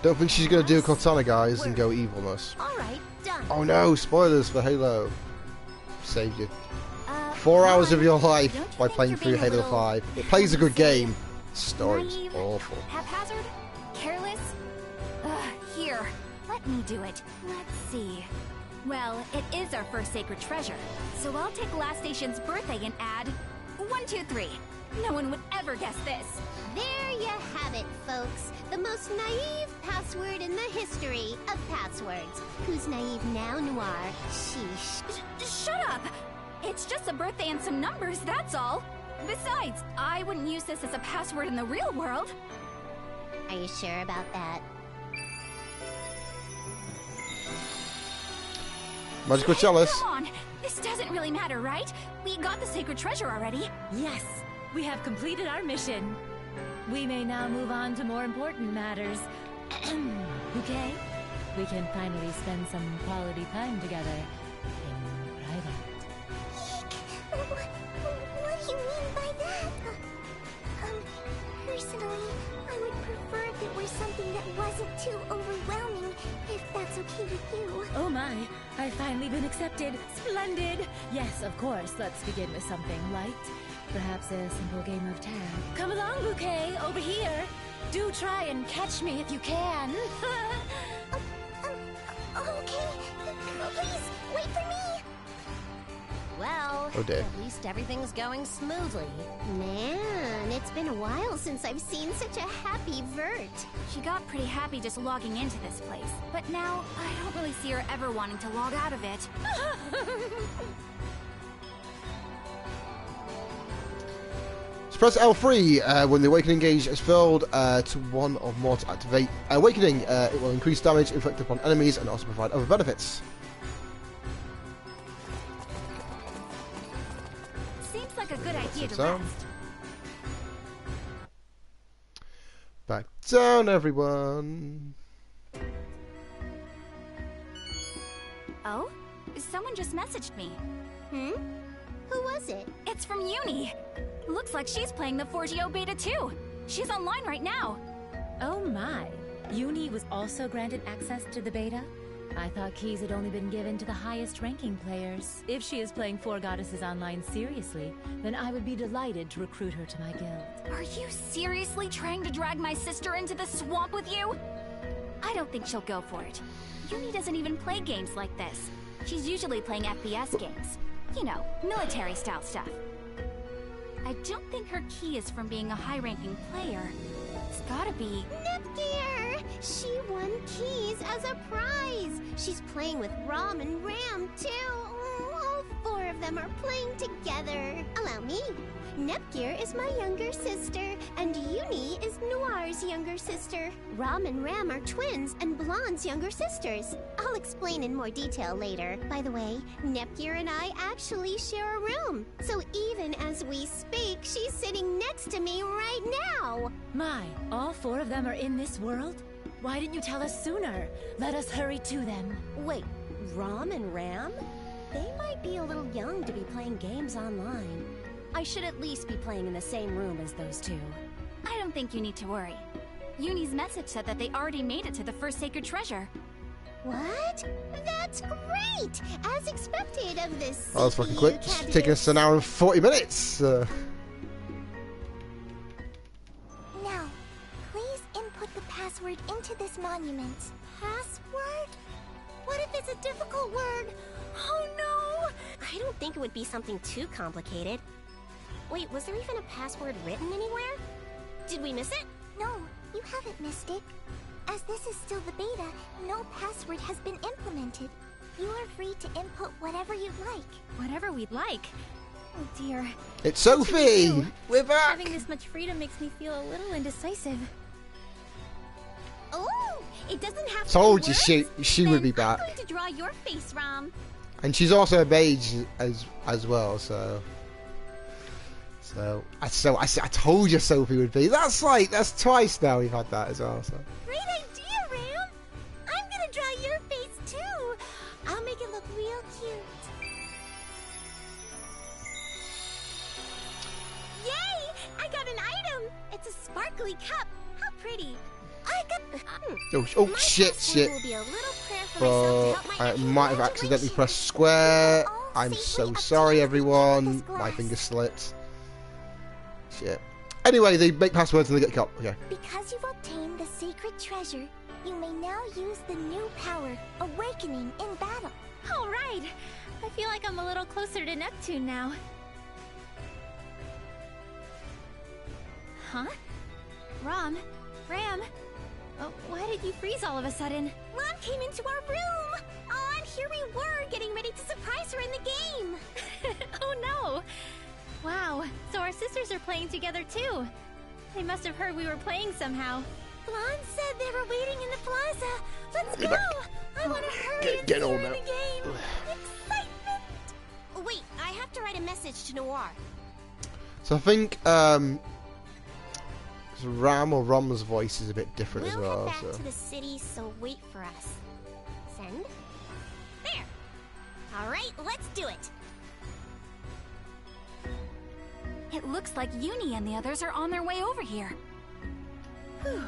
[SPEAKER 1] Don't think she's gonna do Cortana, guys, and go evilness.
[SPEAKER 3] Alright, done.
[SPEAKER 1] Oh no, spoilers for Halo. Saved you. 4 hours of your life by playing through Halo 5. It plays a good game. Story's
[SPEAKER 4] Naive,
[SPEAKER 1] awful.
[SPEAKER 4] Haphazard? Careless? Here, let me do it. Let's see. Well, it is our first sacred treasure, so I'll take last station's birthday and add 1, 2, 3. No one would ever guess this.
[SPEAKER 3] There you have it, folks. The most naive password in the history of passwords. Who's naive now, Noir? Sheesh.
[SPEAKER 4] Shut up! It's just a birthday and some numbers, that's all. Besides, I wouldn't use this as a password in the real world.
[SPEAKER 3] Are you sure about that?
[SPEAKER 1] Magical Chalice.
[SPEAKER 4] Come on! This doesn't really matter, right? We got the sacred treasure already.
[SPEAKER 6] Yes, we have completed our mission. We may now move on to more important matters. Okay? We can finally spend some quality time together in private.
[SPEAKER 7] What do you mean by that? Personally, I would prefer if it were something that wasn't too overwhelming, if that's okay with you.
[SPEAKER 6] Oh my, I've finally been accepted. Splendid! Yes, of course, let's begin with something light. Perhaps a simple game of tag. Come along, Bouquet, over here. Do try and catch me if you can.
[SPEAKER 7] Okay. Please, wait for me.
[SPEAKER 3] Well,
[SPEAKER 1] Oh, dear.
[SPEAKER 3] at least everything's going smoothly. Man, it's been a while since I've seen such a happy Vert.
[SPEAKER 4] She got pretty happy just logging into this place. But now, I don't really see her ever wanting to log out of it.
[SPEAKER 1] Press L3 when the Awakening gauge is filled to one or more to activate Awakening. It will increase damage inflicted upon enemies and also provide other benefits.
[SPEAKER 4] Seems like a good idea to
[SPEAKER 1] so.
[SPEAKER 4] rest.
[SPEAKER 1] Back down, everyone.
[SPEAKER 4] Oh? Someone just messaged me.
[SPEAKER 3] Who was it?
[SPEAKER 4] It's from Uni. Looks like she's playing the 4GO beta too. She's online right now.
[SPEAKER 6] Oh my. Uni was also granted access to the beta? I thought keys had only been given to the highest ranking players. If she is playing 4 Godesses online seriously, then I would be delighted to recruit her to my guild.
[SPEAKER 4] Are you seriously trying to drag my sister into the swamp with you? I don't think she'll go for it. Uni doesn't even play games like this. She's usually playing FPS games. You know, military-style stuff. I don't think her key is from being a high-ranking player. It's gotta be...
[SPEAKER 3] Nepgear! She won keys as a prize! She's playing with Rom and Ram, too! All 4 of them are playing together! Allow me! Nepgear is my younger sister, and Uni is Noir's younger sister. Rom and Ram are twins and Blonde's younger sisters. I'll explain in more detail later. By the way, Nepgear and I actually share a room, so even as we speak, she's sitting next to me right now.
[SPEAKER 6] My, all 4 of them are in this world? Why didn't you tell us sooner? Let us hurry to them.
[SPEAKER 8] Wait, Rom and Ram? They might be a little young to be playing games online. I should at least be playing in the same room as those 2.
[SPEAKER 4] I don't think you need to worry. Uni's message said that they already made it to the first sacred treasure.
[SPEAKER 3] What? That's great! As expected of this.
[SPEAKER 1] Oh, that's fucking quick. It's taking us an hour and 40 minutes.
[SPEAKER 7] Now, please input the password into this monument.
[SPEAKER 3] Password? What if it's a difficult word? Oh no!
[SPEAKER 8] I don't think it would be something too complicated. Wait, was there even a password written anywhere? Did we miss it?
[SPEAKER 7] No, you haven't missed it. As this is still the beta, no password has been implemented. You are free to input whatever you'd like.
[SPEAKER 4] Whatever we'd like. Oh dear.
[SPEAKER 1] It's Sophie! We're back!
[SPEAKER 4] Having this much freedom makes me feel a little indecisive.
[SPEAKER 3] Oh, it doesn't have to
[SPEAKER 1] Told
[SPEAKER 3] be
[SPEAKER 1] you
[SPEAKER 3] words.
[SPEAKER 1] she would be
[SPEAKER 3] I'm
[SPEAKER 1] back.
[SPEAKER 3] going to draw your face, Rom.
[SPEAKER 1] And she's also a mage as well, so I told you Sophie would be. That's twice now we've had that as well. So.
[SPEAKER 3] Great idea, Ram. I'm gonna draw your face too. I'll make it look real cute. Yay! I got an item. It's a sparkly cup. How pretty. I got.
[SPEAKER 1] Oh
[SPEAKER 3] My
[SPEAKER 1] shit!
[SPEAKER 3] password will be a little prayer for myself to help
[SPEAKER 1] But
[SPEAKER 3] my
[SPEAKER 1] I might have accidentally pressed square. I'm so sorry, everyone. My finger slipped. Shit. Anyway, they make passwords and they get cut. Okay.
[SPEAKER 7] Because you've obtained the sacred treasure, you may now use the new power, Awakening, in battle.
[SPEAKER 4] All right. I feel like I'm a little closer to Neptune now. Huh? Rom? Ram? Why did you freeze all of a sudden?
[SPEAKER 3] Ron came into our room. Oh, and here we were, getting ready to surprise her in the game.
[SPEAKER 4] Oh no! Wow, so our sisters are playing together too. They must have heard we were playing somehow.
[SPEAKER 3] Blonde said they were waiting in the plaza. Let's
[SPEAKER 1] Get
[SPEAKER 3] go.
[SPEAKER 1] back.
[SPEAKER 3] I want to hurry and
[SPEAKER 1] Get
[SPEAKER 3] see
[SPEAKER 1] on
[SPEAKER 3] her in
[SPEAKER 1] now.
[SPEAKER 3] the game. Excitement.
[SPEAKER 8] Wait, I have to write a message to Noir.
[SPEAKER 1] So I think Ram or Rom's voice is a bit different as
[SPEAKER 8] We'll
[SPEAKER 1] well.
[SPEAKER 8] head back
[SPEAKER 1] So.
[SPEAKER 8] to the city, so wait for us. Send? There! Alright, let's do it!
[SPEAKER 4] It looks like Uni and the others are on their way over here.
[SPEAKER 8] Whew.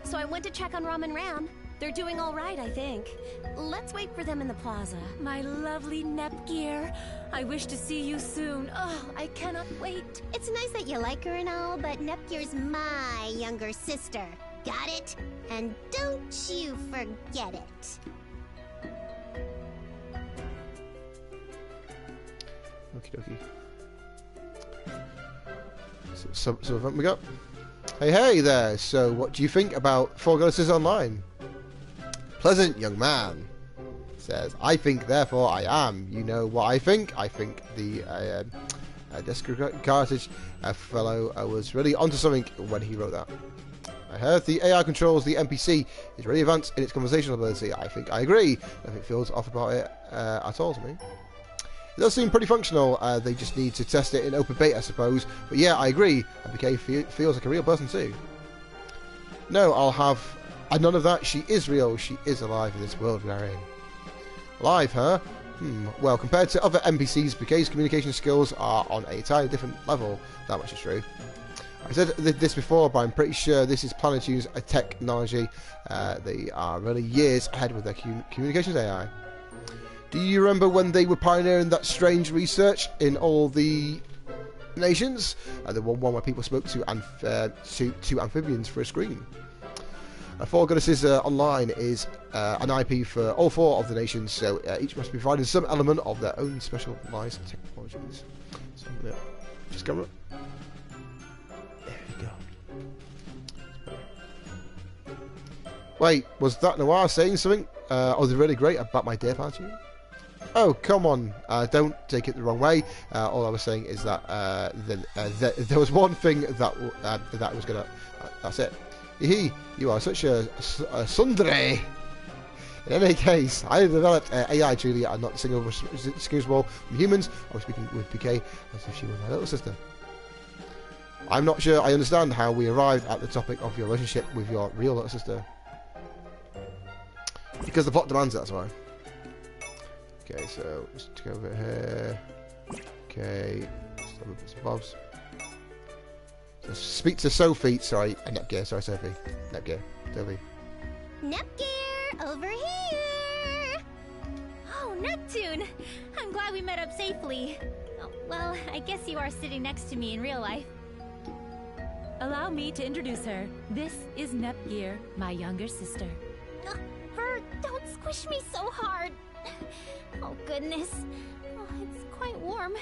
[SPEAKER 8] So I went to check on Rom and Ram. They're doing alright, I think. Let's wait for them in the plaza.
[SPEAKER 6] My lovely Nepgear. I wish to see you soon. Oh, I cannot wait.
[SPEAKER 3] It's nice that you like her and all, but Nepgear's my younger sister. Got it? And don't you forget it.
[SPEAKER 1] Okie dokie. So we got. Hey there. So what do you think about Four Godesses Online? Pleasant young man says, I think, therefore I am. You know what I think? I think the Carthage fellow was really onto something when he wrote that. I heard the AI controls the NPC is really advanced in its conversational ability. I think I agree. Nothing feels off about it at all to me. It does seem pretty functional. They just need to test it in open beta, I suppose. But yeah, I agree. MPK feels like a real person too. No, I'll have none of that. She is real. She is alive in this world we are in. Alive, huh? Well, compared to other NPCs, PK's communication skills are on a entirely different level. That much is true. I said this before, but I'm pretty sure this is Planitude's technology. They are really years ahead with their communications AI. Do you remember when they were pioneering that strange research in all the nations? The one where people spoke to amphibians for a screen. Four Godesses Online is an IP for all 4 of the nations, so each must be provided some element of their own specialised technologies. So, yeah, just go up. There you go. Wait, was that Noir saying something? Oh, they're really great about my day party? Oh, come on. Don't take it the wrong way. All I was saying is that there was one thing that was going to... that's it. You are such a sundry. In any case, I developed AI, Julia, and not distinguishable from humans. I was speaking with PK as if she were my little sister. I'm not sure I understand how we arrived at the topic of your relationship with your real little sister. Because the plot demands it, that's why. Okay, so let's go over here. Okay, some bits and bobs. So speak to Sophie. Sorry, Netgear. Sorry, Sophie. Netgear. Sophie.
[SPEAKER 3] Nepgear, over here!
[SPEAKER 5] Oh, Neptune! I'm glad we met up safely. Oh, well, I guess you are sitting next to me in real life.
[SPEAKER 6] Allow me to introduce her. This is Nepgear, my younger sister.
[SPEAKER 5] Bert, don't squish me so hard. Oh, goodness. Oh, it's quite warm.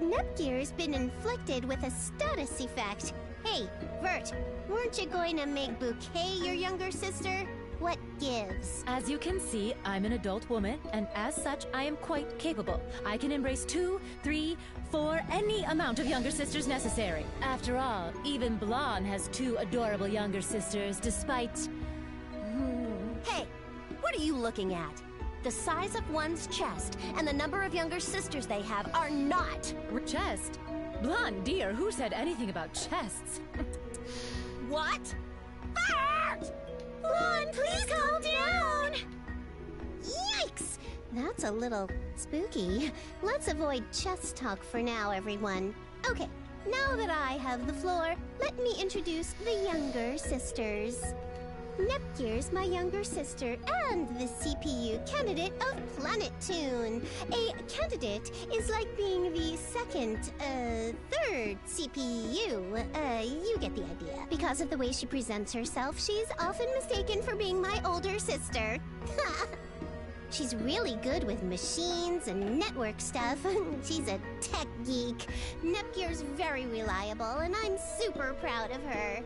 [SPEAKER 3] Nepgear's been inflicted with a status effect. Hey, Vert, weren't you going to make Bouquet your younger sister? What gives?
[SPEAKER 6] As you can see, I'm an adult woman, and as such, I am quite capable. I can embrace 2, 3, 4, any amount of younger sisters necessary. After all, even Blonde has 2 adorable younger sisters, despite...
[SPEAKER 8] Hey, what are you looking at? The size of one's chest and the number of younger sisters they have are not...
[SPEAKER 6] Chest? Blonde, dear, who said anything about chests?
[SPEAKER 8] What? Bert! Blonde, please calm down!
[SPEAKER 3] Yikes! That's a little spooky. Let's avoid chest talk for now, everyone. Okay, now that I have the floor, let me introduce the younger sisters. Nepgear's my younger sister and the CPU candidate of PlanetTune. A candidate is like being the third CPU. You get the idea. Because of the way she presents herself, she's often mistaken for being my older sister. She's really good with machines and network stuff. She's a tech geek. Nepgear's very reliable, and I'm super proud of her.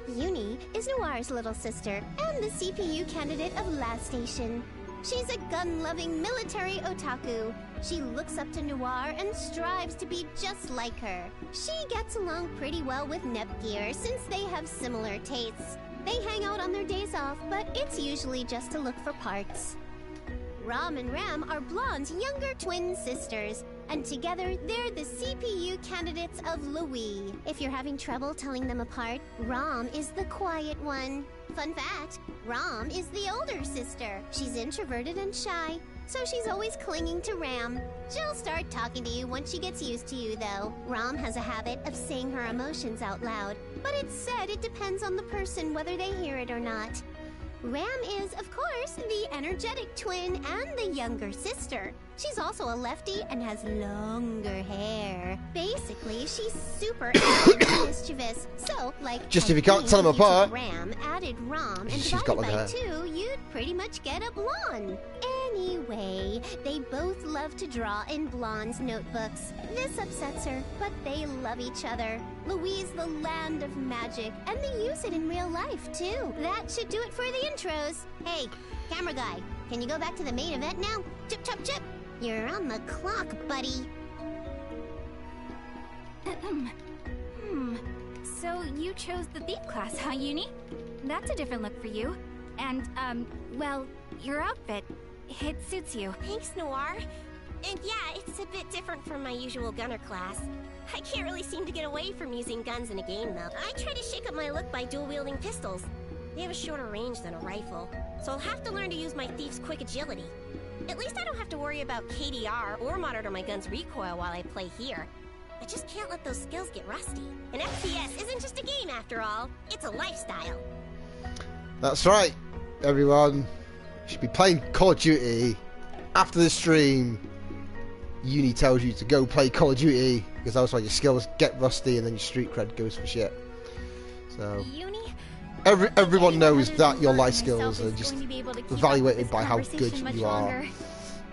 [SPEAKER 3] Uni is Noir's little sister and the CPU candidate of Last Station. She's a gun-loving military otaku. She looks up to Noir and strives to be just like her. She gets along pretty well with Nepgear since they have similar tastes. They hang out on their days off, but it's usually just to look for parts. Rom and Ram are Blonde's younger twin sisters, and together they're the CPU candidates of Louis. If you're having trouble telling them apart, Rom is the quiet one. Fun fact, Rom is the older sister. She's introverted and shy, so she's always clinging to Ram. She'll start talking to you once she gets used to you, though. Rom has a habit of saying her emotions out loud, but it's said it depends on the person whether they hear it or not. Ram is, of course, the energetic twin and the younger sister. She's also a lefty and has longer hair. Basically, she's super active and mischievous. So, like,
[SPEAKER 1] just if you can't tell them apart,
[SPEAKER 3] Ram added Rom and
[SPEAKER 1] she's got
[SPEAKER 3] divided
[SPEAKER 1] like
[SPEAKER 3] by 2, you'd pretty much get a blonde. Anyway, they both love to draw in Blonde's notebooks. This upsets her, but they love each other. Louise, the land of magic, and they use it in real life, too. That should do it for the intros. Hey, camera guy, can you go back to the main event now? Chip, chop, chip. You're on the clock, buddy.
[SPEAKER 4] So you chose the thief class, huh, Uni? That's a different look for you. And, well, your outfit, it suits you.
[SPEAKER 8] Thanks, Noir. And yeah, it's a bit different from my usual gunner class. I can't really seem to get away from using guns in a game, though. I try to shake up my look by dual-wielding pistols. They have a shorter range than a rifle, so I'll have to learn to use my thief's quick agility. At least I don't have to worry about KDR or monitor my gun's recoil while I play here. I just can't let those skills get rusty. An FPS isn't just a game, after all. It's a lifestyle.
[SPEAKER 1] That's right, everyone. You should be playing Call of Duty after the stream. Uni tells you to go play Call of Duty because that's why your skills get rusty and then your street cred goes for shit. So everyone knows that your life skills are just evaluated by how good you are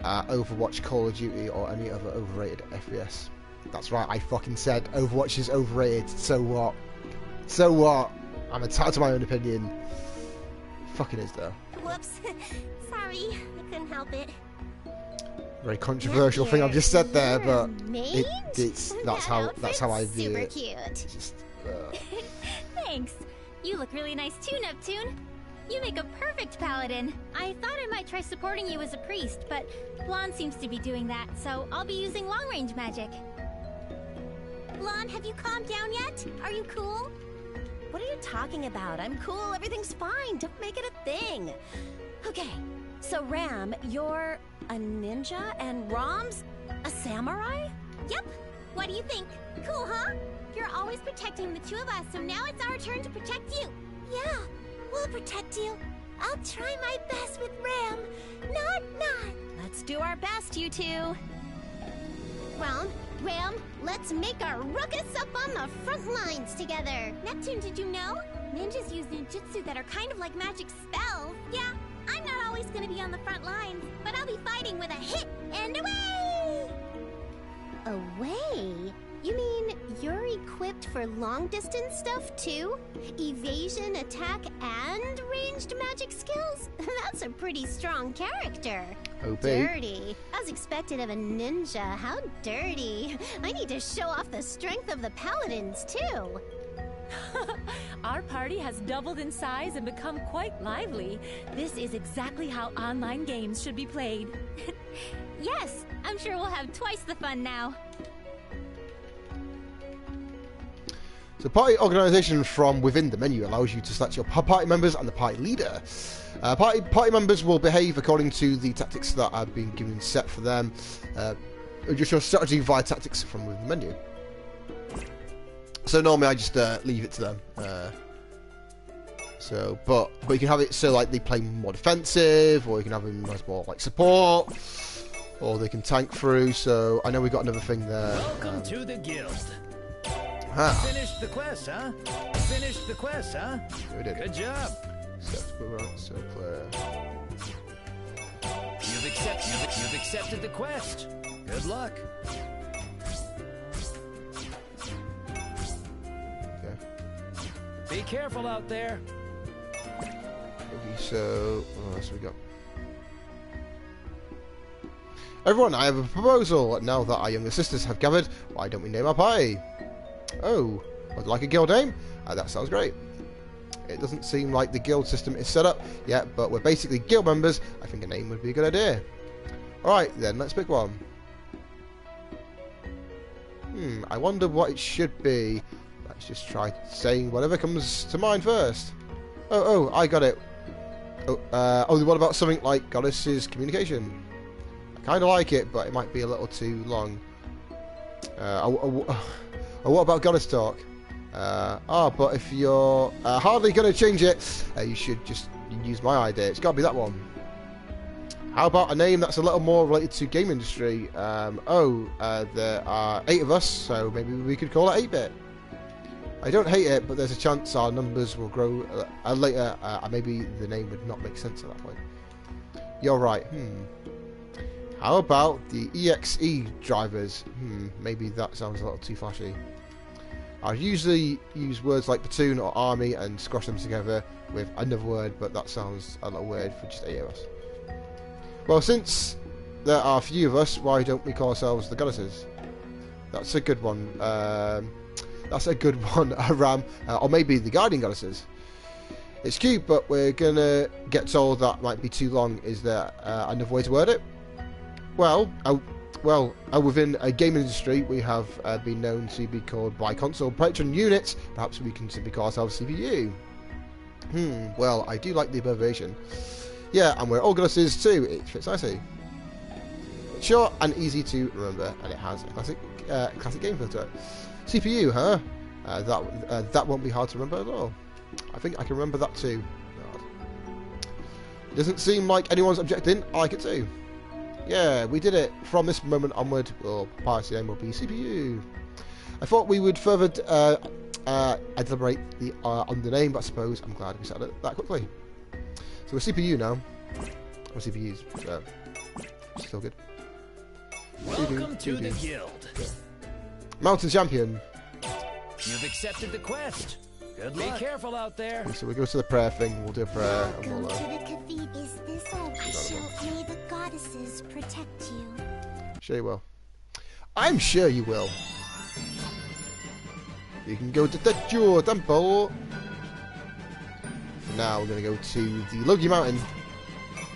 [SPEAKER 1] at Overwatch, Call of Duty, or any other overrated FPS. That's right, I fucking said Overwatch is overrated. So what? So what? I'm entitled to my own opinion. Fucking is though.
[SPEAKER 8] Whoops. Sorry, I couldn't help it.
[SPEAKER 1] Very controversial thing I've just said there, but
[SPEAKER 3] Mate?
[SPEAKER 1] that's how I view
[SPEAKER 3] super
[SPEAKER 1] it.
[SPEAKER 3] Cute.
[SPEAKER 1] It's just,
[SPEAKER 4] Thanks. You look really nice too, Neptune. You make a perfect paladin. I thought I might try supporting you as a priest, but Blonde seems to be doing that, so I'll be using long-range magic.
[SPEAKER 8] Blonde, have you calmed down yet? Are you cool? What are you talking about? I'm cool. Everything's fine. Don't make it a thing. Okay, so Ram, you're a ninja and Rom's a samurai?
[SPEAKER 3] Yep. What do you think? Cool, huh? You're always protecting the two of us, so now it's our turn to protect you.
[SPEAKER 7] Yeah, we'll protect you. I'll try my best with Ram. Not.
[SPEAKER 8] Let's do our best, you two.
[SPEAKER 3] Well, Ram, let's make a ruckus up on the front lines together. Neptune, did you know? Ninjas use ninjutsu that are kind of like magic spells. Yeah, I'm not always gonna be on the front lines, but I'll be fighting with a hit and away! Away? You mean you're equipped for long-distance stuff, too? Evasion, attack, and ranged magic skills? That's a pretty strong character.
[SPEAKER 1] OP.
[SPEAKER 3] Dirty. As expected of a ninja. How dirty. I need to show off the strength of the paladins, too.
[SPEAKER 6] Our party has doubled in size and become quite lively. This is exactly how online games should be played.
[SPEAKER 4] Yes, I'm sure we'll have twice the fun now.
[SPEAKER 1] So party organisation from within the menu allows you to select your party members and the party leader. Party members will behave according to the tactics that have been given set for them. Adjust your strategy via tactics from within the menu. So normally I just leave it to them. But you can have it so like they play more defensive, or you can have them as more like support, or they can tank through. So I know we got another thing there.
[SPEAKER 2] Welcome to the guild.
[SPEAKER 1] Finished
[SPEAKER 2] the quest, huh? Finished the quest, huh?
[SPEAKER 1] We did.
[SPEAKER 2] Good job.
[SPEAKER 1] So clear.
[SPEAKER 2] You've accepted the quest. Good luck.
[SPEAKER 1] Okay.
[SPEAKER 2] Be careful out there.
[SPEAKER 1] Okay, so what else we got? Everyone, I have a proposal. Now that our younger sisters have gathered, why don't we name our party? Oh, would like a guild name? That sounds great. It doesn't seem like the guild system is set up yet, but we're basically guild members. I think a name would be a good idea. Alright, then let's pick one. I wonder what it should be. Let's just try saying whatever comes to mind first. Oh, I got it. What about something like Godessess communication? I kind of like it, but it might be a little too long. What about Goddess Talk? But if you're hardly going to change it, you should just use my idea. It's got to be that one. How about a name that's a little more related to game industry? There are 8 of us, so maybe we could call it 8-bit. I don't hate it, but there's a chance our numbers will grow later, and maybe the name would not make sense at that point. You're right. How about the EXE drivers? Maybe that sounds a little too flashy. I usually use words like platoon or army and squash them together with another word, but that sounds a little weird for just 8 of us. Well, since there are a few of us, why don't we call ourselves the Goddesses? That's a good one. Ram. Or maybe the Guardian Goddesses. It's cute, but we're gonna get told that might be too long. Is there another way to word it? Within a game industry, we have been known to be called by console patron units. Perhaps we can simply call ourselves CPU. Well, I do like the abbreviation. Yeah, and we're all Goddesses too. It fits nicely. Short and easy to remember, and it has a classic game feel to it. CPU, huh? That won't be hard to remember at all. I think I can remember that too. It doesn't seem like anyone's objecting. I like it too. Yeah, we did it. From this moment onward, our party name will be CPU. I thought we would further deliberate on the name, but I suppose I'm glad we settled it that quickly. So we're CPU now. We're CPUs, so still good.
[SPEAKER 2] Welcome to the guild.
[SPEAKER 1] Mountain Champion.
[SPEAKER 2] You've accepted the quest. Good luck. Be careful out there.
[SPEAKER 1] So we go to the prayer thing. We'll do a prayer. And
[SPEAKER 7] Welcome
[SPEAKER 1] we'll,
[SPEAKER 7] to the cathedral. Is this all? May the goddesses protect you.
[SPEAKER 1] sure you will. I'm sure you will. You can go to the Jewel Temple. For now, we're going to go to the Logie Mountain.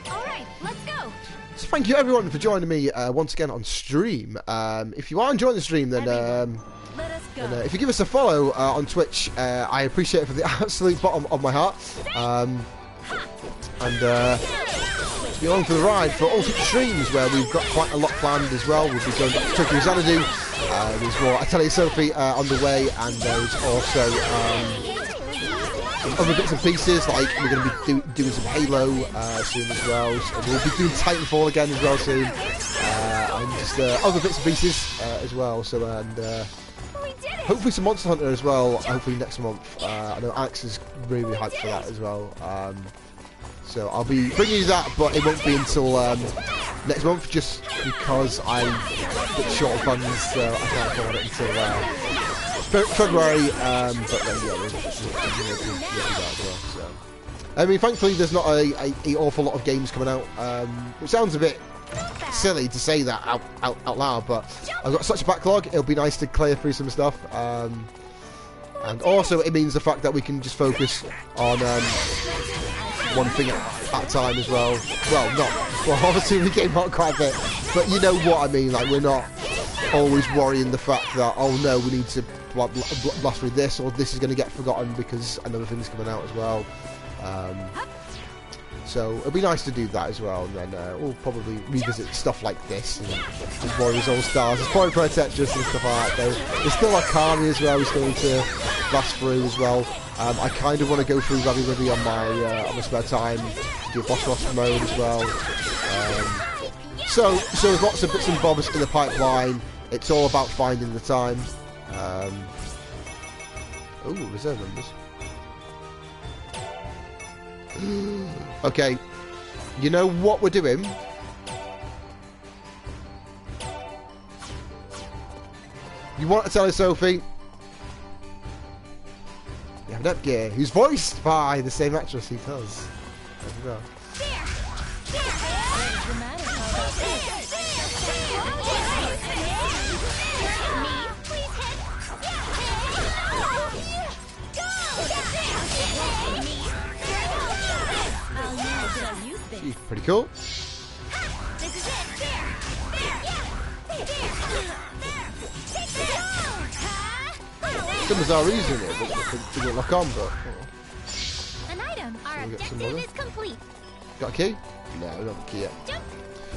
[SPEAKER 4] Alright, let's go!
[SPEAKER 1] So thank you everyone for joining me once again on stream. If you are enjoying the stream, then
[SPEAKER 6] Let us go.
[SPEAKER 1] if you give us a follow on Twitch, I appreciate it from the absolute bottom of my heart. To be along for the ride for all future streams where we've got quite a lot planned as well. We'll be going back to Tokyo Xanadu. There's more Atelier Sophie on the way, and there's also some other bits and pieces, like we're going to be doing some Halo soon as well. So we'll be doing Titanfall again as well soon, and just other bits and pieces as well. So hopefully some Monster Hunter as well. Hopefully next month. I know Alex is really hyped for that as well. So I'll be bringing you that, but it won't be until next month, just because I'm a bit short of funds, so I can't afford it until February. But then yeah, we'll do that as well. So I mean, thankfully there's not a awful lot of games coming out, which sounds a bit silly to say that out loud, but I've got such a backlog. It'll be nice to clear through some stuff. And also it means the fact that we can just focus on one thing at a time as well. Well, obviously we came out quite a bit, but you know what I mean. Like, we're not always worrying the fact that, oh no, we need to blast through this, or this is going to get forgotten because another thing's coming out as well. So it'll be nice to do that as well, and then we'll probably revisit stuff like this, and Warriors All Stars, there's Point Pro Tetris and stuff like that. There's still Akari as well, we still need to blast through as well. I kind of want to go through Ravi on my spare time, do boss rush mode as well. So there's lots of bits and bobs in the pipeline. It's all about finding the time. Reserve numbers. Okay, you know what we're doing? You want to tell us, Sophie? You have an Netgear, who's voiced by the same actress he does. There we go. She's pretty cool. Some bizarre reason it didn't lock on, but
[SPEAKER 4] An item. Our objective is complete.
[SPEAKER 1] Got a key? No, we don't have a key yet.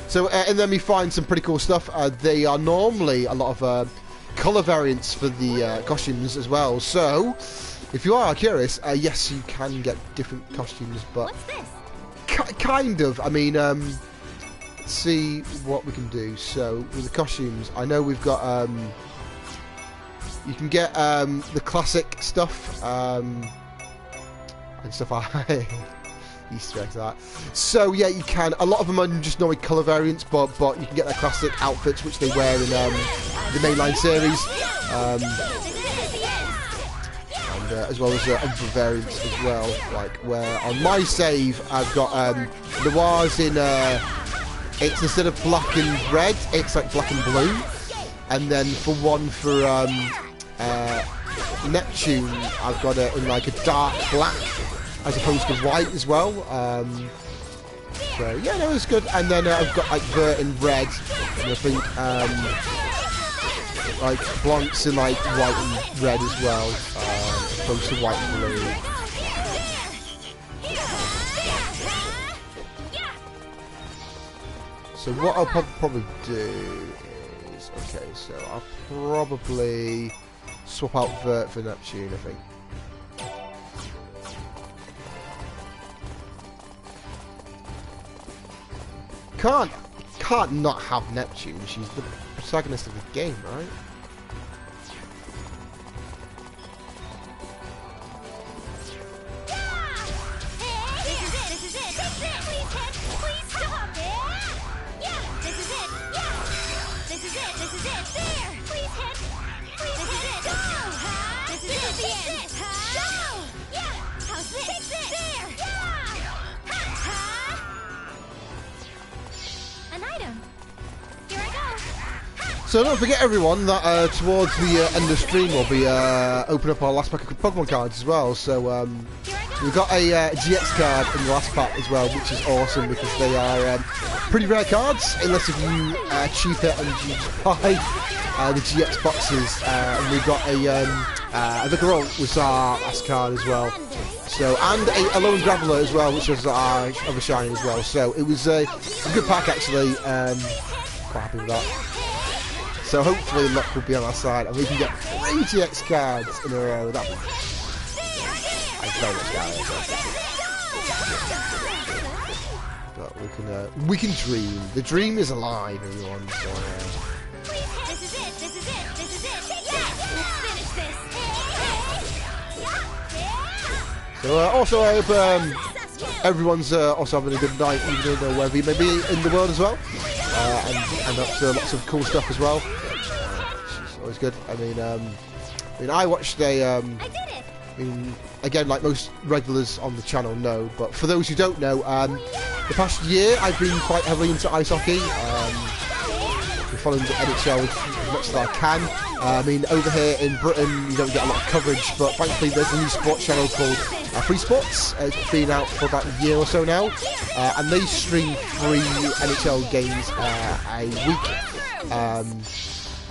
[SPEAKER 1] So, and then we find some pretty cool stuff. They are normally a lot of colour variants for the costumes as well. So, if you are curious, yes, you can get different costumes, but
[SPEAKER 4] What's this?
[SPEAKER 1] Kind of. I mean, let's see what we can do. So, with the costumes, I know we've got you can get the classic stuff and stuff like Easter eggs like that. So yeah, you can. A lot of them are just normally colour variants, but you can get their classic outfits which they wear in the mainline series, and as well as other variants as well. Like where on my save I've got Noirs in it's instead of black and red, it's like black and blue, and then for Neptune, I've got it in like a dark black as opposed to white as well. So yeah, no, it's good. And then I've got like Vert in red, and I think like Blanc's in like white and red as well, as opposed to white and blue. So what I'll probably do is, okay, so I'll probably swap out Vert for Neptune, I think. Can't not have Neptune. She's the protagonist of the game, right? So don't forget, everyone, that towards the end of the stream we'll be opening up our last pack of Pokemon cards as well. So we've got a GX card in the last pack as well, which is awesome because they are pretty rare cards, unless if you cheap it and you buy the GX boxes. And we've got a Vicaro was our last card as well. So, and a Lone Graveler as well, which was our other shiny as well. So it was a good pack actually. Quite happy with that. So hopefully luck will be on our side and we can get 3 GX cards in a row. That'd be I very much doubt it. But we can dream. The dream is alive, everyone. So,
[SPEAKER 5] This is it. This is it. This is it. Take that. Let's finish this.
[SPEAKER 1] so also I hope everyone's also having a good night, even though wherever you may be in the world as well. And up to lots of cool stuff as well. Which is always good. I mean, I watched I mean, again, like most regulars on the channel know, but for those who don't know, the past year I've been quite heavily into ice hockey. Following the NHL as much as I can. I mean, over here in Britain, you don't get a lot of coverage, but thankfully there's a new sports channel called Free Sports. It's been out for about a year or so now, and they stream 3 NHL games a week.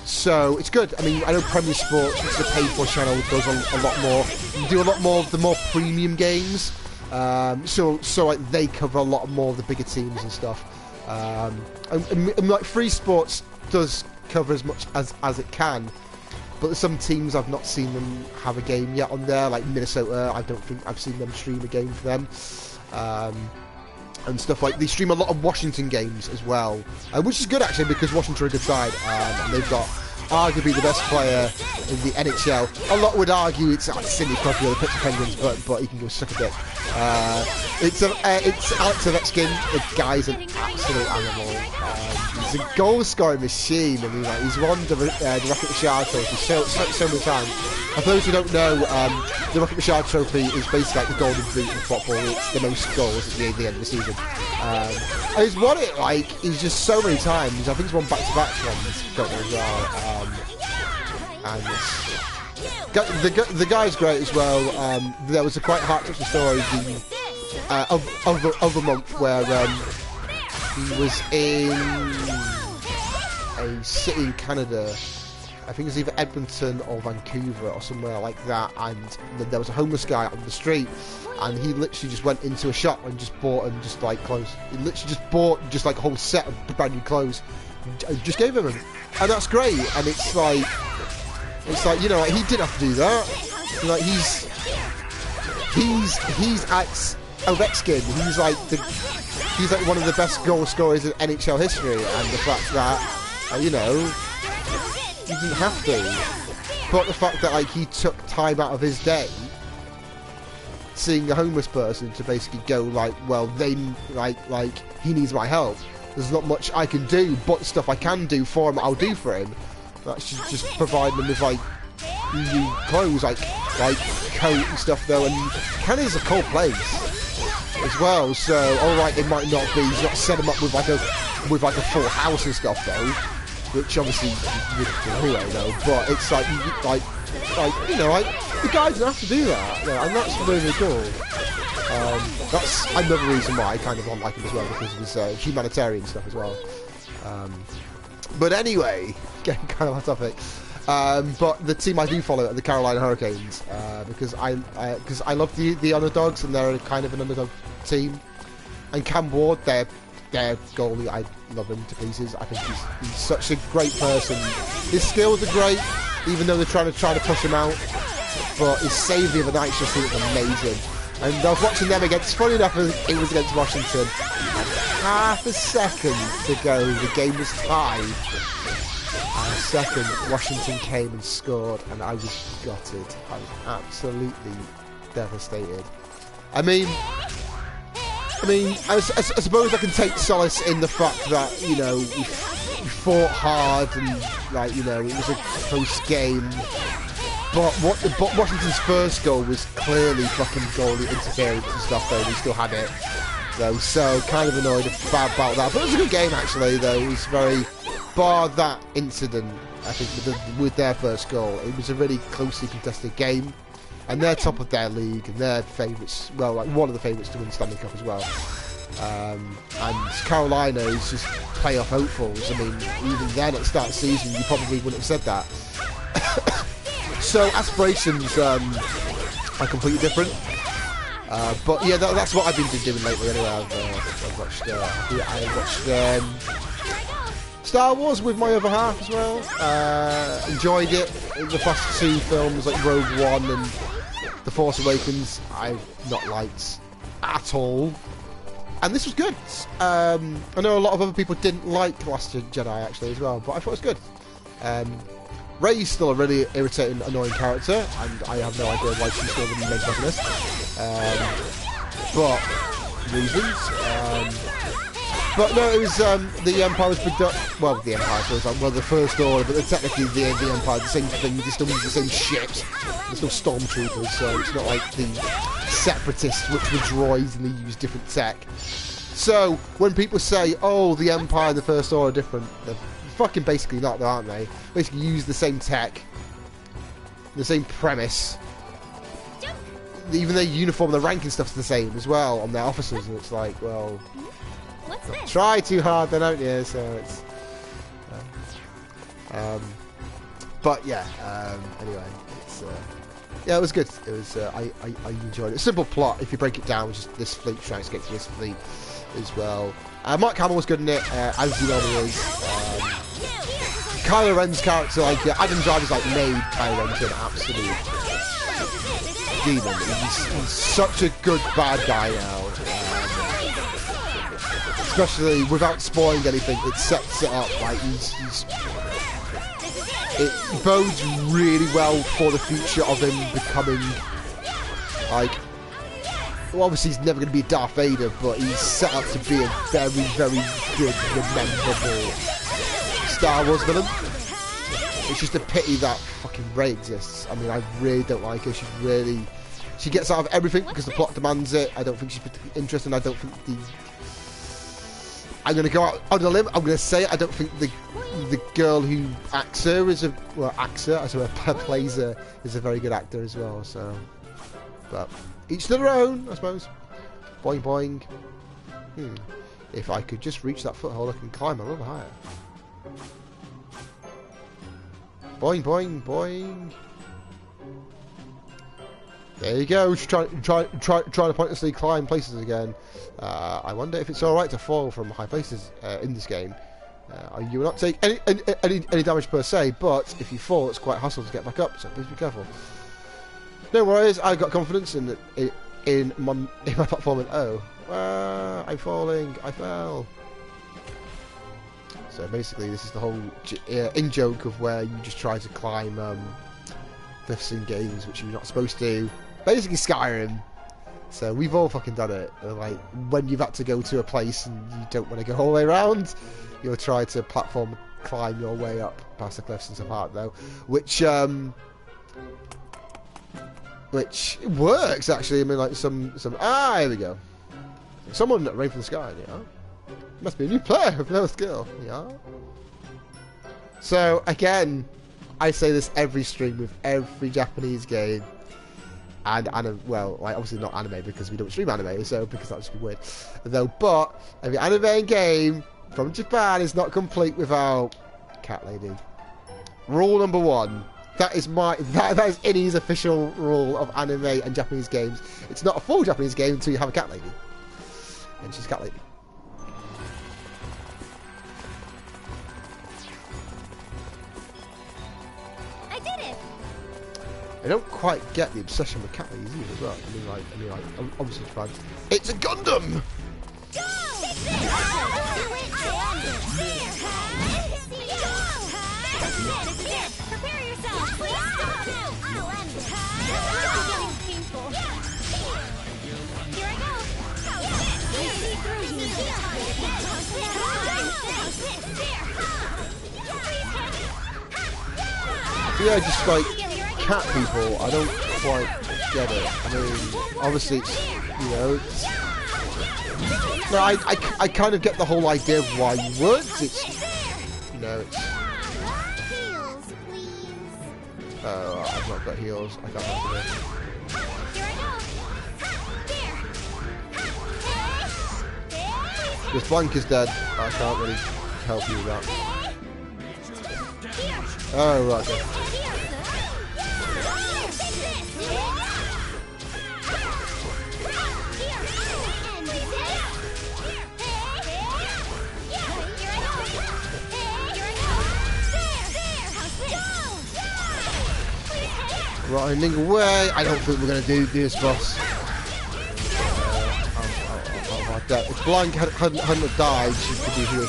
[SPEAKER 1] So it's good. I mean, I know Premier Sports, which is a paid-for channel, does a lot more. You do a lot more of the more premium games. So like they cover a lot more of the bigger teams and stuff. And like Free Sports does cover as much as it can, but there's some teams I've not seen them have a game yet on there, like Minnesota. I don't think I've seen them stream a game for them, and stuff like they stream a lot of Washington games as well, which is good actually because Washington are a good side, and they've got arguably the best player in the NHL. A lot would argue it's Sidney Crosby or the Pittsburgh Penguins, but he can go suck a dick. It's Alex Ovechkin. The guy's an absolute animal. He's a goal-scoring machine. I mean, like, he's won the Rocket Richard Trophy so many times. And for those who don't know, the Rocket Richard Trophy is basically like the Golden Boot in football. It's the most goals at the end of the season. And he's won it like he's just so many times. I think he's won back-to-back ones. Don't know as well. And the guy's great as well. There was a quite heart-touching story of a month where he was in a city in Canada. I think it was either Edmonton or Vancouver or somewhere like that, and there was a homeless guy on the street, and he literally just went into a shop and just bought him just like clothes. He literally just bought just like a whole set of brand new clothes, and just gave him, and that's great. And it's like you know, like, he didn't have to do that. Like he's at Ovechkin. He's like one of the best goal scorers in NHL history, and the fact that you know, he didn't have to. But the fact that like he took time out of his day, seeing a homeless person, to basically go like, well, they like he needs my help. There's not much I can do, but stuff I can do for him, I'll do for him. That should just provide them with like new clothes, like coat and stuff though. And Canada's a cold place as well, so alright, it might not be. He's not set him up with like a full house and stuff though, which obviously you do anyway though. But it's like you know, like the guy doesn't have to do that, yeah, and that's really cool. That's another reason why I kind of don't like him as well, because of his humanitarian stuff as well. But anyway, getting kind of off topic. But the team I do follow are the Carolina Hurricanes, because I love the underdogs, and they're kind of an underdog team. And Cam Ward, their goalie, I love him to pieces. I think he's such a great person. His skills are great, even though they're trying to push him out. But his save the other night just looked amazing. And I was watching them against, funny enough, it was against Washington. And half a second to go, the game was tied. And a second, Washington came and scored, and I was gutted. I was absolutely devastated. I mean, I suppose I can take solace in the fact that, you know, we fought hard, and like, you know, it was a close game. But Washington's first goal was clearly fucking goalie interference and stuff, though. We still had it, though, so kind of annoyed about that. But it was a good game, actually, though. It was very, bar that incident, I think with their first goal, it was a really closely contested game, and they're top of their league, and they're favourites. Well, like one of the favourites to win Stanley Cup as well. And Carolina is just playoff hopefuls. I mean, even then at the start of the season, you probably wouldn't have said that. So aspirations are completely different. But yeah, that's what I've been doing lately. Anyway, I've watched Star Wars with my other half as well. Enjoyed it. The first 2 films, like Rogue One and The Force Awakens, I've not liked at all. And this was good. I know a lot of other people didn't like Last Jedi actually as well, but I thought it was good. Rey's still a really irritating, annoying character, and I have no idea why she's still the main protagonist. But reasons. But no, it was the Empire was picked up. Well, the Empire, so it was like, well, the First Order, but technically the Empire, the same thing. They still use the same ships. There's no stormtroopers, so it's not like the Separatists, which were droids and they use different tech. So when people say, "Oh, the Empire and the First Order are different," they're fucking basically not, aren't they? Basically, use the same tech, the same premise. Even their uniform, the ranking stuff's the same as well on their officers, and it's like, well.
[SPEAKER 4] What's this?
[SPEAKER 1] Try too hard, then, don't you? So it's. But yeah. Anyway, it's. Yeah, it was good. It was. I enjoyed it. Simple plot. If you break it down, just this fleet trying to get to this fleet as well. Mark Hamill was good in it, as he normally is. Kylo Ren's character, like Adam Driver's, like made Kylo Ren to an absolute demon. He's such a good bad guy now. Especially without spoiling anything, it sets it up like it bodes really well for the future of him becoming like. Well, obviously he's never going to be Darth Vader, but he's set up to be a very, very good, rememberable Star Wars villain. It's just a pity that fucking Rey exists. I mean, I really don't like her. She gets out of everything because the plot demands it. I don't think she's particularly interesting. I don't think I'm going to go out on a limb. I'm going to say it. I don't think the girl who acts her plays her is a very good actor as well. So, but each to their own, I suppose. Boing boing. If I could just reach that foothold, I can climb a little higher. Boing boing boing. There you go. Trying to pointlessly climb places again. I wonder if it's all right to fall from high places in this game. You will not take any damage per se, but if you fall, it's quite hassle to get back up. So please be careful. No worries. I've got confidence in my platform. And I'm falling. I fell. So basically, this is the whole in joke of where you just try to climb cliffs in games which you're not supposed to. Basically Skyrim. So we've all fucking done it. Like when you've had to go to a place and you don't want to go all the way around, you'll try to platform climb your way up past the cliffs and stuff like that, though, which works actually. I mean, like some here we go. Someone rained from the sky. Yeah, must be a new player with no skill. Yeah. So again, I say this every stream with every Japanese game. And anime, well, like obviously not anime because we don't stream anime, so because that would just be weird. Though, but every anime game from Japan is not complete without cat lady. Rule number 1. That is that is Innie's official rule of anime and Japanese games. It's not a full Japanese game until you have a cat lady, and she's cat lady. I don't quite get the obsession with cat ladies either as well. I mean, like, obviously fun. It's a Gundam!
[SPEAKER 5] Go! Prepare yourself! I'll end it! Getting painful. Here I go! See through you!
[SPEAKER 1] Yeah, just like cat people, I don't quite get it. I mean, obviously, it's, you know, it's, no, I kind of get the whole idea of why you would. It's, No, it's...
[SPEAKER 3] Heels, please.
[SPEAKER 1] Oh, I've not got heals. I can't handle this.
[SPEAKER 5] Here I go. There.
[SPEAKER 1] This blank is dead. I can't really help you with that. Oh, right. Okay. Running away. I don't think we're going to do this, boss. If Blank hadn't have died, she could be here.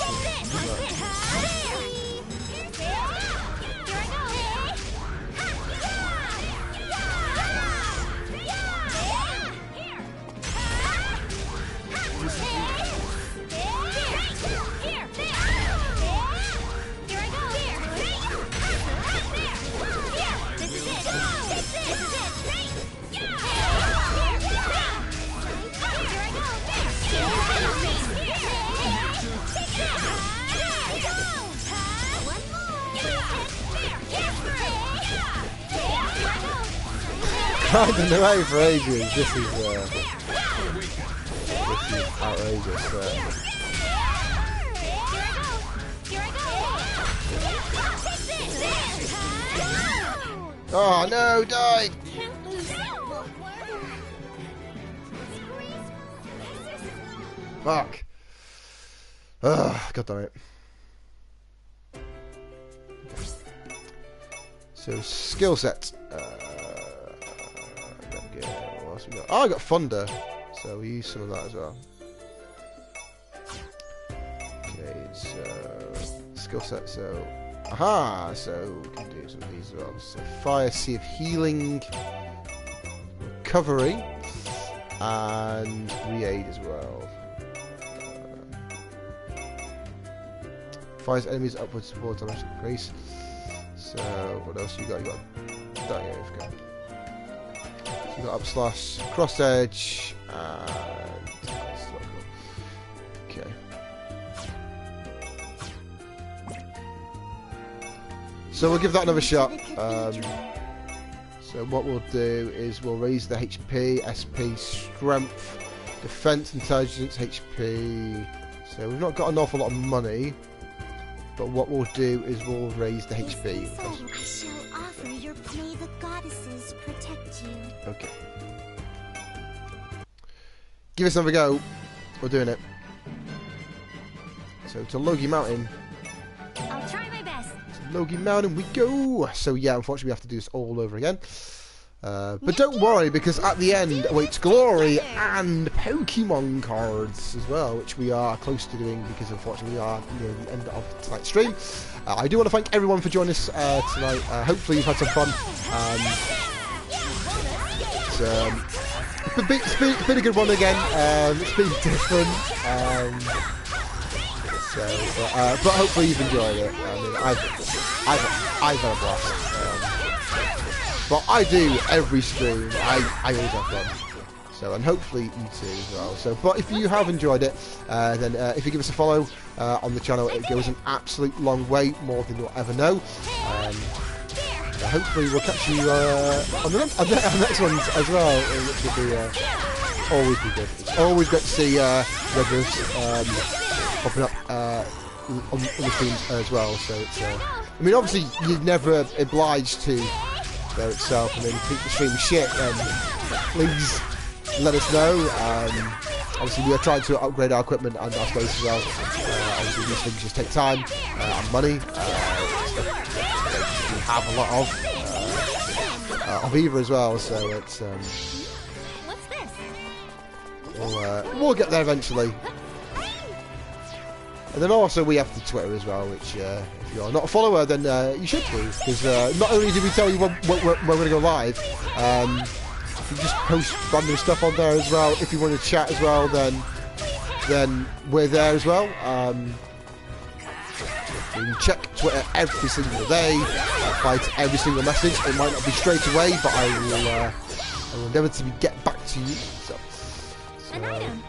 [SPEAKER 1] I've been away for ages. This is outrageous. Oh no, die! Fuck. God damn it. So, skill set. What else we got? Oh, I got Thunder. So, we use some of that as well. Okay, so. Skill set, so. Aha! So, we can do some of these as well. So, Fire, Sea of Healing. Recovery. And Re-Aid as well. Fires enemies upwards towards damage increase. So, what else you got? You got that, yeah, you've got. So you got Upslash, Cross Edge, and. Okay. So, we'll give that another shot. So, what we'll do is we'll raise the HP, SP, Strength, Defense, Intelligence, HP. So, we've not got an awful lot of money. But what we'll do is we'll raise the HP.
[SPEAKER 7] So I shall offer your may the goddesses protect you.
[SPEAKER 1] Okay. Give us another go. We're doing it. So to Logie Mountain.
[SPEAKER 4] I'll try my best.
[SPEAKER 1] To Logie Mountain we go. So yeah, unfortunately we have to do this all over again. But don't worry, because at the end awaits glory and Pokemon cards as well, which we are close to doing because unfortunately we are near the end of tonight's stream. I do want to thank everyone for joining us tonight. Hopefully you've had some fun. It's been a good one again. It's been different. But hopefully you've enjoyed it. I mean, I've had a blast. But I do every stream. I always have fun. So, and hopefully you too as well. So, but if you have enjoyed it, then if you give us a follow on the channel, it goes an absolute long way, more than you'll ever know. Hopefully we'll catch you on the next ones as well, which will be always be good. It's always great to see regulars popping up on the streams as well. So, it's, I mean, obviously you're never obliged to. There itself, and then if you think the stream is shit, then please let us know. Obviously we are trying to upgrade our equipment and our space as well. Obviously these things just take time and money. We have a lot of either as well, so it's
[SPEAKER 4] What's this?
[SPEAKER 1] we'll get there eventually. And then also we have the Twitter as well, which if you're not a follower, then you should do, because not only do we tell you when we're going to go live, you just post random stuff on there as well. If you want to chat as well, then we're there as well. You can check Twitter every single day, reply to every single message. It might not be straight away, but I will endeavour to get back to you. So.
[SPEAKER 4] An item.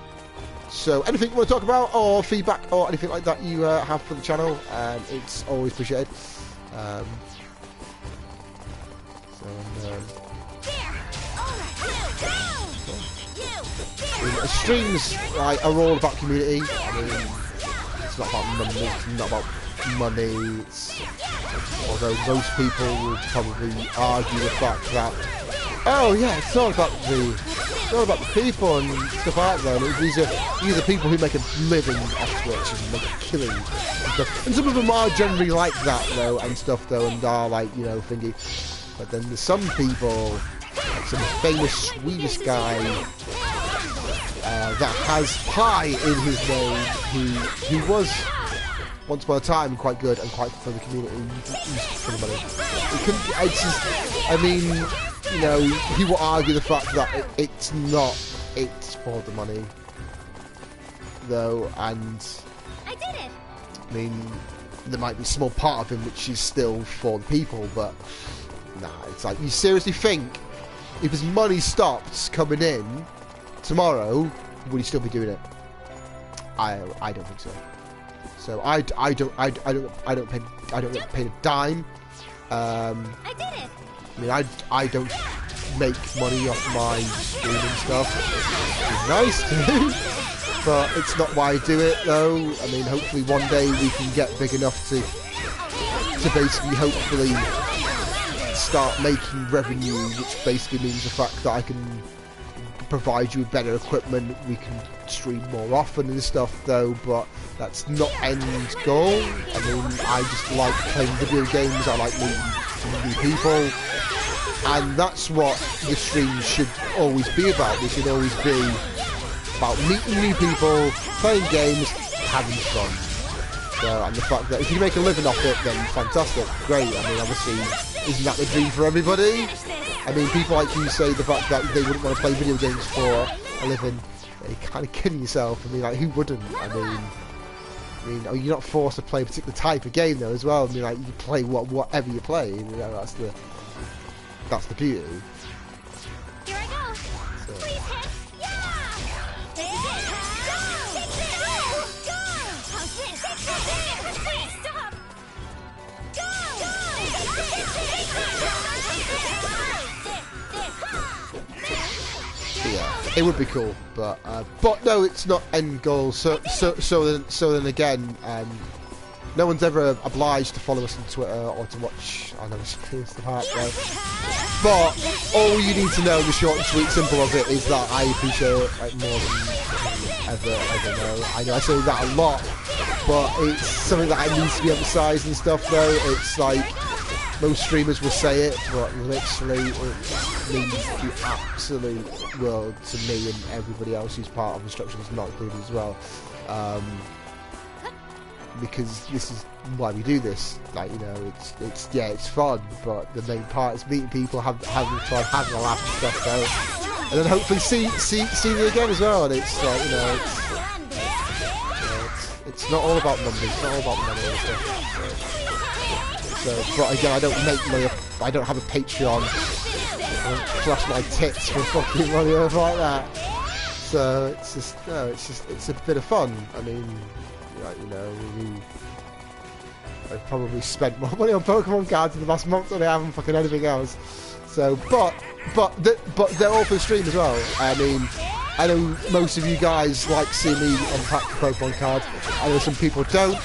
[SPEAKER 1] So anything you want to talk about, or feedback, or anything like that you have for the channel, it's always appreciated. Streams like are all about community. I mean, it's not about money. It's not about money. Although most people will probably argue the fact that, oh yeah, it's all about the people and stuff like that. These are people who make a living off Twitch and make a killing and stuff. And some of them are generally like that though and stuff though, and are like, you know, thingy. But then there's some people, like some famous Swedish guy that has pie in his name, who was once upon a time quite good and quite for the community. For the money. It's just, I mean, you know, he will argue the fact that it's for the money, though, and
[SPEAKER 4] I did it.
[SPEAKER 1] I mean, there might be a small part of him which is still for the people, but nah, it's like, you seriously think if his money stopped coming in tomorrow, would he still be doing it? I don't think so. So I don't get paid a dime.
[SPEAKER 4] I did it.
[SPEAKER 1] I mean, I don't make money off my streaming stuff. It's nice to, but it's not why I do it though. I mean, hopefully one day we can get big enough to basically hopefully start making revenue, which basically means the fact that I can provide you with better equipment, we can stream more often and stuff though, but that's not end goal. I mean, I just like playing video games, I like meeting new people, and that's what the stream should always be about. They should always be about meeting new people, playing games, having fun. So, and the fact that if you make a living off it, then fantastic, great. I mean, obviously, isn't that the dream for everybody? I mean, people like you say the fact that they wouldn't want to play video games for a living. You're kind of kidding yourself. I mean, like, who wouldn't? I mean, you're not forced to play a particular type of game though, as well. I mean, like, you play whatever you play. You know, that's the beauty.
[SPEAKER 4] Here I go.
[SPEAKER 1] So.
[SPEAKER 4] Please hit. Yeah. Please stop.
[SPEAKER 1] Yeah, it would be cool, but no, it's not end goal. So then again, no one's ever obliged to follow us on Twitter or to watch. I know it's the part though, but all you need to know, the short and sweet, simple of it, is that I appreciate it like more than ever know. I know I say that a lot, but it's something that I need to be emphasised and stuff. Though it's like, most streamers will say it, but literally it means the absolute world to me and everybody else who's part of Instructions Not Included as well. Because this is why we do this. Like, you know, it's fun, but the main part is meeting people, having fun, having a laugh and stuff. So, and then hopefully see me again as well. And it's like, you know, it's not all about numbers. It's not all about money and stuff. So, but again, I don't have a Patreon. I don't flash my tits for fucking money or like that. So it's a bit of fun. I mean, like, you know, I've probably spent more money on Pokemon cards in the last month than I have on fucking anything else. So, but they're all for the stream as well. I mean, I know most of you guys like seeing me unpack Pokemon cards. I know some people don't.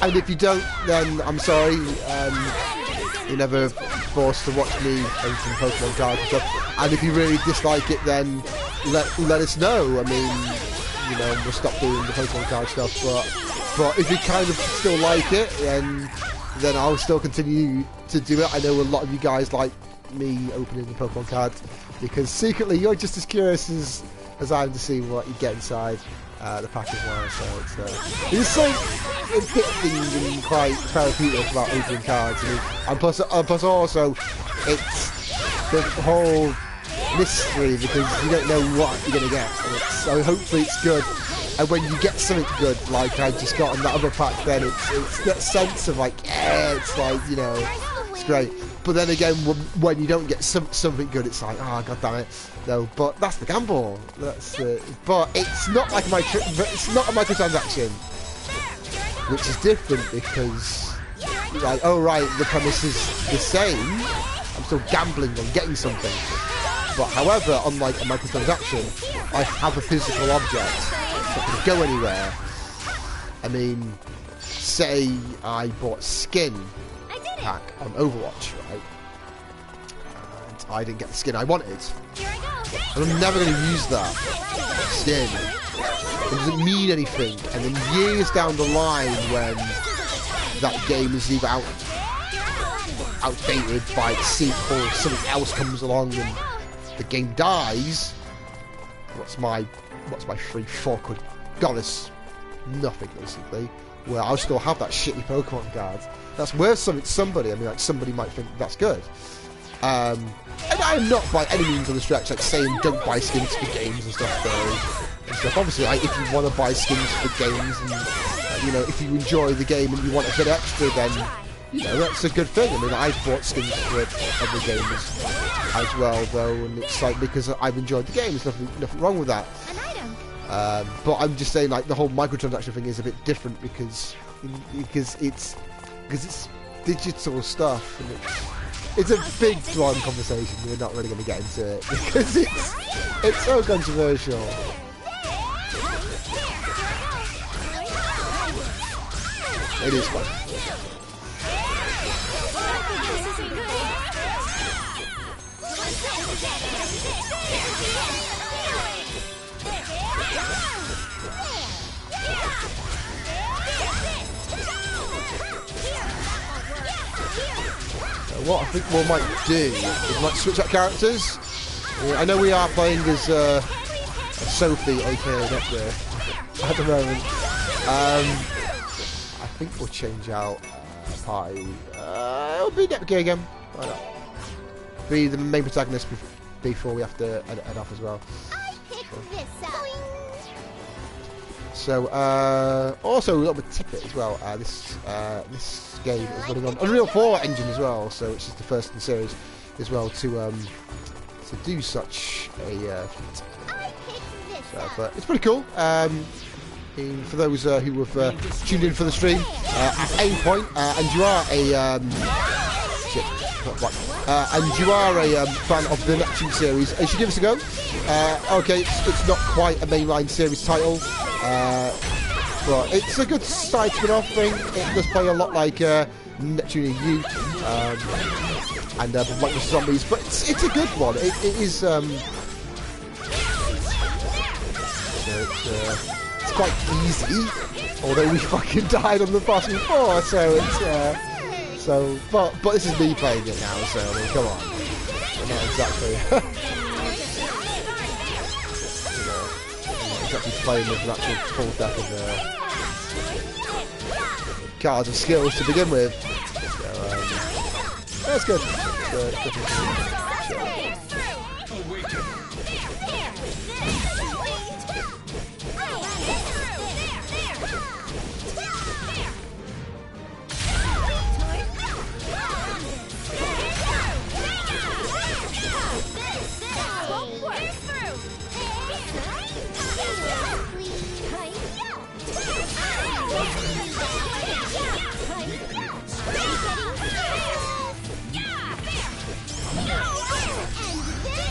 [SPEAKER 1] And if you don't, then I'm sorry. You're never forced to watch me open Pokemon cards and stuff. And if you really dislike it, then let us know. I mean, you know, we'll stop doing the Pokemon card stuff. But if you kind of still like it, then I'll still continue to do it. I know a lot of you guys like me opening the Pokemon cards, because secretly you're just as curious as I am to see what you get inside the pack as well. So it's so addicting and quite therapeutic about opening cards. I mean, and plus also it's the whole mystery, because you don't know what you're gonna get. So hopefully it's good. And when you get something good, like I just got on that other pack, then it's that sense of like, yeah, it's like, you know, it's great. But then again, when you don't get something good, it's like, oh, god damn it. No, but that's the gamble. That's but it's not like it's not a microtransaction, which is different because, like, oh right, the premise is the same. I'm still gambling on getting something. But however, unlike a microtransaction, I have a physical object that can go anywhere. I mean, say I bought skin pack on Overwatch, right? And I didn't get the skin I wanted. And I'm never going to use that skin. It doesn't mean anything. And then years down the line, when that game is either outdated by its sequel, or something else comes along and the game dies, what's my free 4 Goddess? Nothing, basically. Well, I'll still have that shitty Pokemon card. That's worth something to somebody. I mean, like, somebody might think that's good. And I'm not by any means on the stretch like saying don't buy skins for games and stuff though. And stuff. Obviously, like, if you want to buy skins for games and you know, if you enjoy the game and you want a bit extra, then you know, that's a good thing. I mean, I've bought skins for other games as well though, and it's like because I've enjoyed the game. There's nothing wrong with that. But I'm just saying, like, the whole microtransaction thing is a bit different because it's digital stuff, and it's a big long conversation. We're not really going to get into it because it's so controversial. It is fun. What I think we might do is might switch up characters. I know we are playing as Sophie, aka Nectar, at the moment. I think we'll change out party. It'll be Nectar again. Why not? Be the main protagonist before we have to head off as well. So, also a little bit tidbit as well. This game is running on Unreal 4 engine as well, so it's just the first in the series as well to do such a feat. So, but it's pretty cool. For those who have tuned in for the stream, at any point, and you are a and you are a fan of the Neptune series, you should give us a go. Okay, it's not quite a mainline series title, but it's a good side spin-off thing. It does play a lot like Neptune and Youth and like the Zombies, but it's a good one. It is. It's quite easy, although we fucking died on the boss before, so it's. But this is me playing it now, so I mean, come on. We're not exactly. Exactly playing with an actual full deck of cards and skills to begin with. So, that's good.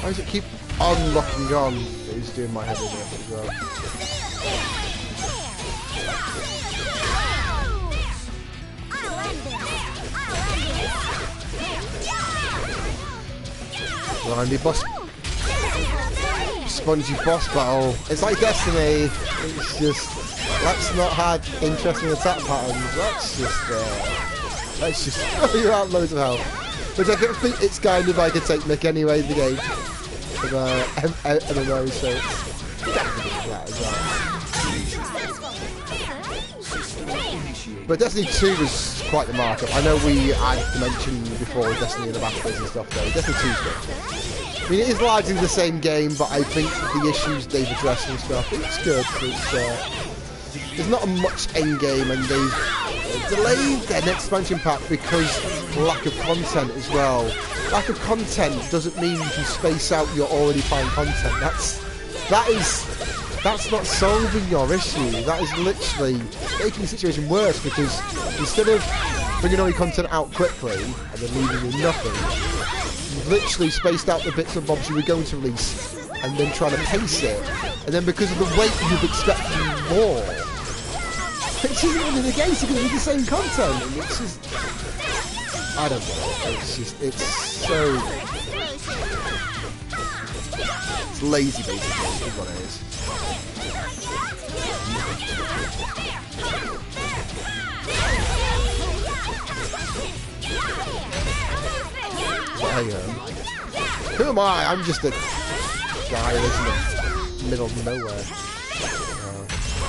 [SPEAKER 1] Why does it keep on locking on? It's doing my head in it as well. Grindy boss. Spongy boss battle. It's like Destiny. It's just, let's not have interesting attack patterns. Let's just throw you out loads of health. Which I think it's kind of like a technique anyway in the game. MMO, so it's definitely that as well. But Destiny 2 was quite the markup. I know we had mentioned before Destiny and the Bastards and stuff though. Destiny 2's good. I mean, it is largely the same game, but I think the issues they've addressed and stuff, it's good. There's not much end game, and they've delayed their next expansion pack because lack of content as well. Lack of content doesn't mean you can space out your already fine content. That's not solving your issue. That is literally making the situation worse, because instead of bringing all your content out quickly and then leaving with nothing, you've literally spaced out the bits and bobs you were going to release and then trying to pace it. And then because of the wait, you've expected more. Which isn't really the case, because it's the same content. And it's just... I don't know. It's so... It's lazy, basically, is what it is. Who am I? I'm just a guy who lives in the middle of nowhere.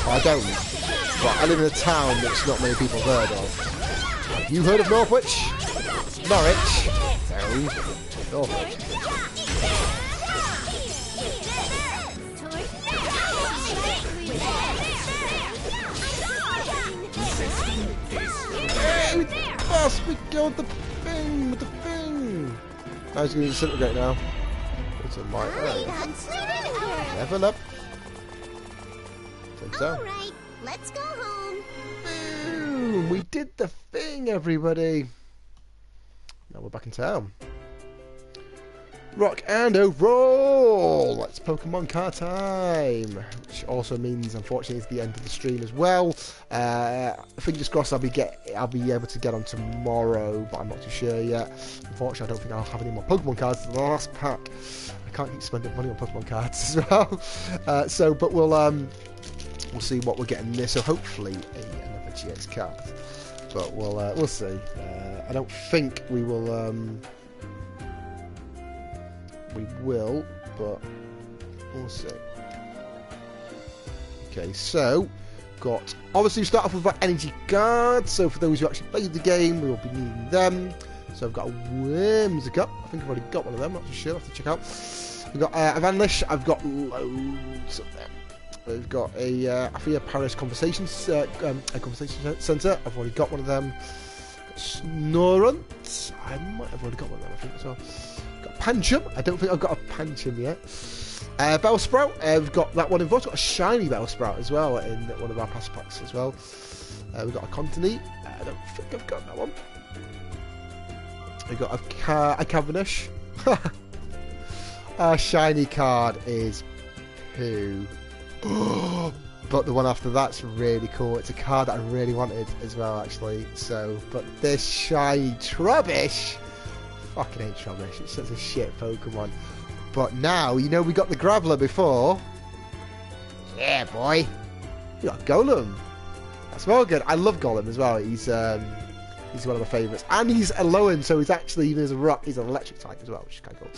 [SPEAKER 1] I don't, but I live in a town that's not many people have heard of. Have you heard of Norwich? Norwich? No. Norwich. Hey, boss, we go with the thing, I was going to disintegrate now. It's a mic. Level up. Think so.
[SPEAKER 3] Alright, let's go home.
[SPEAKER 1] Boom! We did the thing, everybody. Now we're back in town. Rock and a roll! It's Pokemon card time, which also means, unfortunately, it's the end of the stream as well. Fingers crossed, I'll be able to get on tomorrow, but I'm not too sure yet. Unfortunately, I don't think I'll have any more Pokemon cards in the last pack. I can't keep spending money on Pokemon cards as well. But we'll see what we're getting this. So hopefully another GX card, but we'll see. I don't think we will. We will, but we'll see. Okay, so obviously we start off with our energy cards. So for those who actually played the game, we will be needing them. So I've got a Whimsicott. I think I've already got one of them. Not too sure. I'll have to check out. We've got a Vanlish. I've got loads of them. We've got a Afia Paris Conversation Centre. I've already got one of them. Got Snorunt. I might have already got one of them, I think, as well. Got Pancham. I don't think I've got a Pancham yet. Bellsprout. We've got that one involved. We've got a shiny Bellsprout as well in one of our pass packs as well. We've got a Contini. I don't think I've got that one. We've got a Cavendish. Our shiny card is Pooh. But the one after that's really cool. It's a card that I really wanted as well, actually. So, but this shiny Trubbish, fucking hate Trubbish. It's such a shit Pokemon. But now, you know, we got the Graveler before. Yeah, boy. We got Golem. That's well good. I love Golem as well. He's one of my favourites. And he's a Alolan, so he's actually, even as a rock, he's an electric type as well, which is kind of cool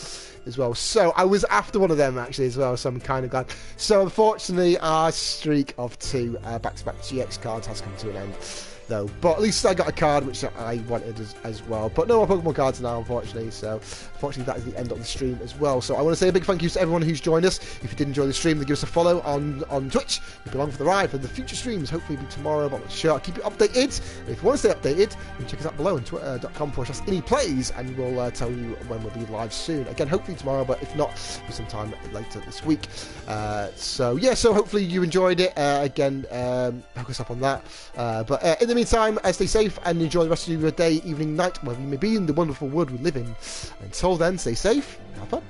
[SPEAKER 1] as well. So I was after one of them actually as well, so I'm kind of glad. So unfortunately, our streak of 2 back-to-back GX cards has come to an end, though. But at least I got a card which I wanted as well. But no more Pokemon cards now, unfortunately. So unfortunately, that is the end of the stream as well. So I want to say a big thank you to everyone who's joined us. If you did enjoy the stream, then give us a follow on Twitch. You'll be along for the ride for the future streams. Hopefully, it'll be tomorrow. But I'm not sure. I'll keep you updated. And if you want to stay updated, you can check us out below on twitter.com/InniePlays, and we'll tell you when we'll be live soon. Again, hopefully tomorrow, but if not, sometime later this week. So hopefully you enjoyed it. Again, hook us up on that. But in the meantime, stay safe and enjoy the rest of your day, evening, night, wherever you may be in the wonderful world we live in. Until then, stay safe, have fun.